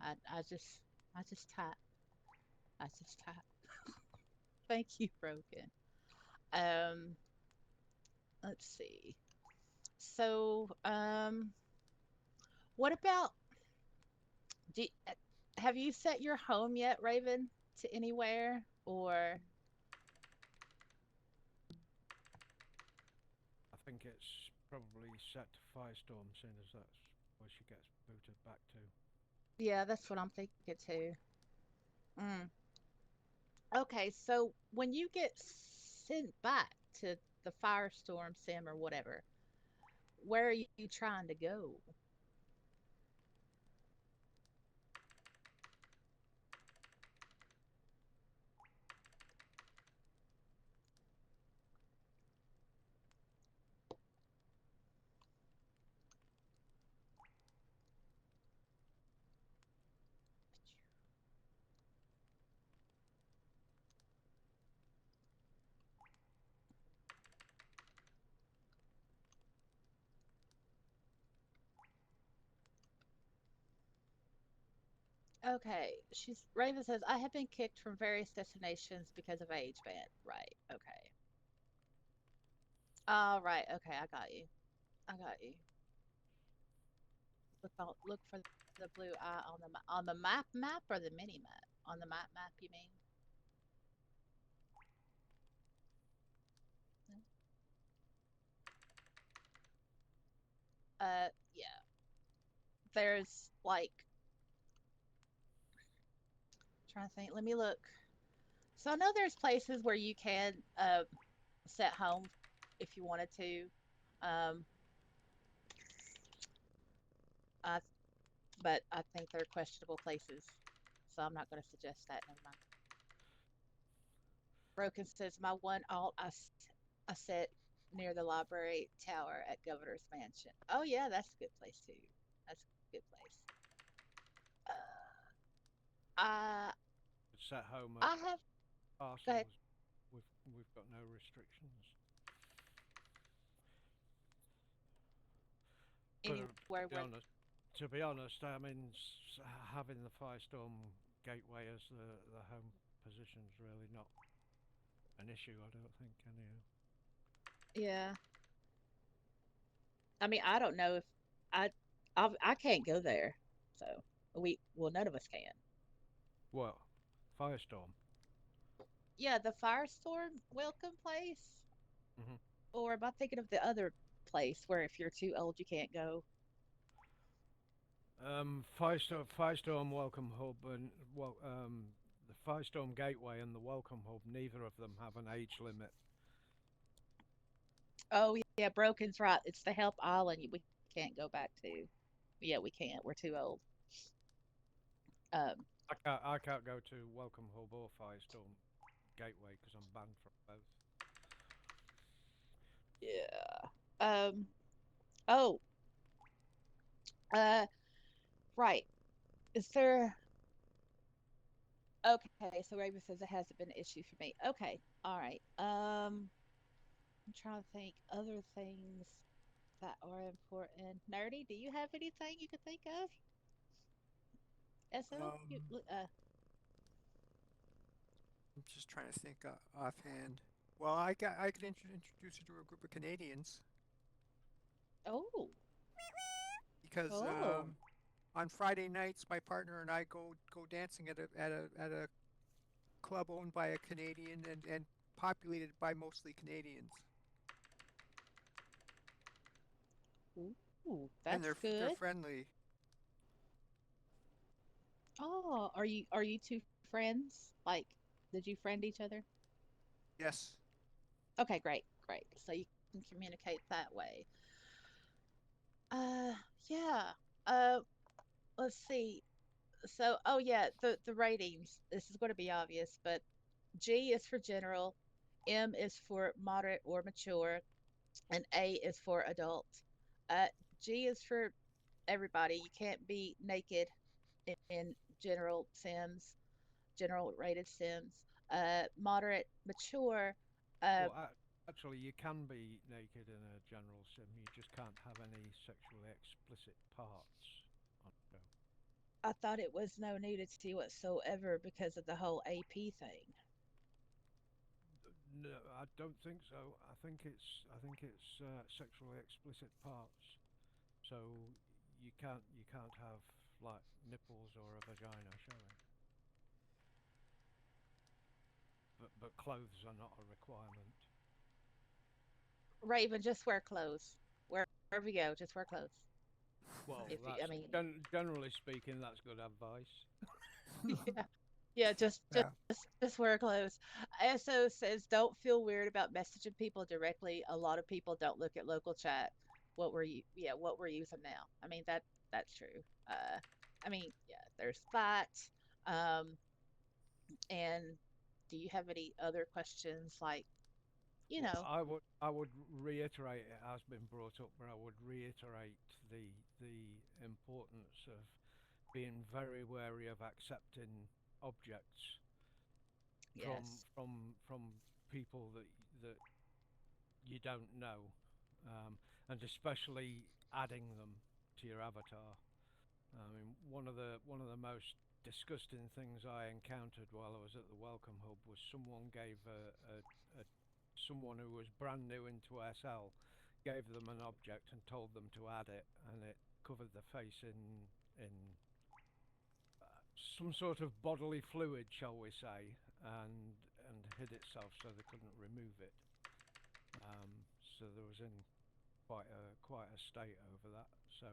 I, I just, I just type. I just type. Thank you, Broken. Um, let's see. So, what about, do, have you set your home yet, Raven, to anywhere? Or, I think it's probably set to Firestorm, seeing as that's where she gets booted back to. yeah, that's what I'm thinking too. Mm. Okay, so when you get sent back to the Firestorm sim or whatever, where are you trying to go? Okay, she's Raven says I have been kicked from various destinations because of age ban. Right. Okay. All right. Okay, I got you. I got you. Look for the blue eye on the map or the mini map? On the map, you mean? Yeah. There's like trying to think. Let me look. So I know there's places where you can set home if you wanted to. Um, I, but I think they're questionable places, so I'm not going to suggest that. Never mind. Broken says my one I set near the library tower at Governor's Mansion. Oh yeah, that's a good place too. That's a good place. I It's set home at I have. Go ahead. Arsenal's. We've got no restrictions. But Anywhere where. to be honest, I mean, having the Firestorm gateway as the home position is really not an issue. I don't think anyhow. Yeah. I mean, I don't know if I I can't go there. So none of us can. Well, Firestorm. Yeah, the Firestorm welcome place, Hmm. or am I thinking of the other place where if you're too old you can't go? Firestorm Welcome Hub and the Firestorm Gateway and the Welcome Hub. Neither of them have an age limit. Oh yeah, Broken's right. It's the Help Island we can't go back to. Yeah, we can't. We're too old. Um, I can't go to Welcome Hub or Firestorm Gateway because I'm banned from both. yeah. Um, Oh, uh, right. Is there? Okay, so Raven says it hasn't been an issue for me. Okay, all right. I'm trying to think other things that are important. Nerdy, do you have anything you could think of? SO? Um, I'm just trying to think offhand. Well, I could introduce you to a group of Canadians Oh, because oh. on Friday nights my partner and I go dancing at a club owned by a Canadian and populated by mostly Canadians. Ooh, And that's they're good. friendly. Oh, are you two friends? Like, did you friend each other? Yes. Okay, great, great. So you can communicate that way. Uh, yeah. Uh, let's see. So, oh yeah, the ratings. This is going to be obvious, but G is for general, M is for moderate or mature, and A is for adult. Uh, G is for everybody. You can't be naked in general Sims, general rated Sims. Moderate, mature. Uh, Well, actually, you can be naked in a general sim. You just can't have any sexually explicit parts on the show. I thought it was no nudity whatsoever because of the whole AP thing. No, I don't think so. I think it's sexually explicit parts. So you can't have like nipples or a vagina showing. But clothes are not a requirement. Raven, just wear clothes. Wherever you go, just wear clothes. Well, If you, I that's mean, generally speaking, that's good advice. yeah, yeah, Yeah. just wear clothes. SO says don't feel weird about messaging people directly. A lot of people don't look at local chat. What were you? Yeah, what we're using now. I mean that's true. I mean, yeah, there's that. Um, and do you have any other questions like, you Well, know, I would reiterate, it has been brought up, but I would reiterate the importance of being very wary of accepting objects yes. from people that you don't know, and especially adding them to your avatar. I mean, one of the most disgusting things I encountered while I was at the Welcome Hub was someone gave a someone who was brand new into SL gave them an object and told them to add it, and it covered the face in some sort of bodily fluid, shall we say, and hid itself so they couldn't remove it. So there was in quite a state over that. So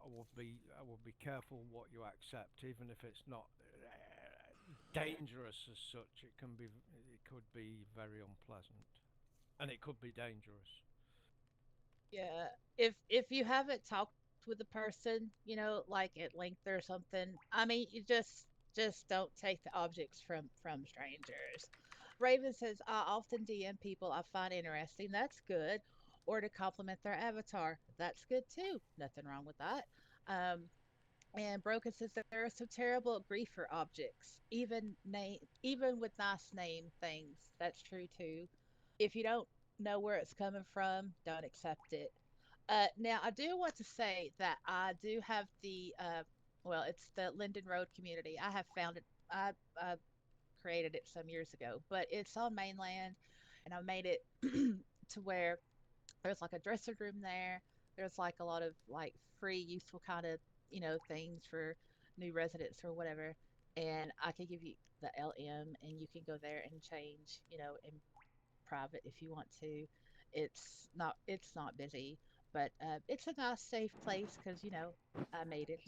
I would be careful what you accept, even if it's not dangerous as such. It could be very unpleasant, and it could be dangerous. Yeah. If you haven't talked with the person, like at length or something, I mean, you just don't take the objects from strangers. Raven says, I often DM people I find interesting. That's good. Or to compliment their avatar. That's good too. Nothing wrong with that. Um, and Broken says that there are some terrible griefer objects, even with nice name things. That's true too. If you don't know where it's coming from, don't accept it. Now, I do want to say that I do have well, it's the Linden Road community. I have found it, I created it some years ago, but it's on mainland, and I made it to where there's like a dressing room there. There's like a lot of like free, useful kind of, things for new residents or whatever. And I can give you the LM, and you can go there and change, in private if you want to. It's not busy, but it's a nice, safe place because I made it.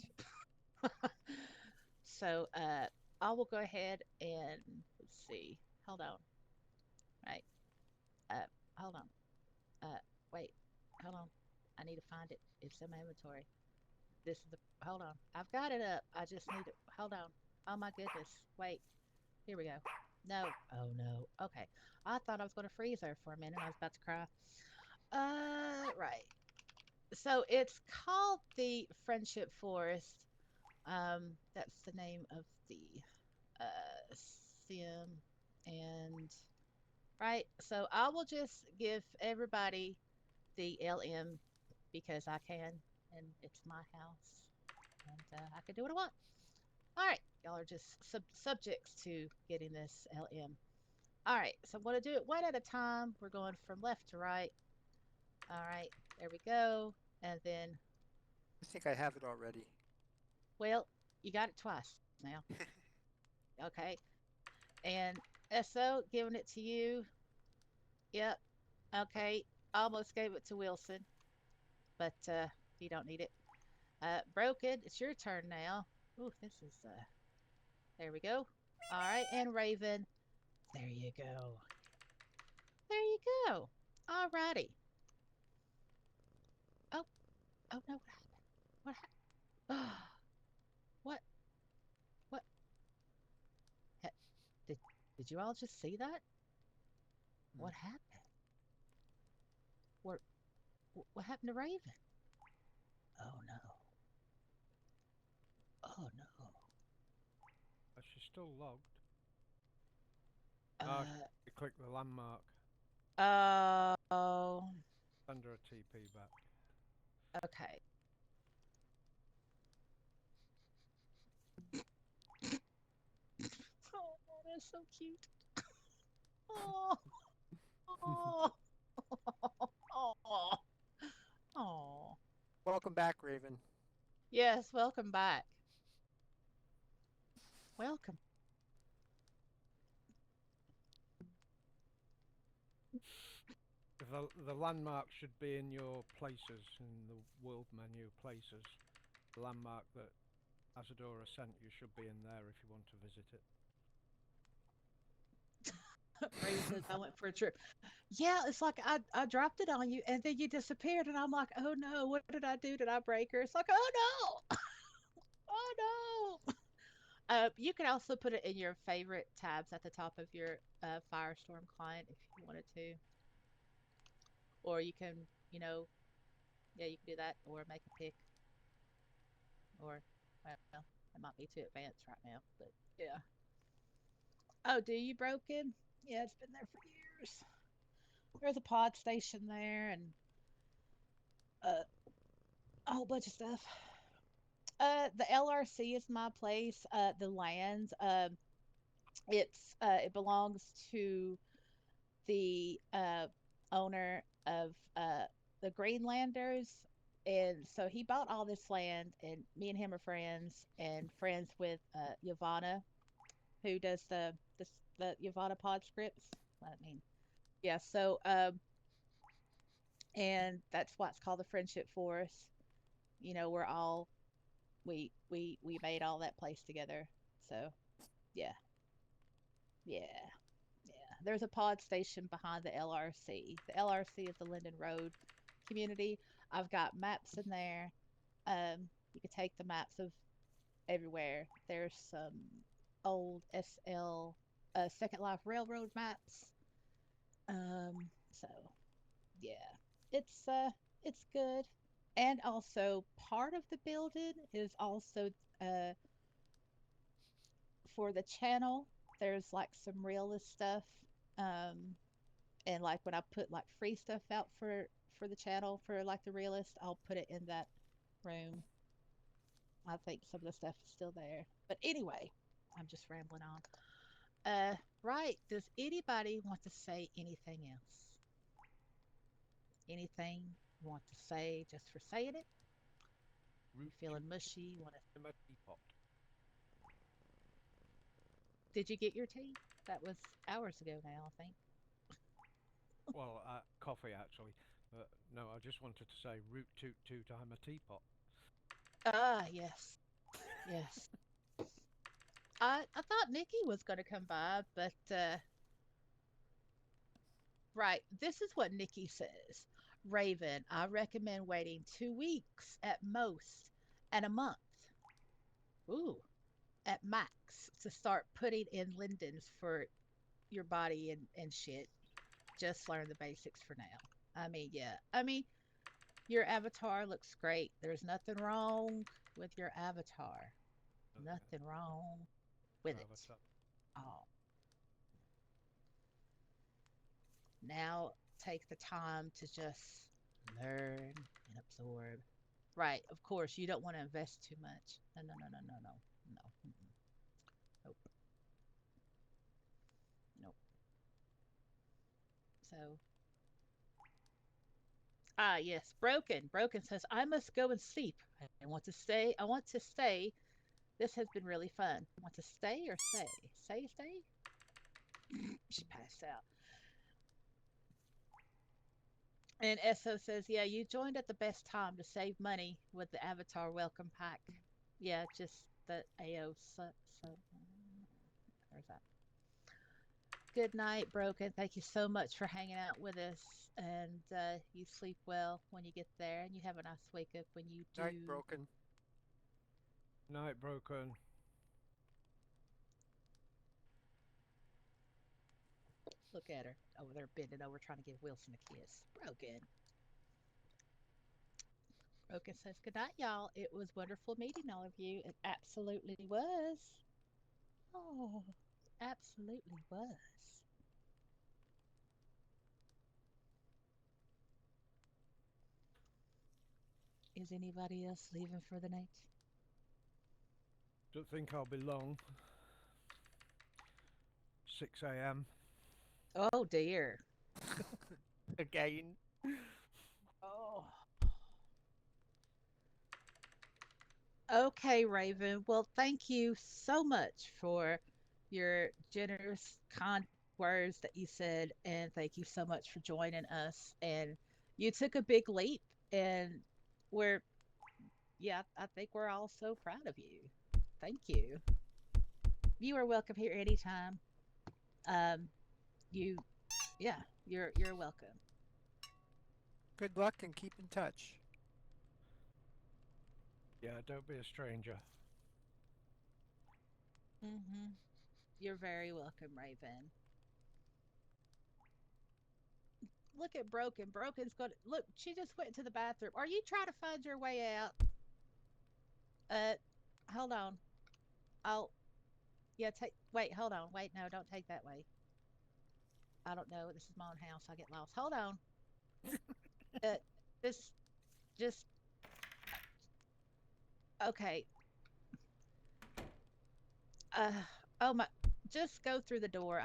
So I will go ahead and let's see. Hold on. Right. Uh, hold on. Wait. Hold on. I need to find it. It's in my inventory. This is the. Hold on. I've got it up. I just need to. Hold on. Oh my goodness. Wait. Here we go. No. Oh no. Okay. I thought I was going to freeze there for a minute. I was about to cry. Right. So it's called the Friendship Forest. That's the name of the sim, and right. So I will just give everybody the LM because I can, and it's my house, and I can do what I want. All right, y'all are just subjects to getting this LM. All right, so I'm going to do it one at a time. We're going from left to right. All right, there we go. And then, I think I have it already. well, you got it twice now. Okay. And SO, giving it to you. Yep. Okay. Almost gave it to Wilson, but you don't need it. Broken, it's your turn now. Ooh, this is, there we go. All right, and Raven, there you go. There you go. All righty. Oh, oh no, what happened? What, what, what? Did, did you all just see that? What happened? What, what happened to Raven? Oh no. Oh no. She's still logged. Uh, You click the landmark. oh, Send her a TP back. okay. Oh, that's so cute. Oh, oh, oh, oh. Welcome back, Raven. Yes, welcome back. Welcome. The landmark should be in your places, in the world menu places. The landmark that Asadora sent you should be in there if you want to visit it. Ray says I went for a trip. Yeah, it's like I dropped it on you and then you disappeared and I'm like, oh no, what did I do? Did I break her? It's like, oh no, oh no. You can also put it in your favorite tabs at the top of your Firestorm client if you wanted to, or you can, you know, yeah, you can do that or make a pick, or well, it might be too advanced right now, but yeah. Oh, do you broken? Yeah, it's been there for years. There's a pod station there and uh, a whole bunch of stuff. The LRC is my place. The lands, it belongs to the owner of the Greenlanders, and so he bought all this land, and me and him are friends, and friends with Yavana, who does the Yavana pod scripts. I mean, yeah. So and that's why it's called the Friendship Forest. You know, we're all we made all that place together. So yeah, yeah, yeah. There's a pod station behind the LRC. The LRC is the Linden Road community. I've got maps in there. You can take the maps of everywhere. There's some old SL Second Life Railroad maps. So yeah, it's good. And also part of the building is also uh for the channel. There's like some realist stuff. Um, and like when I put like free stuff out for the channel for like the realist, I'll put it in that room. I think some of the stuff is still there. But anyway, I'm just rambling on. Right. Does anybody want to say anything else? Anything you want to say just for saying it? You feeling mushy? You want to? In my teapot. Did you get your tea? That was hours ago now, I think. Well, coffee actually. But no, I just wanted to say root toot toot, I'm a teapot. Ah, yes, yes. I thought Nikki was going to come by, but right. This is what Nikki says. Raven, I recommend waiting 2 weeks at most and a month. Ooh, at max to start putting in lindens for your body and shit. Just learn the basics for now. I mean, yeah. I mean, Your avatar looks great. There's nothing wrong with your avatar. Okay. Nothing wrong with it. Avatar. Oh. Now take the time to just learn and absorb. Right, of course, you don't want to invest too much. No, no, no, no, no, no, no. Mm-mm. Nope, nope. So, yes, Broken. Broken says, I must go and sleep. I want to stay. I want to stay. This has been really fun. Want to stay or say? Say, stay? She passed out. And Esso says, yeah, you joined at the best time to save money with the Avatar welcome pack. Yeah, just the AO. So there's that. Good night, Broken. Thank you so much for hanging out with us. And you sleep well when you get there, and you have a nice wake up when you do. Night broken. Night broken. Look at her over there bending over trying to give Wilson a kiss. Broken. Broken says, good night, y'all. It was wonderful meeting all of you. It absolutely was. Oh, absolutely was. Is anybody else leaving for the night? Don't think I'll be long. 6 a.m. Oh dear. Again. Oh. Okay, Raven. Well, thank you so much for your generous, kind words that you said, and thank you so much for joining us. And you took a big leap, and we're, yeah, I think we're all so proud of you. Thank you. You are welcome here anytime. Um, you, yeah, you're welcome. Good luck and keep in touch. Yeah, don't be a stranger. Mm-hmm. You're very welcome, Raven. Look at Broken. Broken's got look. She just went to the bathroom. Are you trying to find your way out? Uh, hold on. I'll. Yeah, take. Wait, hold on. Wait, no, don't take that way. I don't know. This is my own house. I get lost. Hold on. Uh, this just okay. Uh, oh my. Just go through the door.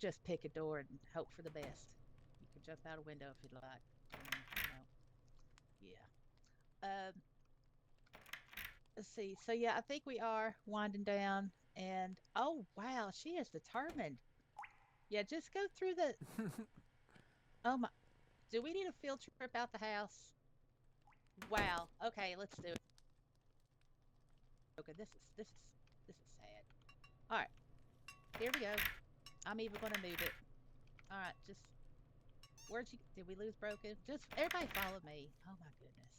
Just pick a door and hope for the best. You can jump out a window if you'd like. Yeah. Let's see. So yeah, I think we are winding down. And oh wow, she is determined. Yeah, just go through the. Oh my. Do we need a field trip out the house? Wow. Okay, let's do it. Okay, this is sad. All right, here we go. I'm even gonna move it. All right, just where'd you? Did we lose Broken? Just everybody follow me. Oh my goodness.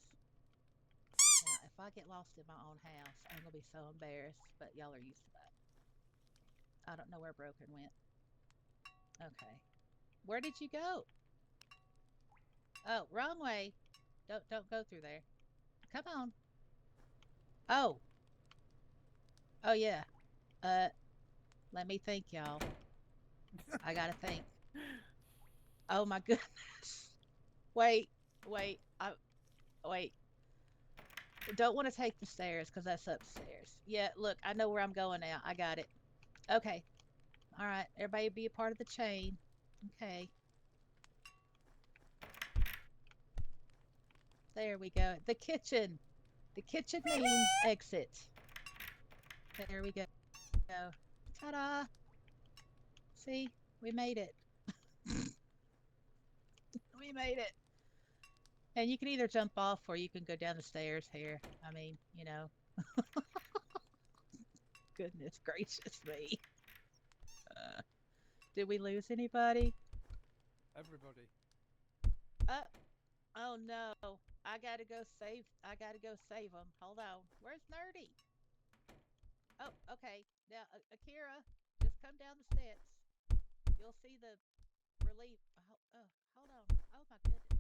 Now, if I get lost in my own house, I'm gonna be so embarrassed. But y'all are used to that. I don't know where Broken went. Okay. Where did you go? Oh, wrong way. Don't go through there. Come on. Oh. Oh yeah. Uh let me think, y'all. I gotta think. Oh my goodness. Wait, wait. Wait. Don't want to take the stairs because that's upstairs. Yeah, look, I know where I'm going now. I got it. Okay. All right. Everybody be a part of the chain. Okay. There we go. The kitchen. The kitchen means exit. There we go. Ta-da. See? We made it. We made it. And you can either jump off or you can go down the stairs here. I mean, goodness gracious me. Uh, did we lose anybody? Everybody. Uh, oh no. I gotta go save. I gotta go save them. Hold on. Where's Nerdy? Oh, okay. Now, Akira, just come down the steps. You'll see the relief. Oh, hold on. Oh my goodness.